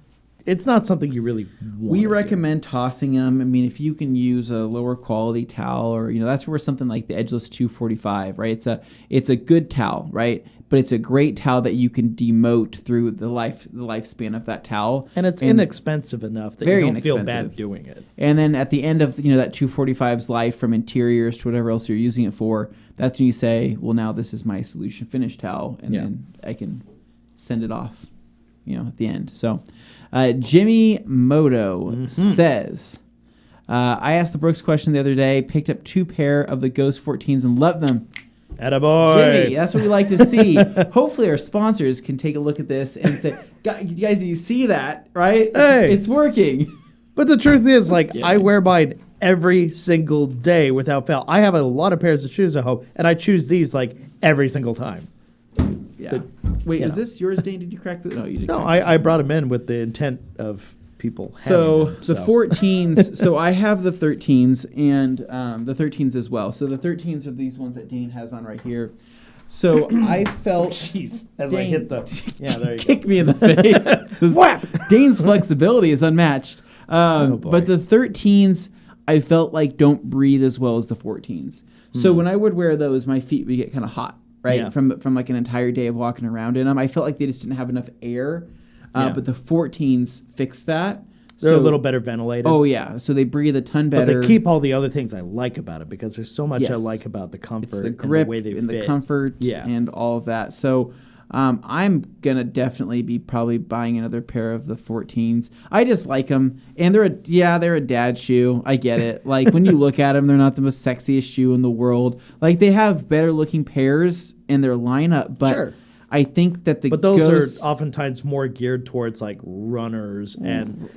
it's not something you really want. We recommend tossing them. I mean, if you can use a lower quality towel, or that's where something like the Edgeless 245, right? It's a good towel, right? But it's a great towel that you can demote through the lifespan of that towel. And it's inexpensive enough that you don't feel bad doing it. And then at the end of that 245's life, from interiors to whatever else you're using it for, that's when you say, well, now this is my solution finish towel, and then I can send it off, at the end. So Jimmy Moto says, I asked the Brooks question the other day, picked up 2 pair of the Ghost 14s and loved them. Attaboy. Jimmy, that's what we like to see. Hopefully our sponsors can take a look at this and say, guys, do you see that, right? It's working. But the truth is, I wear mine every single day without fail. I have a lot of pairs of shoes at home, and I choose these every single time. Yeah. Wait, is this yours, Dane? Did you crack this? No, you didn't. No, I brought them in with the intent of people. So the 14s. So I have the 13s and the 13s as well. So the 13s are these ones that Dane has on right here. So I felt, jeez, as Dane, I hit the there you kick me in the face. Whap! Dane's flexibility is unmatched. But the 13s, I felt like don't breathe as well as the 14s. So when I would wear those, my feet would get kind of hot, right? Yeah. From like an entire day of walking around in them. I felt like they just didn't have enough air. But the 14s fixed that. They're a little better ventilated. Oh, yeah. So they breathe a ton better. But they keep all the other things I like about it, because there's so much I like about the comfort. It's the grip and the way they fit. The comfort and all of that. So I'm going to definitely be probably buying another pair of the 14s. I just like them. And they're a dad shoe. I get it. When you look at them, they're not the most sexiest shoe in the world. They have better looking pairs in their lineup. But sure. I think that but those are oftentimes more geared towards runners running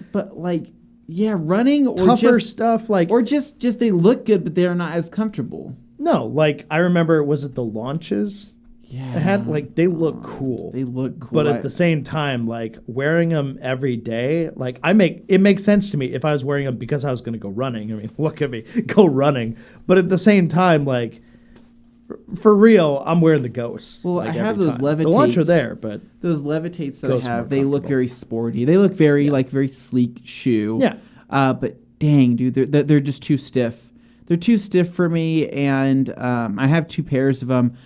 or tougher stuff or just they look good but they are not as comfortable. No, I remember, was it the launches? Yeah. They look cool. They look cool. But at the same time, like wearing them every day, like it makes sense to me if I was wearing them because I was going to go running. I mean, look at me, go running. But at the same time, like for real, I'm wearing the Ghosts. Well, like, I have those Levitates. Levitates. The launch are there, but those Levitates that Ghosts I are have, more they look comfortable. very sporty. They look very very sleek shoe. Yeah. But dang, dude, they're just too stiff. They're too stiff for me, and I have 2 pairs of them.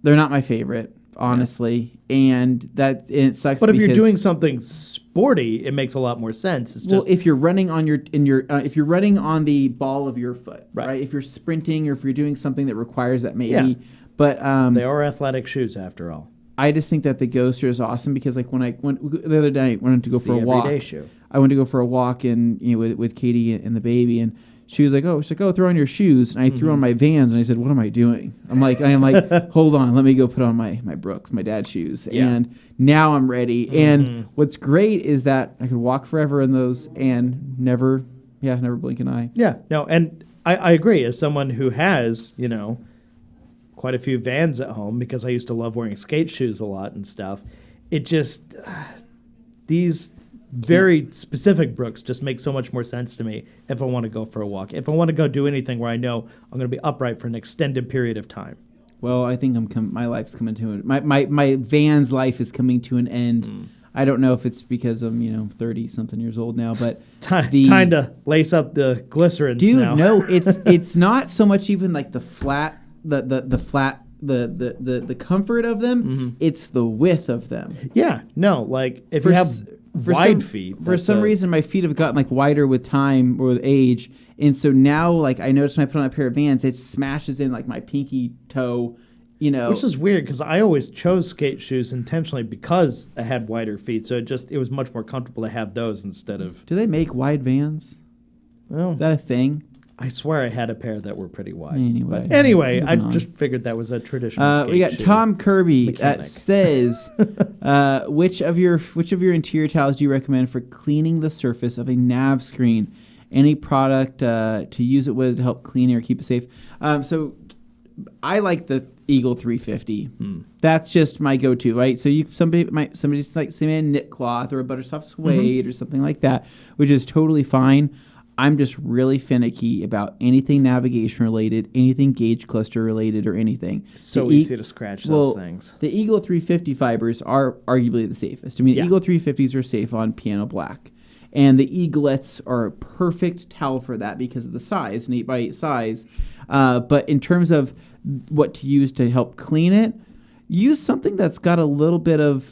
They're not my favorite, honestly, and it sucks. But if you're doing something sporty, it makes a lot more sense. It's just if you're running on if you're running on the ball of your foot, Right. right? If you're sprinting or if you're doing something that requires that, maybe. Yeah. But they are athletic shoes after all. I just think that the Ghoster is awesome because, like, when I went the other day, I wanted to go for a walk. Everyday shoe. I went to go for a walk and with Katie and the baby, and she was like, "Oh, throw on your shoes." And I threw on my Vans, and I said, "What am I doing?" I am like, hold on, let me go put on my Brooks, my dad's shoes, and now I'm ready. And what's great is that I could walk forever in those and never blink an eye. Yeah, no, and I agree. As someone who has, quite a few Vans at home because I used to love wearing skate shoes a lot and stuff, it just these very specific Brooks just make so much more sense to me if I want to go for a walk. If I want to go do anything where I know I'm going to be upright for an extended period of time. Well, I think my life's coming to it. My Vans life is coming to an end. I don't know if it's because I'm 30-something years old now, but Time to lace up the glycerins now. Dude, no, it's not so much even like the flat, the comfort of them. It's the width of them. Yeah, no, like if you have wide feet. For some reason, my feet have gotten like wider with time or with age. And so now, like, I notice when I put on a pair of Vans, it smashes in like my pinky toe, Which is weird because I always chose skate shoes intentionally because I had wider feet. So it was much more comfortable to have those instead of. Do they make wide Vans? Well, Is that a thing? I swear I had a pair that were pretty wide. Anyway, I just figured that was a traditional skate we got shoe. Tom Kirby Mechanic. that says, which of your interior tiles do you recommend for cleaning the surface of a nav screen? Any product to use it with to help clean it or keep it safe? So I like the Eagle 350. That's just my go-to, right? So somebody's like send me a knit cloth or a buttersoft suede or something like that, which is totally fine. I'm just really finicky about anything navigation related, anything gauge cluster related, or anything. It's so easy to scratch those things. The Eagle 350 fibers are arguably the safest. I mean, Eagle 350s are safe on piano black. And the Eaglets are a perfect towel for that because of the size, an 8x8 size. But in terms of what to use to help clean it, use something that's got a little bit of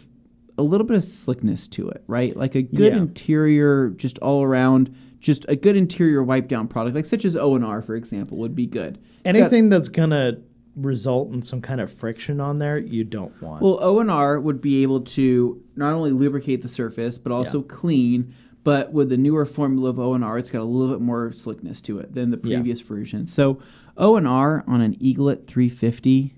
slickness to it, right? Like a good interior, just all around. Just a good interior wipe down product, like such as O&R, for example, would be good. Anything that's going to result in some kind of friction on there, you don't want. Well, O&R would be able to not only lubricate the surface, but also clean. But with the newer formula of O&R, it's got a little bit more slickness to it than the previous version. So O&R on an Eaglet 350,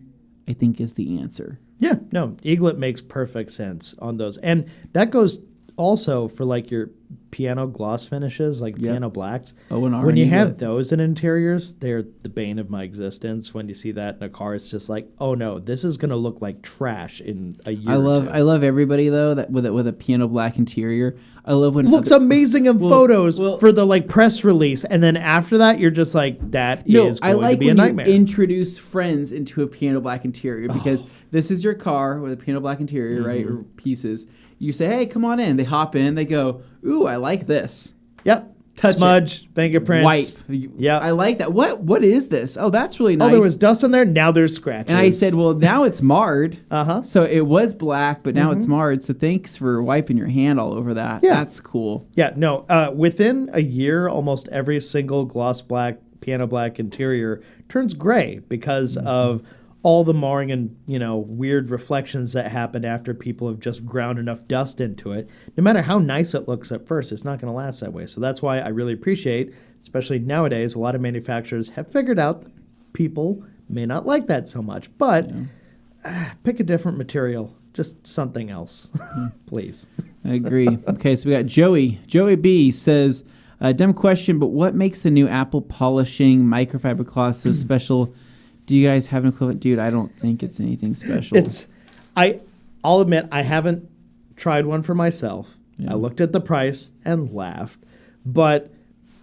I think, is the answer. Yeah, no, Eaglet makes perfect sense on those. And that goes also for like your piano gloss finishes, like piano blacks. O&R when you Eaglet. have those in interiors, they're the bane of my existence. When you see that in a car, it's just like, oh no, this is going to look like trash in a year. I love everybody though that with a piano black interior. I love when looks amazing in photos for the like press release, and then after that, you're just like, that is going to be a nightmare. You introduce friends into a piano black interior because this is your car with a piano black interior, right, or pieces. You say, hey, come on in. They hop in. They go, ooh, I like this. Yep. Touch smudge, fingerprints. Wipe. Yeah. I like that. What is this? Oh, that's really nice. Oh, there was dust on there. Now there's scratches. And I said, well, now it's marred. So it was black, but now it's marred. So thanks for wiping your hand all over that. Yeah. That's cool. Yeah, no. Within a year, almost every single gloss black, piano black interior turns gray because of all the marring and, weird reflections that happen after people have just ground enough dust into it. No matter how nice it looks at first, it's not going to last that way. So that's why I really appreciate, especially nowadays, a lot of manufacturers have figured out that people may not like that so much. But pick a different material, just something else, please. I agree. Okay, so we got Joey. Joey B says, dumb question, but what makes the new Apple polishing microfiber cloth so special? Do you guys have an equivalent? Dude, I don't think it's anything special. I'll admit I haven't tried one for myself. Yeah. I looked at the price and laughed, but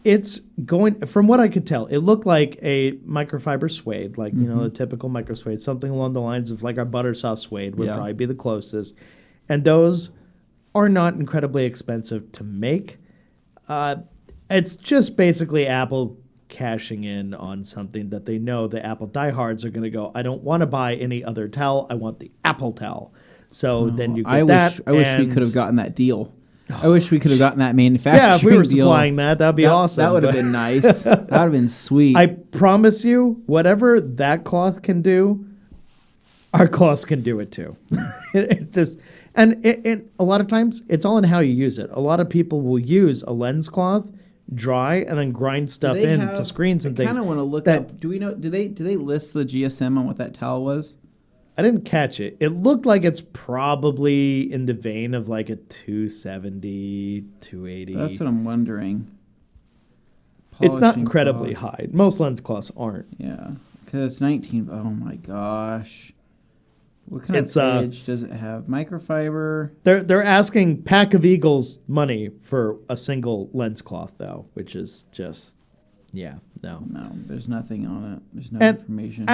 it's going, from what I could tell, it looked like a microfiber suede, like, you know, the typical micro suede, something along the lines of like our Buttersoft suede would probably be the closest. And those are not incredibly expensive to make. It's just basically Apple cashing in on something that they know the Apple diehards are going to go, I don't want to buy any other towel. I want the Apple towel. So then you get that. I wish we could have gotten that deal. I wish we could have gotten that manufacturing deal. Yeah, if we were supplying that'd be awesome. That would have been nice. That would have been sweet. I promise you, whatever that cloth can do, our cloths can do it too. It just, and a lot of times, it's all in how you use it. A lot of people will use a lens cloth, dry, and then grind stuff into screens and things. I kind of want to look up. Do we know? Do they list the GSM on what that towel was? I didn't catch it. It looked like it's probably in the vein of like a 270, 280. That's what I'm wondering. It's not incredibly high. Most lens cloths aren't. Yeah, because it's 19. Oh my gosh. What kind of edge does it have? Microfiber. They're asking Pack of Eagles money for a single lens cloth though, which is just, no. No, there's nothing on it. There's no information.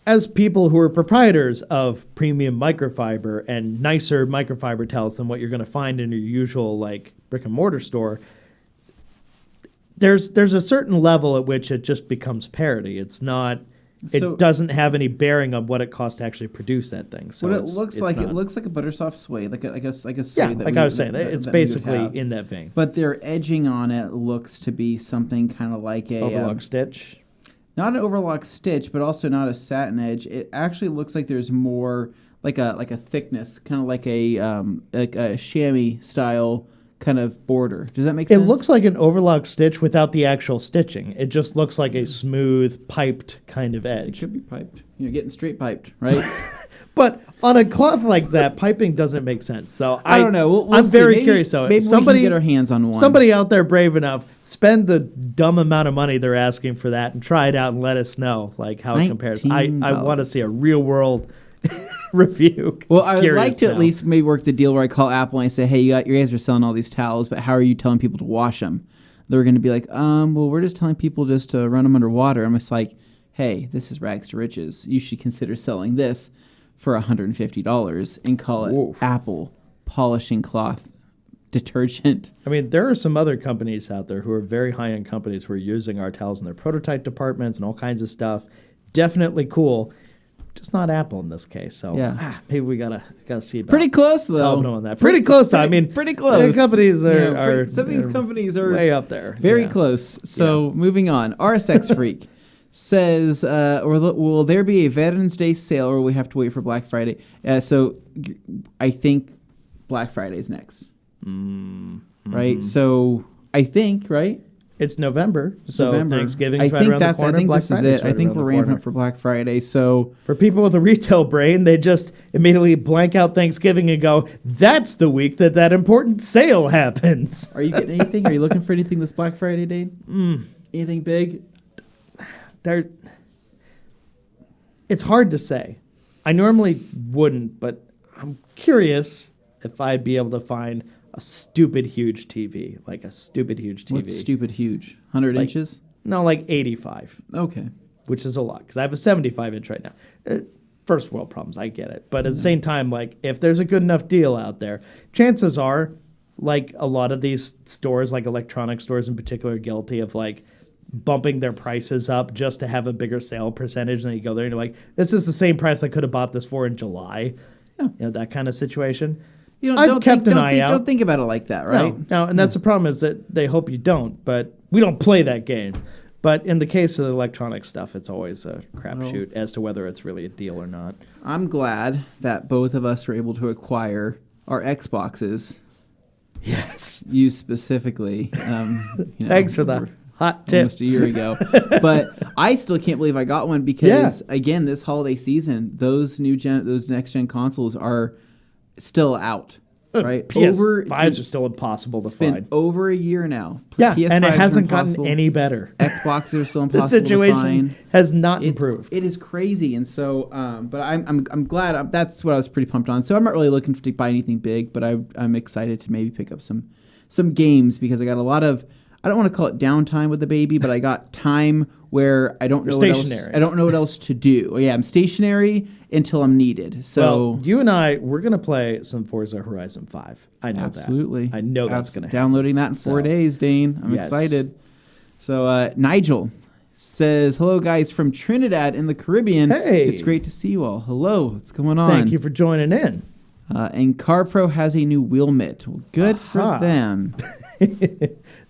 As people who are proprietors of premium microfiber and nicer microfiber towels than what you're going to find in your usual like brick and mortar store, there's a certain level at which it just becomes parity. It's not. It doesn't have any bearing on what it costs to actually produce that thing. So what it looks like a Buttersoft suede, like a suede. Yeah, like I was saying, it's basically in that vein. But their edging on it looks to be something kind of like a overlock stitch. Not an overlock stitch, but also not a satin edge. It actually looks like there's more like a thickness, kind of like a chamois style kind of border. Does that make sense? It looks like an overlock stitch without the actual stitching. It just looks like a smooth, piped kind of edge. It could be piped. You're getting straight piped, right? But on a cloth like that, piping doesn't make sense. So I don't know. We'll I'm see. very curious. So maybe we can get our hands on one. Somebody out there brave enough, spend the dumb amount of money they're asking for that and try it out and let us know like how it compares. I want to see a real world review. Well, I would like to at least maybe work the deal where I call Apple and I say, hey, you guys are selling all these towels, but how are you telling people to wash them? They're going to be like, well, we're just telling people just to run them underwater. I'm just like, hey, this is rags to riches. You should consider selling this for $150 and call it Apple polishing cloth detergent. I mean, there are some other companies out there who are very high-end companies who are using our towels in their prototype departments and all kinds of stuff. Definitely cool. Just not Apple in this case. So maybe we gotta see about pretty close though. On that. Pretty close. I mean, pretty close. Companies are some of these companies are way up there. Very close. So moving on, RSX Freak says, will there be a Veterans Day sale, or will we have to wait for Black Friday? So I think Black Friday is next, right? So I think It's November, so Thanksgiving's right around the corner. I think this is it. I think we're ramping up for Black Friday. So for people with a retail brain, they just immediately blank out Thanksgiving and go, that's the week that important sale happens. Are you getting anything? Are you looking for anything this Black Friday, Dane? Anything big? It's hard to say. I normally wouldn't, but I'm curious if I'd be able to find a stupid huge TV, like a stupid huge TV. What's stupid huge? 100 inches? No, like 85. Okay. Which is a lot, because I have a 75-inch right now. First world problems, I get it. But at the same time, like, if there's a good enough deal out there, chances are, like, a lot of these stores, like electronic stores in particular, are guilty of, like, bumping their prices up just to have a bigger sale percentage. And then you go there and you're like, this is the same price I could have bought this for in July. Yeah. You know, that kind of situation. I've kept an eye out. Don't think about it like that, right? No, and that's the problem, is that they hope you don't, but we don't play that game. But in the case of the electronic stuff, it's always a crapshoot as to whether it's really a deal or not. I'm glad that both of us were able to acquire our Xboxes. Yes. You specifically. Thanks for the hot tip. Almost a year ago. But I still can't believe I got one because, again, this holiday season, those next-gen consoles are still out. right? PS5s are still impossible to It's been find. over a year now. Yeah, PS5s and it are hasn't gotten impossible. any better. Xboxes are still The impossible to situation find. has not improved. It is crazy, and so, but I'm glad. That's what I was pretty pumped on. So I'm not really looking to buy anything big, but I'm excited to maybe pick up some games because I got a lot of. I don't want to call it downtime with the baby, but I got time where I don't know what else. I don't know what else to do. Yeah, I'm stationary until I'm needed. So well, you and we're gonna play some Forza Horizon 5. I know absolutely. that. I know that's gonna happen. Downloading that in 4 days, Dane. I'm excited. So Nigel says, hello, guys, from Trinidad in the Caribbean. Hey. It's great to see you all. Hello. What's going on? Thank you for joining in. And CarPro has a new wheel mitt. Well, good for them.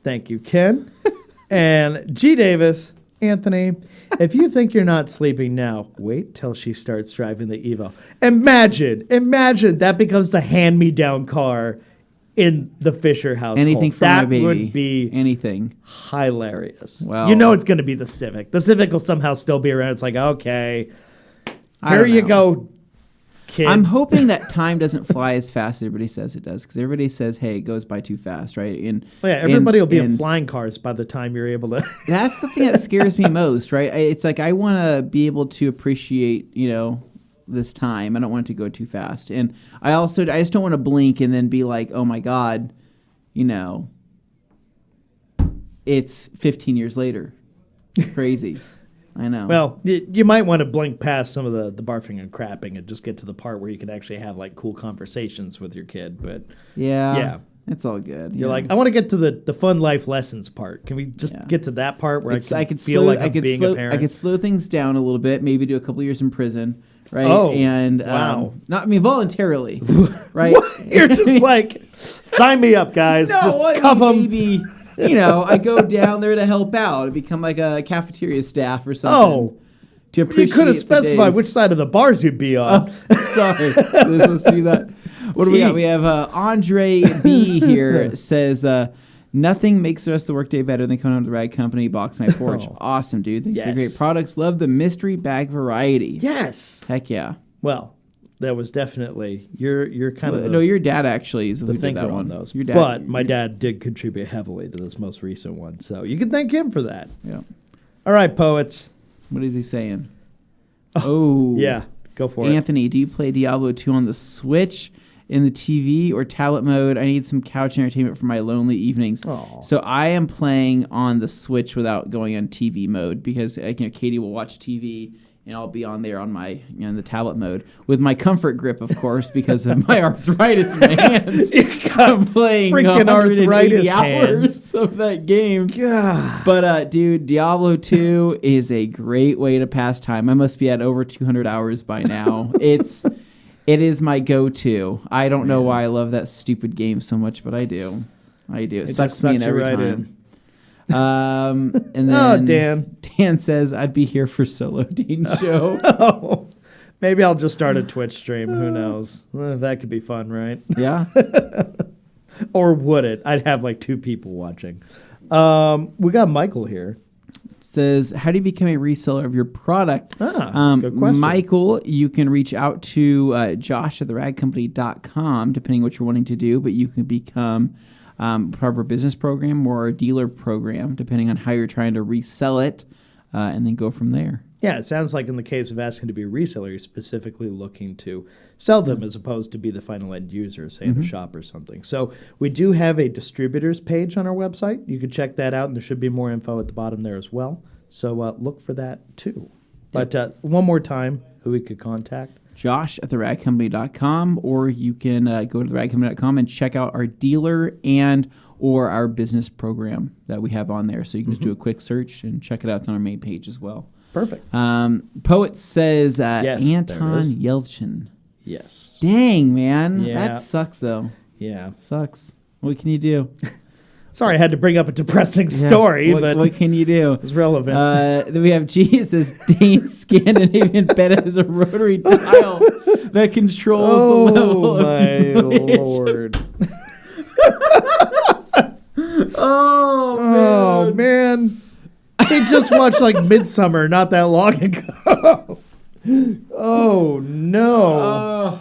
Thank you, Ken. And G. Davis, Anthony, if you think you're not sleeping now, wait till she starts driving the Evo. Imagine that becomes the hand-me-down car in the Fisher household. Anything for my baby. That would be anything hilarious. Well, you know it's going to be the Civic. The Civic will somehow still be around. It's like, okay, I here don't you know. go, kid. I'm hoping that time doesn't fly as fast as everybody says it does, because everybody says, hey, it goes by too fast, right? Everybody will be in flying cars by the time you're able to. That's the thing that scares me most, right? It's like I want to be able to appreciate, this time. I don't want it to go too fast. And I just don't want to blink and then be like, oh my God, it's 15 years later. Crazy. I know. Well, you might want to blink past some of the barfing and crapping and just get to the part where you can actually have like cool conversations with your kid. But yeah, it's all good. You're like, I want to get to the fun life lessons part. Can we just get to that part where I could feel like I'm being a parent? I could slow things down a little bit, maybe do a couple years in prison, right? Oh, and wow. Voluntarily, right? You're just like, sign me up, guys. Just cuff them. Maybe. I go down there to help out and become like a cafeteria staff or something. Oh, to appreciate you could have specified which side of the bars you'd be on. Sorry, this was to do that. What do we got? We have Andre B here says, nothing makes the rest of the workday better than coming home to the Rag Company, box my porch. Awesome, dude. Thanks for the great products. Love the mystery bag variety. Yes. Heck yeah. Well, that was definitely you're kind of no, your dad actually is the who did thinker that on one. those. Your dad, but my dad did contribute heavily to this most recent one, so you can thank him for that. Yeah. All right, poets. What is he saying? Oh. Yeah, go for it. Anthony, do you play Diablo 2 on the Switch in the TV or tablet mode? I need some couch entertainment for my lonely evenings. Aww. So I am playing on the Switch without going on TV mode because Katie will watch TV and I'll be on there on my in the tablet mode with my comfort grip, of course, because of my arthritis in my hands. I'm playing freaking arthritis hours of that game. God. But dude, Diablo 2 is a great way to pass time. I must be at over 200 hours by now. It is my go-to. I don't know why I love that stupid game so much, but I do. It sucks me in every time. And then Dan says, I'd be here for solo Dane show. Oh, maybe I'll just start a Twitch stream. Who knows? Well, that could be fun, right? Yeah. Or would it? I'd have like 2 people watching. We got Michael here. Says, how do you become a reseller of your product? Good question. Michael, you can reach out to Josh at theragcompany.com, depending what you're wanting to do, but you can become part of our business program or our dealer program, depending on how you're trying to resell it, and then go from there. Yeah, it sounds like in the case of asking to be a reseller, you're specifically looking to sell them as opposed to be the final end user, say in the shop or something. So we do have a distributors page on our website. You can check that out, and there should be more info at the bottom there as well. So look for that too. But one more time, who we could contact. Josh at theragcompany.com, or you can go to theragcompany.com and check out our dealer and or our business program that we have on there. So you can just do a quick search and check it out. It's on our main page as well. Perfect. Poet says yes, Anton Yelchin. Yes. Dang, man. Yeah. That sucks, though. Yeah. Sucks. What can you do? Sorry, I had to bring up a depressing story, but what can you do? It's relevant. Then we have Jesus. Dane's Scandinavian bed has a rotary dial that controls the level of Lord. Oh, man. They just watched like Midsummer not that long ago. Oh, no.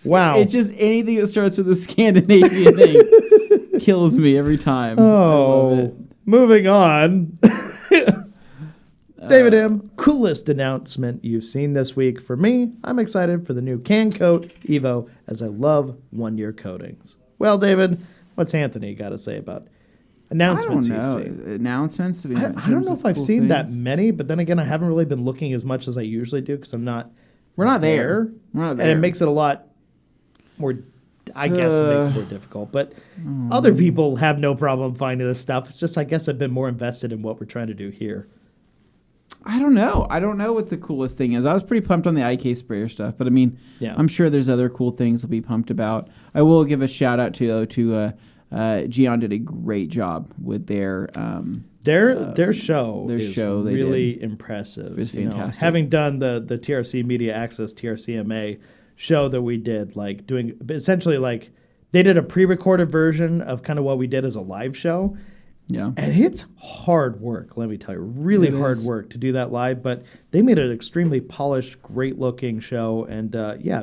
Wow. It's just anything that starts with a Scandinavian name kills me every time. Oh, moving on. David M., coolest announcement you've seen this week. For me, I'm excited for the new Can Coat Evo, as I love one-year coatings. Well, David, what's Anthony got to say about announcements? I don't know. He's seen? Announcements? I don't know if I've seen that many, but then again, I haven't really been looking as much as I usually do because we're not there. And it makes it a lot more, I guess it makes it more difficult. But other people have no problem finding this stuff. It's just, I guess I've been more invested in what we're trying to do here. I don't know. I don't know what the coolest thing is. I was pretty pumped on the IK sprayer stuff, but I mean, I'm sure there's other cool things to be pumped about. I will give a shout out to Gian did a great job with their show. Their show really impressive. It was fantastic. Having done the TRC Media Access TRCMA show that we did, like doing essentially like they did a pre-recorded version of kind of what we did as a live show. Yeah. And it's hard work, let me tell you. Really hard work to do that live, but they made an extremely polished, great-looking show. And,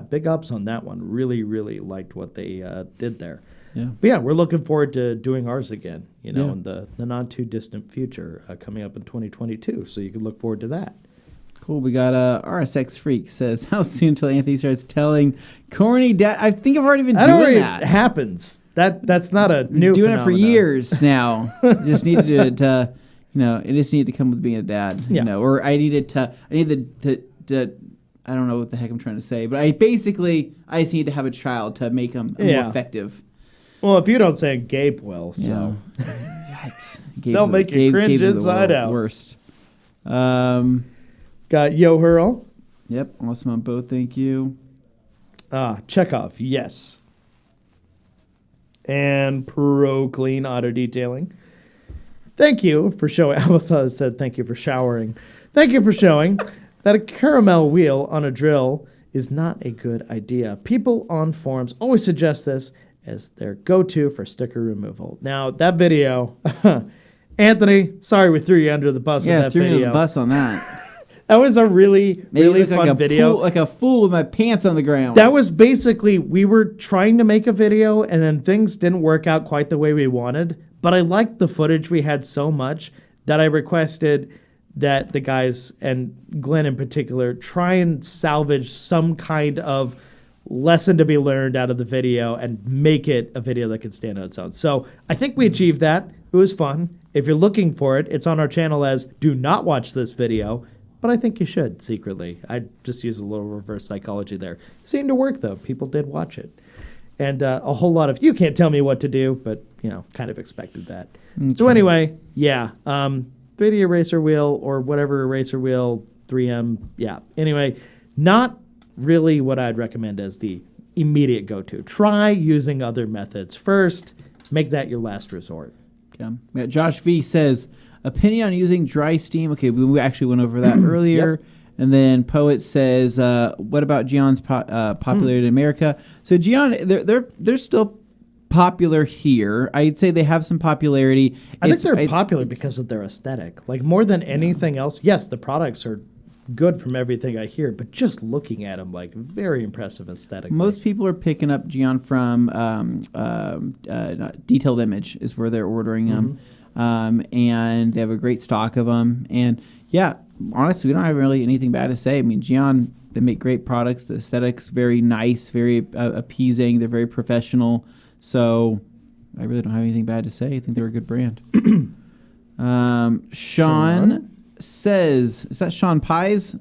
big ups on that one. Really, really liked what they did there. Yeah. But, yeah, we're looking forward to doing ours again, in the not-too-distant future coming up in 2022. So you can look forward to that. Cool. We got RSX Freak says, how soon until Anthony starts telling corny dad? I think I've already been doing that. It happens. That's not a new doing phenomenon. it for years now. Just needed to it just needed to come with being a dad. Or I needed to I don't know what the heck I'm trying to say, but I just need to have a child to make them more effective. Well, if you don't say Gabe will, so yikes. They'll make you cringe inside out. Worst. Got Yo Hurl. Yep, awesome on both. Thank you. Chekhov, yes. And Pro Clean Auto Detailing. Thank you for showing. I almost said thank you for showering. Thank you for showing that a caramel wheel on a drill is not a good idea. People on forums always suggest this as their go-to for sticker removal. Now, that video, Anthony, sorry we threw you under the bus with that video. Yeah, threw me under the bus on that. That was a really fun video. Like a fool with my pants on the ground. That was basically, we were trying to make a video and then things didn't work out quite the way we wanted. But I liked the footage we had so much that I requested that the guys, and Glenn in particular, try and salvage some kind of lesson to be learned out of the video and make it a video that could stand on its own. So I think we achieved that. It was fun. If you're looking for it, it's on our channel as do not watch this video. But I think you should secretly. I just use a little reverse psychology there. Seemed to work, though. People did watch it. And a whole lot of, you can't tell me what to do, but, kind of expected that. Okay. So anyway, video eraser wheel or whatever eraser wheel, 3M, Anyway, not really what I'd recommend as the immediate go-to. Try using other methods first. Make that your last resort. Yeah. Josh V says, opinion on using dry steam. Okay, we actually went over that earlier. Yep. And then Poet says, what about Gion's popularity in America? So Gion, they're still popular here. I'd say they have some popularity. I think they're popular because of their aesthetic. Like more than anything else, yes, the products are good from everything I hear, but just looking at them, like very impressive aesthetically. Most people are picking up Gian from Detailed Image is where they're ordering them. And they have a great stock of them. And yeah, honestly, we don't have really anything bad to say. I mean, Gian, they make great products. The aesthetic's very nice, very appeasing. They're very professional. So I really don't have anything bad to say. I think they're a good brand. Sean says, is that Sean Pies?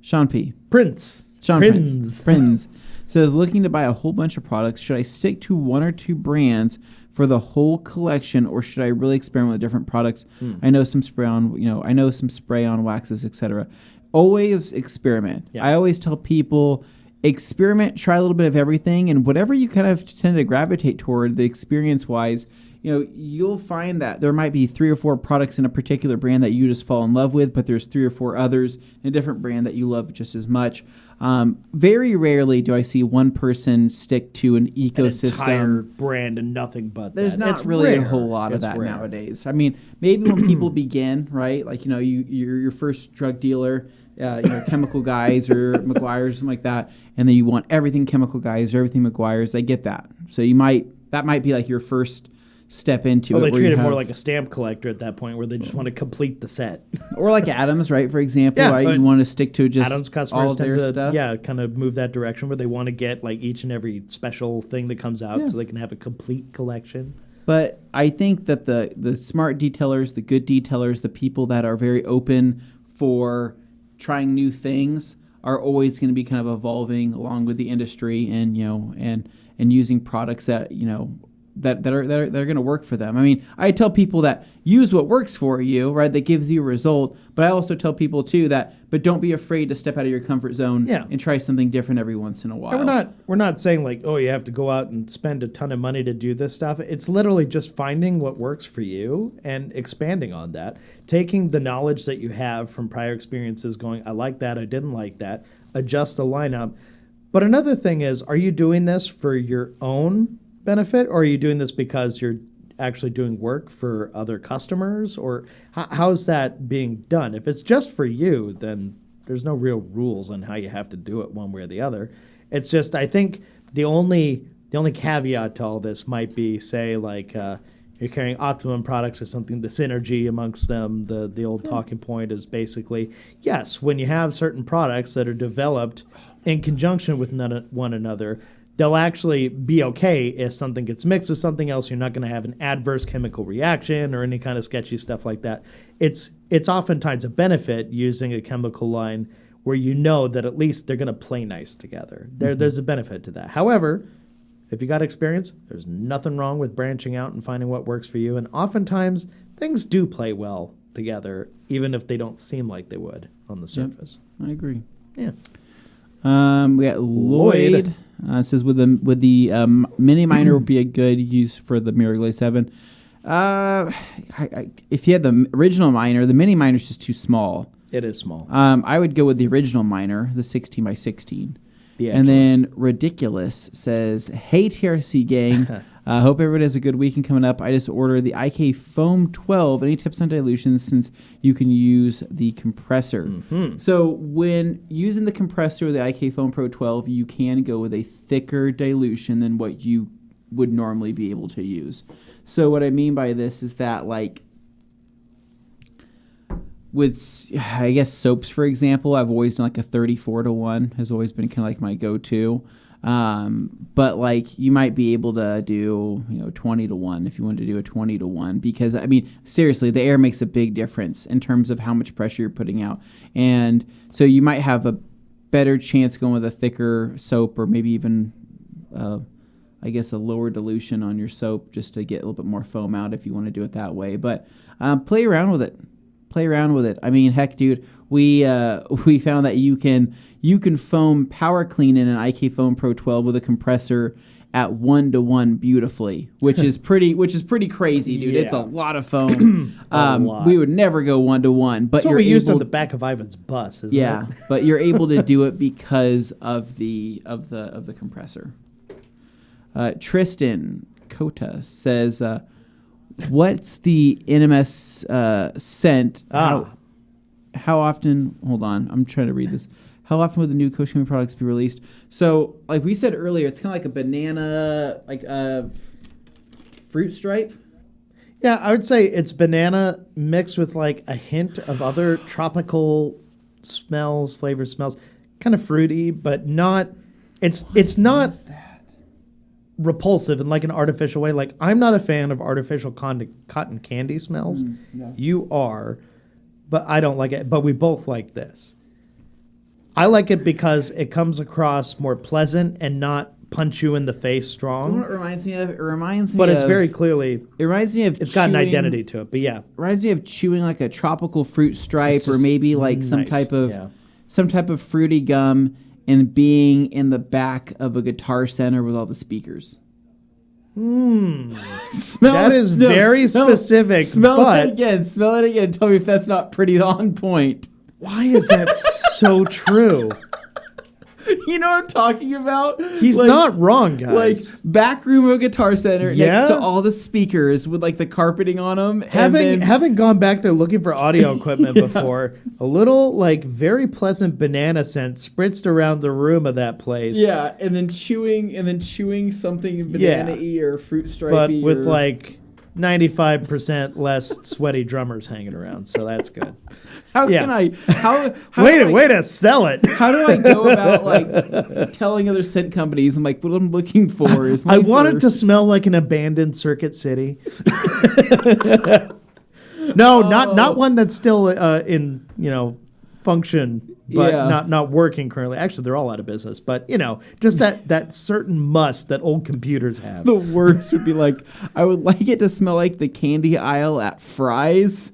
Sean P. Prince. Sean Prince says, looking to buy a whole bunch of products. Should I stick to one or two brands for the whole collection, or should I really experiment with different products? I know some spray on waxes, etc. Always experiment. Yeah. I always tell people, experiment, try a little bit of everything, and whatever you kind of tend to gravitate toward, the experience-wise, you'll find that there might be 3 or 4 products in a particular brand that you just fall in love with, but there's 3 or 4 others in a different brand that you love just as much. Very rarely do I see one person stick to an ecosystem. An entire brand and nothing but There's not really a whole lot of that nowadays. I mean, maybe when people begin, right? Like, you're your first drug dealer, chemical guys or McGuire's, something like that, and then you want everything chemical guys or everything McGuire's. I get that. So that might be like your first step into it. Well, they treat it more like a stamp collector at that point, where they just want to complete the set. Or like Adams, right? For example, right? You want to stick to just Adams customers all of their stuff. Yeah, kind of move that direction where they want to get like each and every special thing that comes out, so they can have a complete collection. But I think that the smart detailers, the good detailers, the people that are very open for trying new things are always going to be kind of evolving along with the industry, and and using products that that are going to work for them. I mean, I tell people that use what works for you, right? That gives you a result. But I also tell people too but don't be afraid to step out of your comfort zone and try something different every once in a while. And we're not saying like, oh, you have to go out and spend a ton of money to do this stuff. It's literally just finding what works for you and expanding on that. Taking the knowledge that you have from prior experiences, going, I like that, I didn't like that, adjust the lineup. But another thing is, are you doing this for your own benefit, or are you doing this because you're actually doing work for other customers, or how's that being done? If it's just for you, then there's no real rules on how you have to do it one way or the other. It's just, I think the only caveat to all this might be, say, like you're carrying Optimum products or something, the synergy amongst them, the old talking point is basically, yes, when you have certain products that are developed in conjunction with one another, they'll actually be okay if something gets mixed with something else. You're not going to have an adverse chemical reaction or any kind of sketchy stuff like that. It's oftentimes a benefit using a chemical line where you know that at least they're going to play nice together. There's a benefit to that. However, if you got experience, there's nothing wrong with branching out and finding what works for you. And oftentimes, things do play well together, even if they don't seem like they would on the surface. Yep, I agree. Yeah. We got Lloyd. Says would the mini miner would be a good use for the Mirrorglade 7. If you had the original miner, the mini miner is just too small. It is small. I would go with the original miner, the 16 by 16. And then Ridiculous says, hey TRC gang, hope everybody has a good weekend coming up. I just ordered the IK Foam 12. Any tips on dilution since you can use the compressor? Mm-hmm. So when using the compressor with the IK Foam Pro 12, you can go with a thicker dilution than what you would normally be able to use. So what I mean by this is that, like, with, I guess, soaps, for example, I've always done like a 34-1 has always been kind of like my go-to. But like you might be able to do 20-1 if you want to do a 20-1, because I mean seriously, the air makes a big difference in terms of how much pressure you're putting out, and so you might have a better chance going with a thicker soap, or maybe even I guess a lower dilution on your soap just to get a little bit more foam out if you want to do it that way. But play around with it. I mean, heck, dude, we found that you can foam power clean in an IK Foam Pro 12 with a compressor at 1-to-1 beautifully, which is pretty crazy, dude. Yeah. It's a lot of foam. We would never go 1-to-1, but you're used on the back of Ivan's bus, isn't it? But you're able to do it because of the compressor. Tristan Kota says, what's the NMS scent? How often? Hold on, I'm trying to read this. How often would the new Koshimi products be released? So, like we said earlier, it's kind of like a banana, like a fruit stripe. Yeah, I would say it's banana mixed with like a hint of other tropical flavor smells. Kind of fruity, but not. It's not repulsive in like an artificial way. Like, I'm not a fan of artificial cotton candy smells. No. You are, but I don't like it. But we both like this. I like it because it comes across more pleasant and not punch you in the face strong. You know what it reminds me of? It reminds me but of... it's very clearly... It reminds me of It's got an identity to it, but yeah. It reminds me of chewing like a tropical fruit stripe, or maybe like some type of fruity gum, and being in the back of a Guitar Center with all the speakers. That is very specific. Smell it again. Tell me if that's not pretty on point. Why is that so true? You know what I'm talking about? He's not wrong, guys. Like back room of a Guitar Center next to all the speakers with like the carpeting on them. Having gone back there looking for audio equipment before, a little like very pleasant banana scent spritzed around the room of that place. Yeah, and then chewing something banana-y or fruit stripey. But with like 95% less sweaty drummers hanging around, so that's good. How can I? Way to sell it. How do I go about like telling other scent companies? I'm like, what I'm looking for is. I want it to smell like an abandoned Circuit City. No, not one that's still in function, but not working currently. Actually, they're all out of business. But just that certain must that old computers have. The worst would be like, I would like it to smell like the candy aisle at Fry's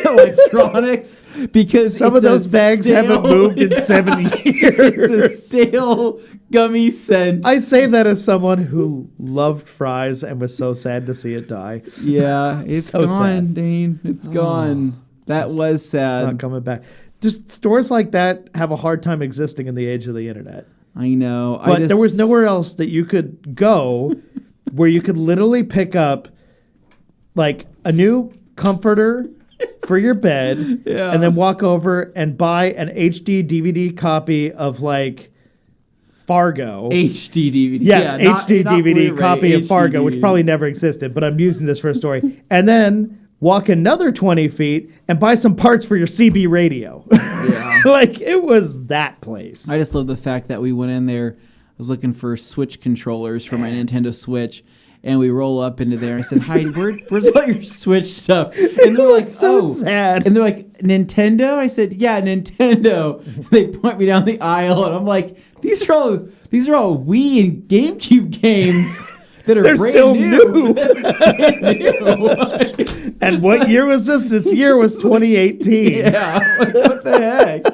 Electronics, because some of those bags haven't moved in 7 years. It's a stale gummy scent. I say that as someone who loved Fry's and was so sad to see it die. Yeah, it's so gone, sad. Dane. It's gone. That was sad. It's not coming back. Just stores like that have a hard time existing in the age of the internet. I know. But there was nowhere else that you could go where you could literally pick up like a new comforter for your bed and then walk over and buy an HD DVD copy of like Fargo. HD DVD. Yes, HD DVD copy of HD Fargo, DVD. which probably never existed, but I'm using this for a story. And then walk another 20 feet and buy some parts for your CB radio. Yeah. Like, it was that place. I just love the fact that we went in there. I was looking for Switch controllers for my Nintendo Switch. And we roll up into there. And I said, "Hi, where's all your Switch stuff?" And they're like, so sad. And they're like, "Nintendo?" I said, "Yeah, Nintendo." And they point me down the aisle, and I'm like, "These are all Wii and GameCube games that are They're brand still new." And what year was this? This year was 2018. Yeah, like, what the heck?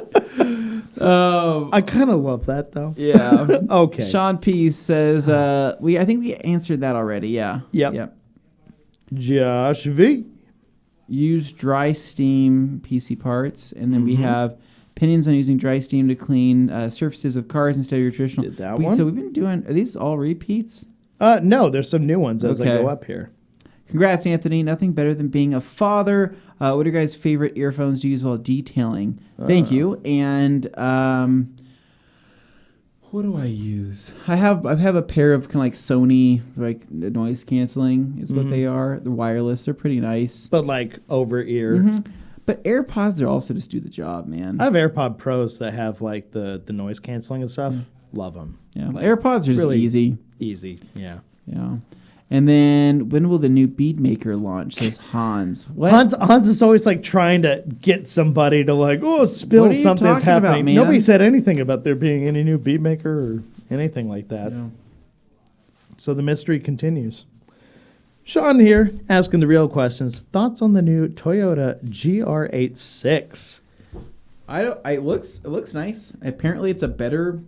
I kind of love that though. Yeah. Okay. Sean P says, I think we answered that already. Yeah. Yep. Josh V. Use dry steam PC parts, and then we have opinions on using dry steam to clean surfaces of cars instead of your traditional. Did that one? So we've been doing. Are these all repeats? No, there's some new ones as I go up here. Congrats, Anthony. Nothing better than being a father. What are your guys' favorite earphones to use while detailing? Thank you. And what do I use? I have a pair of kind of like Sony, like noise canceling is what they are. They're wireless. They're pretty nice. But like over ear. But AirPods are also just do the job, man. I have AirPod Pros that have like the noise canceling and stuff. Love them. Yeah, AirPods are just really easy. Easy, yeah. Yeah. And then when will the new bead maker launch? Says Hans. What? Hans is always like trying to get somebody to like, spill What are you something that's talking about, happening. man? Nobody said anything about there being any new bead maker or anything like that. Yeah. So the mystery continues. Sean here asking the real questions. Thoughts on the new Toyota GR86? It looks nice. Apparently it's a better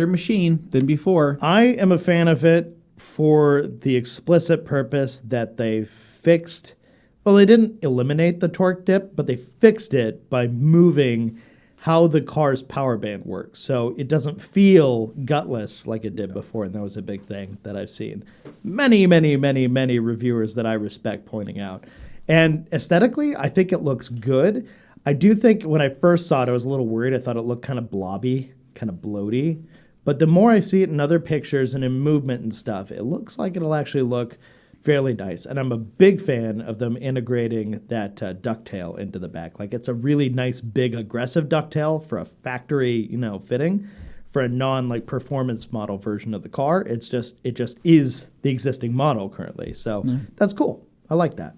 machine than before. I am a fan of it for the explicit purpose that they fixed. Well, they didn't eliminate the torque dip, but they fixed it by moving how the car's power band works. So it doesn't feel gutless like it did before, and that was a big thing that I've seen many, many, many, many reviewers that I respect pointing out. And aesthetically, I think it looks good. I do think when I first saw it, I was a little worried. I thought it looked kind of blobby, kind of bloaty. But the more I see it in other pictures and in movement and stuff, it looks like it'll actually look fairly nice. And I'm a big fan of them integrating that ducktail into the back. Like, it's a really nice, big, aggressive ducktail for a factory, fitting. For a performance model version of the car, it just is the existing model currently. So that's cool. I like that.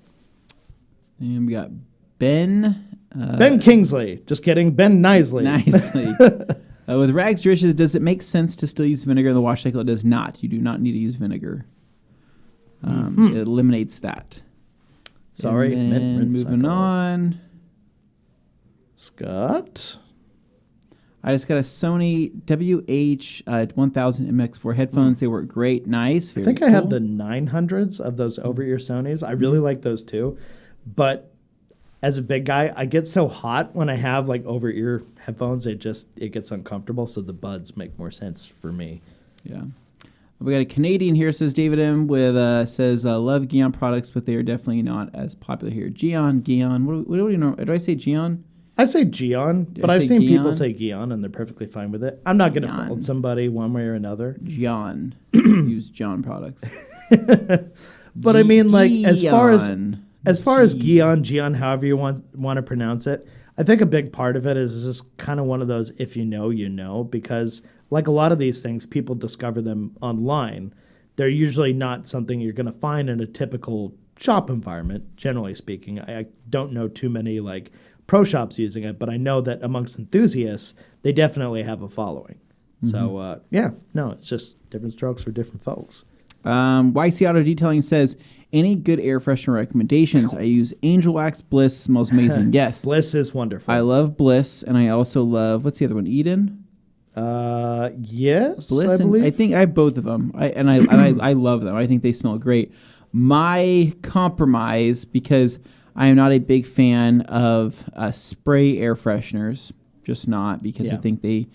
And we got Ben. Ben Kingsley. Just kidding. Ben Nisley. With rags to riches, does it make sense to still use vinegar in the wash cycle? It does not. You do not need to use vinegar. It eliminates that. Sorry. And then moving on. Scott? I just got a Sony WH-1000 MX4 headphones. They work great. Nice. I think I have the 900s of those over-ear Sonys. I really like those too. But as a big guy, I get so hot when I have like over ear headphones. It gets uncomfortable. So the buds make more sense for me. Yeah. We got a Canadian here, says David M. with says love Geon products, but they are definitely not as popular here. Geon. What do you know? Do I say Geon? I say Geon, but I've seen people say Geon, and they're perfectly fine with it. I'm not going to fault somebody one way or another. Geon. Use John products. But I mean, like, as far as Geon, however you want to pronounce it, I think a big part of it is just kind of one of those if you know, you know, because like a lot of these things, people discover them online. They're usually not something you're going to find in a typical shop environment, generally speaking. I don't know too many like pro shops using it, but I know that amongst enthusiasts, they definitely have a following. Mm-hmm. So, it's just different strokes for different folks. YC Auto Detailing says, any good air freshener recommendations? I use Angel Wax. Bliss smells amazing. Yes. Bliss is wonderful. I love Bliss, and I also love, what's the other one? Eden? Yes, Bliss, I believe. I think I have both of them. I love them. I think they smell great. My compromise, because I am not a big fan of spray air fresheners, just not, because I think they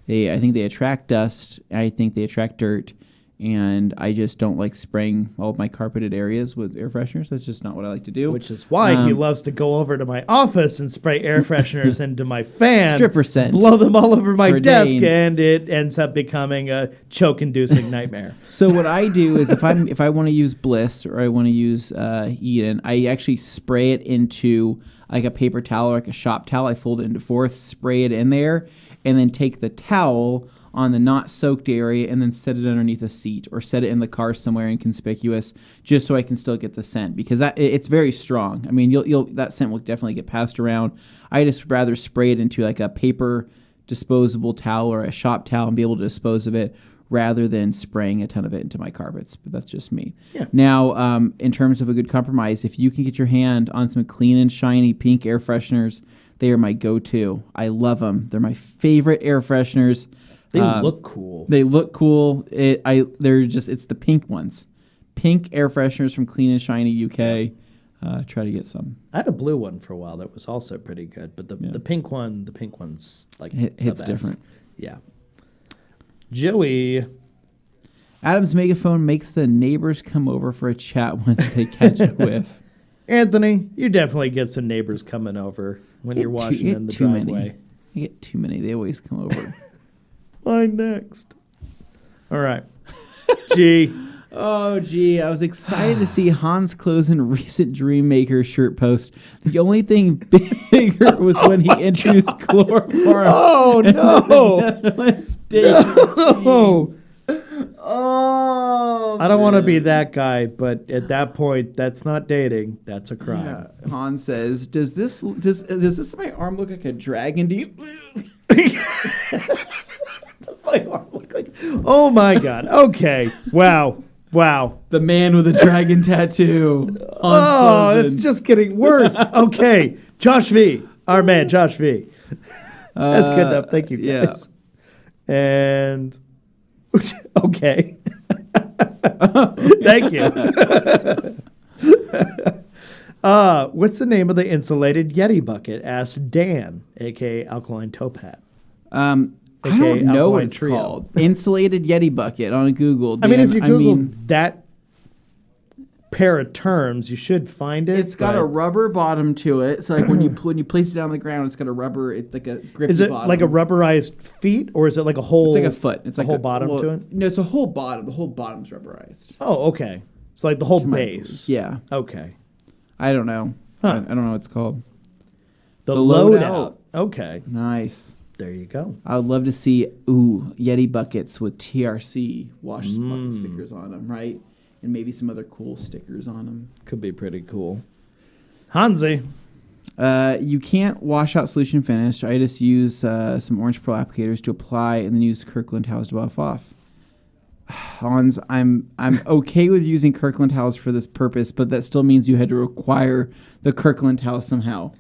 attract dust. I think they attract dirt. And I just don't like spraying all of my carpeted areas with air fresheners. That's just not what I like to do. Which is why he loves to go over to my office and spray air fresheners into my fan. Stripper scent. Blow them all over my desk, and it ends up becoming a choke-inducing nightmare. So what I do is if I want to use Bliss or I want to use Eden, I actually spray it into like a paper towel or like a shop towel. I fold it into fourths, spray it in there, and then take the towel on the not soaked area and then set it underneath a seat or set it in the car somewhere inconspicuous, just so I can still get the scent, because it's very strong. I mean, that scent will definitely get passed around. I just rather spray it into like a paper disposable towel or a shop towel and be able to dispose of it rather than spraying a ton of it into my carpets. But that's just me. Yeah. Now, in terms of a good compromise, if you can get your hand on some clean and shiny pink air fresheners, they are my go-to. I love them. They're my favorite air fresheners. They look cool. They look cool. It's the pink ones. Pink air fresheners from Clean and Shiny UK. Try to get some. I had a blue one for a while that was also pretty good, but the pink one's like hits different. Yeah. Joey. Adam's megaphone makes the neighbors come over for a chat once they catch a whiff. Anthony, you definitely get some neighbors coming over when you're washing in the driveway. I get too many. They always come over. Mine next. All right. G. Oh, gee. I was excited to see Hans Klosen recent Dreammaker shirt post. The only thing bigger was when he introduced chloroform. Oh, no. No. Oh, I don't want to be that guy, but at that point, that's not dating. That's a crime. Yeah. Hans says, does this my arm look like a dragon? Do you... My arm look like... Oh, my God. Okay. Wow. The man with a dragon tattoo. Hans Klosen. It's just getting worse. Okay. Josh V. Our man, Josh V. That's good enough. Thank you, guys. Yeah. And... Okay. Thank you. What's the name of the insulated Yeti bucket? Asked Dan, a.k.a. Alkaline Topaz. I don't know what it's called. Insulated Yeti bucket on Google. Dan. I mean, if you Google that pair of terms, you should find it. It's got a rubber bottom to it. So like when you place it down on the ground, it's got a rubber. It's like a grippy. Is it bottom. like a rubberized feet, or is it like a whole? It's like a foot. It's like a whole bottom to it. No, it's a whole bottom. The whole bottom's rubberized. Oh, okay. It's like the whole base. Yeah. Okay. I don't know. Huh. I don't know what it's called. The loadout. Okay. Nice. There you go. I would love to see Yeti buckets with TRC wash bucket stickers on them, right? And maybe some other cool stickers on them. Could be pretty cool. Hansi. You can't wash out solution finish. I just use some Orange Pearl applicators to apply and then use Kirkland towels to buff off. Hans, I'm okay with using Kirkland towels for this purpose, but that still means you had to require the Kirkland towels somehow.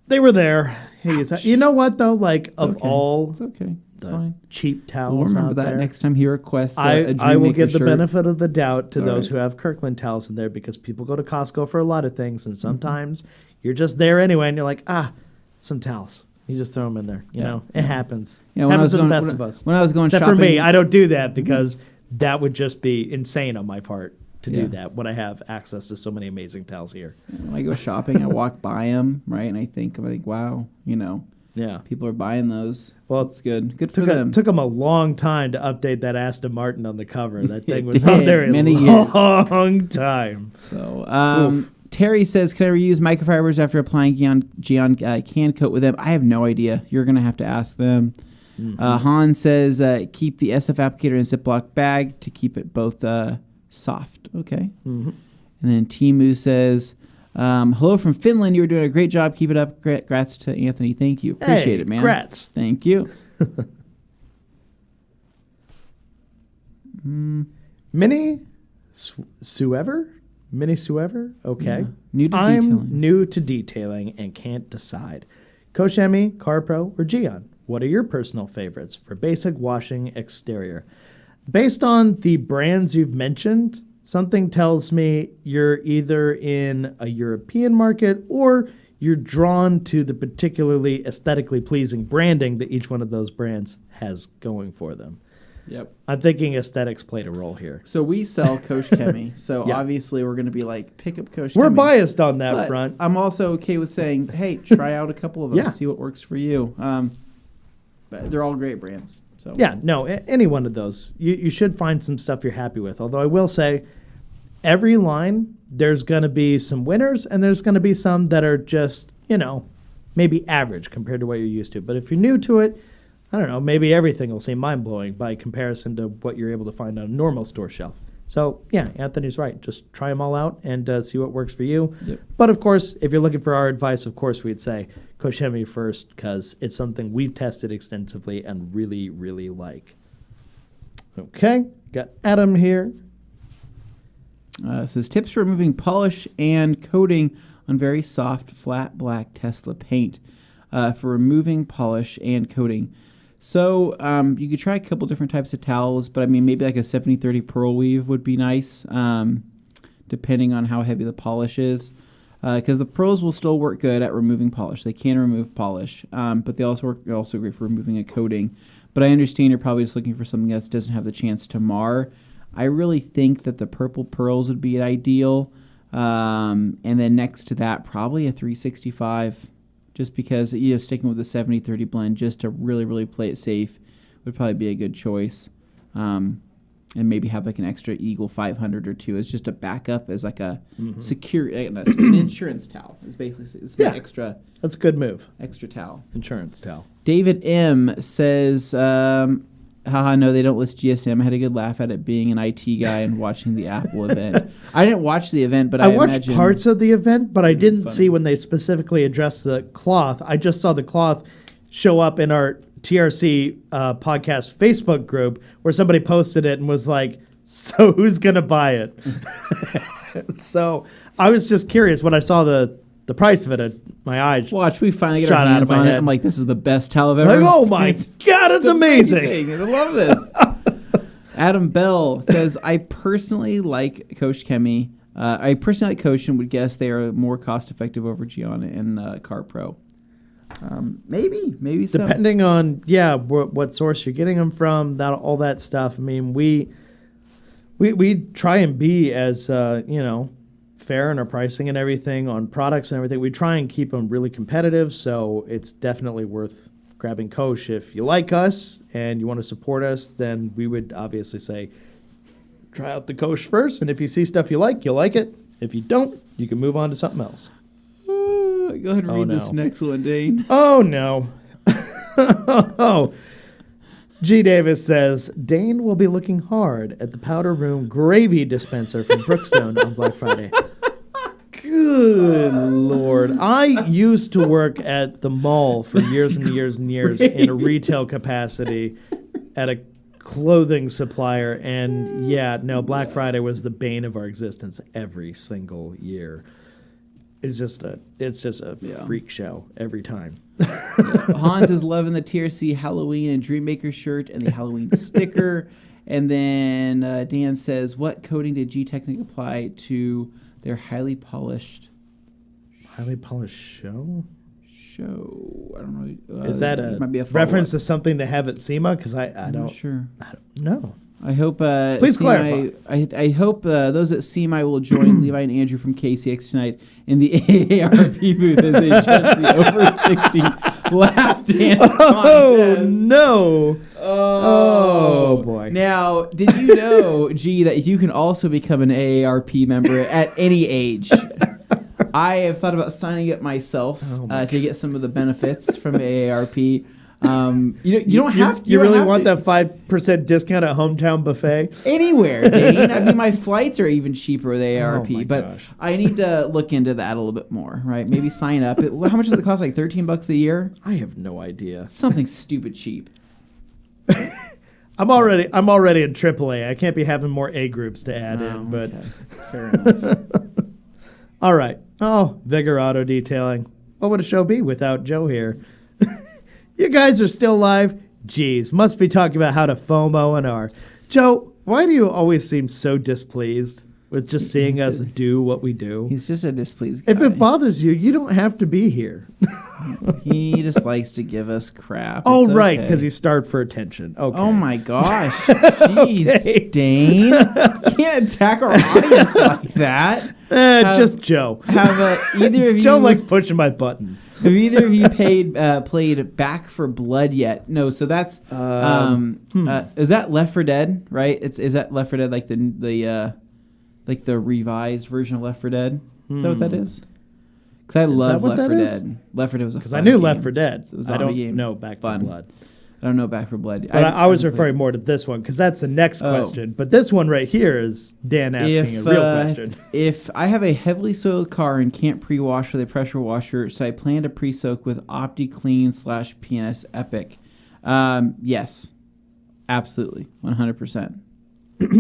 They were there. You know what though? Like it's okay. all, it's okay. fine. cheap towels. We'll remember out that there. next time he requests I will give the shirt. benefit of the doubt to those right. who have Kirkland towels in there, because people go to Costco for a lot of things, and sometimes you're just there anyway, and you're like, some towels. You just throw them in there. You know, it happens. Yeah, Happens to the best of us. When I was going Except shopping, for me, I don't do that because that would just be insane on my part to Yeah. do that when I have access to so many amazing towels here. when I go shopping, I walk by them, right, and I think, wow, Yeah. people are buying those. Well, It's good. Good for them. Took them a long time to update that Aston Martin on the cover. That thing was did, on there a many years. long time. So, Terry says, can I reuse microfibers after applying Geon can coat with them? I have no idea. You're going to have to ask them. Han says, keep the SF applicator in a Ziploc bag to keep it both soft. Okay. And then Timu says, hello from Finland. You're doing a great job. Keep it up. Grats to Anthony. Thank you. Appreciate it, man. Grats. Thank you. Mini Suever? Mini Suever? Okay. New to I'm detailing. new to detailing and can't decide. Koshemi, CarPro, or Geon? What are your personal favorites for basic washing exterior? Based on the brands you've mentioned, something tells me you're either in a European market or you're drawn to the particularly aesthetically pleasing branding that each one of those brands has going for them. Yep. I'm thinking aesthetics played a role here. So we sell Kosh Chemi. So Yeah. obviously we're going to be like, pick up Kosh We're Chemi. biased on that But front. I'm also okay with saying, hey, try out a couple of them, Yeah. see what works for you. But they're all great brands. So Yeah, no, any one of those. You should find some stuff you're happy with. Although I will say, every line, there's going to be some winners and there's going to be some that are just, maybe average compared to what you're used to. But if you're new to it, I don't know, maybe everything will seem mind-blowing by comparison to what you're able to find on a normal store shelf. So, yeah, Anthony's right. Just try them all out and see what works for you. Yep. But, of course, if you're looking for our advice, of course, we'd say Koshemi first because it's something we've tested extensively and really, really like. Okay, got Adam here. It says tips for removing polish and coating on very soft, flat black Tesla paint. For removing polish and coating. So you could try a couple different types of towels, but I mean maybe like a 70-30 pearl weave would be nice, depending on how heavy the polish is. Because the pearls will still work good at removing polish. They can remove polish, but they also work also great for removing a coating. But I understand you're probably just looking for something that doesn't have the chance to mar. I really think that the purple pearls would be ideal. And then next to that, probably a 365. Just because, sticking with the 70-30 blend just to really, really play it safe would probably be a good choice. And maybe have like an extra Eagle 500 or two as just a backup, as like a secure, an insurance towel. It's basically an extra. That's a good move. Extra towel. Insurance towel. David M. says, haha, no, they don't list GSM. I had a good laugh at it being an IT guy and watching the Apple event. I didn't watch the event, but I watched imagine parts of the event, but I didn't funny. see when they specifically addressed the cloth. I just saw the cloth show up in our TRC podcast Facebook group where somebody posted it and was like, so who's going to buy it? So I was just curious when I saw the price of it. My eyes Watch, we finally get shot our out of hands my on it. head. I'm like, this is the best towel I've ever like, oh my God, it's amazing. I love this. Adam Bell says, I personally like Kosh Chemi. I personally like Kosh and would guess they are more cost-effective over Geon and CarPro. Maybe so. Depending on, what source you're getting them from, all that stuff. I mean, we try and be as, fair in our pricing and everything on products and everything. We try and keep them really competitive, so it's definitely worth grabbing Kosh. If you like us and you want to support us, then we would obviously say try out the Kosh first, and if you see stuff you like it. If you don't, you can move on to something else. Go ahead and read this next one, Dane. Oh, no. G. Davis says, Dane will be looking hard at the powder room gravy dispenser from Brookstone on Black Friday. Good Lord. I used to work at the mall for years and years and years in a retail capacity at a clothing supplier. And Black Friday was the bane of our existence every single year. it's just a freak show every time. Hans is loving the TRC Halloween and Dreammaker shirt and the Halloween sticker. And then Dan says, what coating did G-Technic apply to their highly polished show? I don't know. Is that a reference to something they have at SEMA? Because I'm not sure. I don't know. I hope. Please clarify. I hope those at SEMA will join Levi and Andrew from KCX tonight in the AARP booth as they judge the over 60 lap dance contest. Oh no! Oh boy! Now, did you know, G, that you can also become an AARP member at any age? I have thought about signing up myself to get some of the benefits from AARP. You don't have to. You really want that 5% discount at Hometown Buffet? Anywhere, Dane. I mean, my flights are even cheaper with AARP, but I need to look into that a little bit more, right? Maybe sign up. How much does it cost? Like $13 a year? I have no idea. Something stupid cheap. I'm already in AAA. I can't be having more A groups to add in, but okay. Fair enough. All right. Oh, Vigor Auto Detailing. What would a show be without Joe here? You guys are still live? Geez, must be talking about how to FOMO and R. Joe, why do you always seem so displeased with just seeing us do what we do? He's just a displeased guy. If it bothers you, you don't have to be here. He just likes to give us crap. Oh, right, because he's starved for attention. Okay. Oh, my gosh. Jeez, okay. Dane. You can't attack our audience like that. Just Joe. Have either of you... Joe likes pushing my buttons. Have either of you played Back for Blood yet? No, so that's... is that Left 4 Dead, right? Is that Left 4 Dead like the revised version of Left 4 Dead? Is that what that is? Because I love Left 4 Dead. Left 4 Dead was a fun game. Because I knew Left 4 Dead. It was I don't know Back for Blood. I don't know Back for Blood. But I was referring more to this one because that's the next question. But this one right here is Dan asking a real question. If I have a heavily soiled car and can't pre-wash with a pressure washer, should I plan to pre-soak with OptiClean/PNS Epic? Yes. Absolutely. 100%.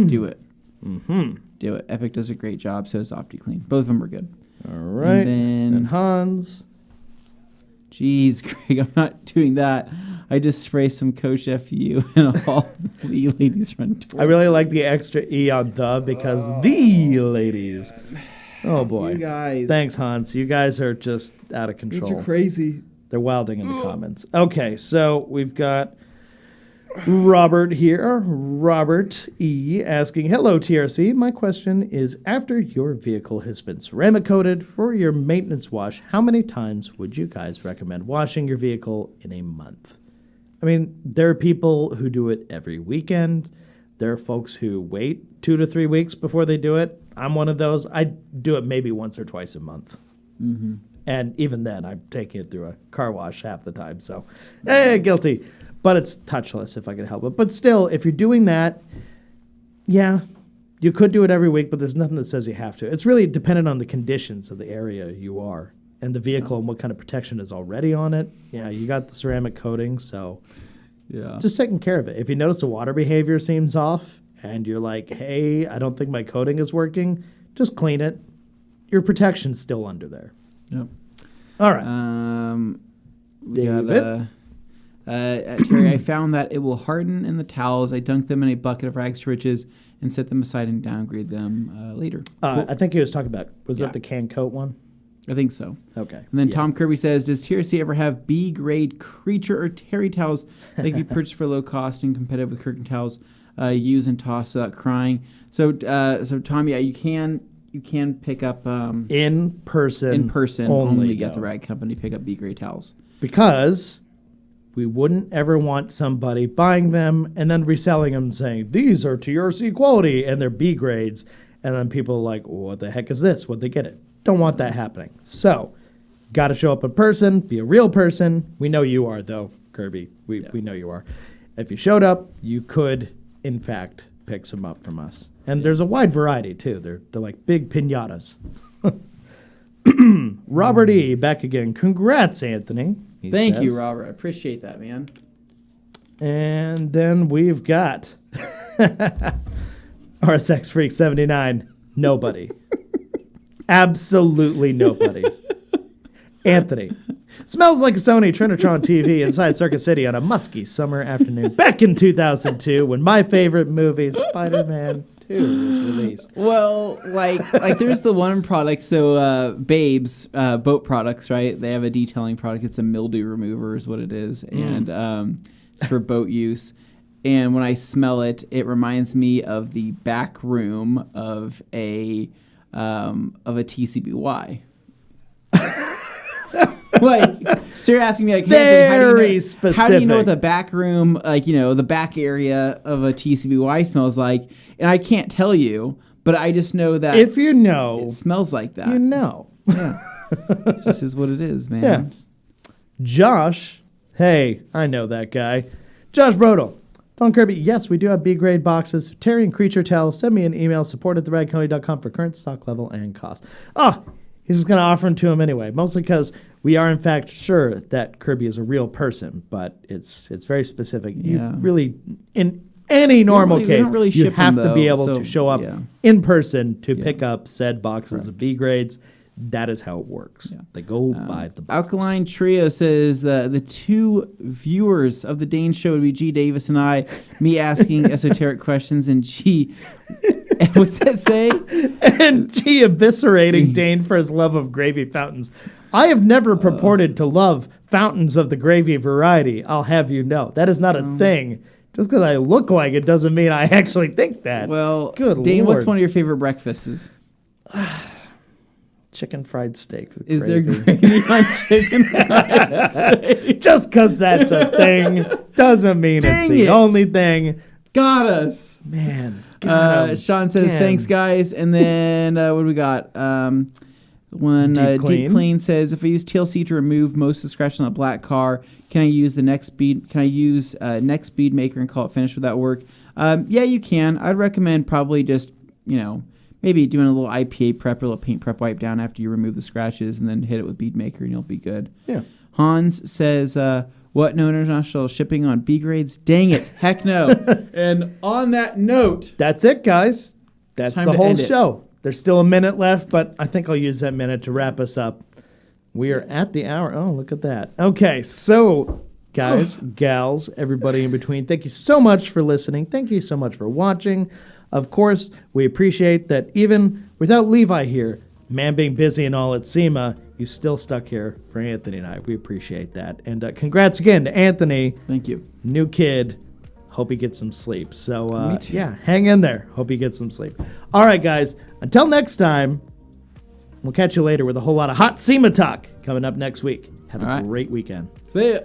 Do it. Mm-hmm. Do it. Epic does a great job, so does OptiClean. Both of them are good. All right. And Hans. Jeez, Greg, I'm not doing that. I just spray some Coach FU and all the ladies run towards I really like the extra E on the because the ladies. Oh, boy. You guys. Thanks, Hans. You guys are just out of control. These are crazy. They're wilding in the comments. Okay, so we've got Robert here. Robert E. asking, hello, TRC. My question is, after your vehicle has been ceramic coated for your maintenance wash, how many times would you guys recommend washing your vehicle in a month? I mean, there are people who do it every weekend. There are folks who wait 2 to 3 weeks before they do it. I'm one of those. I do it maybe once or twice a month. Mm-hmm. And even then, I'm taking it through a car wash half the time. So, guilty. But it's touchless if I can help it. But still, if you're doing that, yeah, you could do it every week, but there's nothing that says you have to. It's really dependent on the conditions of the area you are and the vehicle and what kind of protection is already on it. Yeah, you got the ceramic coating, so just taking care of it. If you notice the water behavior seems off and you're like, hey, I don't think my coating is working, just clean it. Your protection's still under there. Yep. All right. David? Terry, I found that it will harden in the towels. I dunk them in a bucket of rags to riches and set them aside and downgrade them later. Cool. I think he was talking about, was that the can coat one? I think so. Okay. And then Tom Kirby says, does TRC ever have B-grade creature or terry towels that can be purchased for low cost and competitive with curtain towels, use and toss without crying? So Tom, yeah, you can pick up in person only at the rag company pick up B-grade towels. Because we wouldn't ever want somebody buying them and then reselling them saying, these are TRC quality, and they're B grades. And then people are like, what the heck is this? What'd they get it? Don't want that happening. So, got to show up in person, be a real person. We know you are, though, Kirby. We know you are. If you showed up, you could, in fact, pick some up from us. And there's a wide variety, too. They're like big piñatas. Robert E. back again. Congrats, Anthony. Thank you, Robert. I appreciate that, man. And then we've got RSX Freak 79. Nobody. Absolutely nobody. Anthony. Smells like a Sony Trinitron TV inside Circuit City on a musky summer afternoon back in 2002 when my favorite movie, Spider-Man 2, was released. Well, like there's the one product, so Babes, boat products, right? They have a detailing product. It's a mildew remover is what it is, and it's for boat use. And when I smell it, it reminds me of the back room of a TCBY. Like, so you're asking me, like, very specific. How do you know what the back room, like, the back area of a TCBY smells like? And I can't tell you, but I just know that if you know, it smells like that. You know. Yeah. It just is what it is, man. Yeah. Josh, hey, I know that guy. Josh Brodel. Don Kirby, yes, we do have B-grade boxes. Terry and Creature Tell, send me an email, support@theradcounty.com for current stock level and cost. Oh, he's just going to offer them to him anyway, mostly because we are, in fact, sure that Kirby is a real person, but it's very specific. Yeah. You really, in any normal case, you have to be able to show up in person to pick up said boxes of B-grades. That is how it works. Yeah. They go by the box. Alkaline Trio says the two viewers of the Dane Show would be G. Davis and I, me asking esoteric questions, and G. What's that say? And G eviscerating Dane for his love of gravy fountains. I have never purported to love fountains of the gravy variety, I'll have you know. That is not a thing. Just because I look like it doesn't mean I actually think that. Well, good Dane, Lord. What's one of your favorite breakfasts? Chicken fried steak with Is gravy. there gravy on chicken fried steak? Just because that's a thing doesn't mean it's the only thing. Got us. Man. Sean says, thanks, guys. And then what do we got? Deep Clean says, if I use TLC to remove most of the scratches on a black car, can I use next speed maker and call it finished? Would that work? Yeah, you can. I'd recommend probably just, maybe doing a little IPA prep or a little paint prep wipe down after you remove the scratches and then hit it with bead maker and you'll be good. Yeah. Hans says, what? No international shipping on B grades? Dang it. Heck no. And on that note, that's it, guys. That's the whole show. There's still a minute left, but I think I'll use that minute to wrap us up. We are at the hour. Oh, look at that. Okay, so guys, gals, everybody in between, thank you so much for listening. Thank you so much for watching. Of course, we appreciate that even without Levi here, man being busy and all at SEMA, you still stuck here for Anthony and I. We appreciate that. And congrats again to Anthony. Thank you. New kid. Hope he gets some sleep. So, hang in there. Hope he gets some sleep. All right, guys. Until next time, we'll catch you later with a whole lot of hot SEMA talk coming up next week. Have a great weekend. See ya.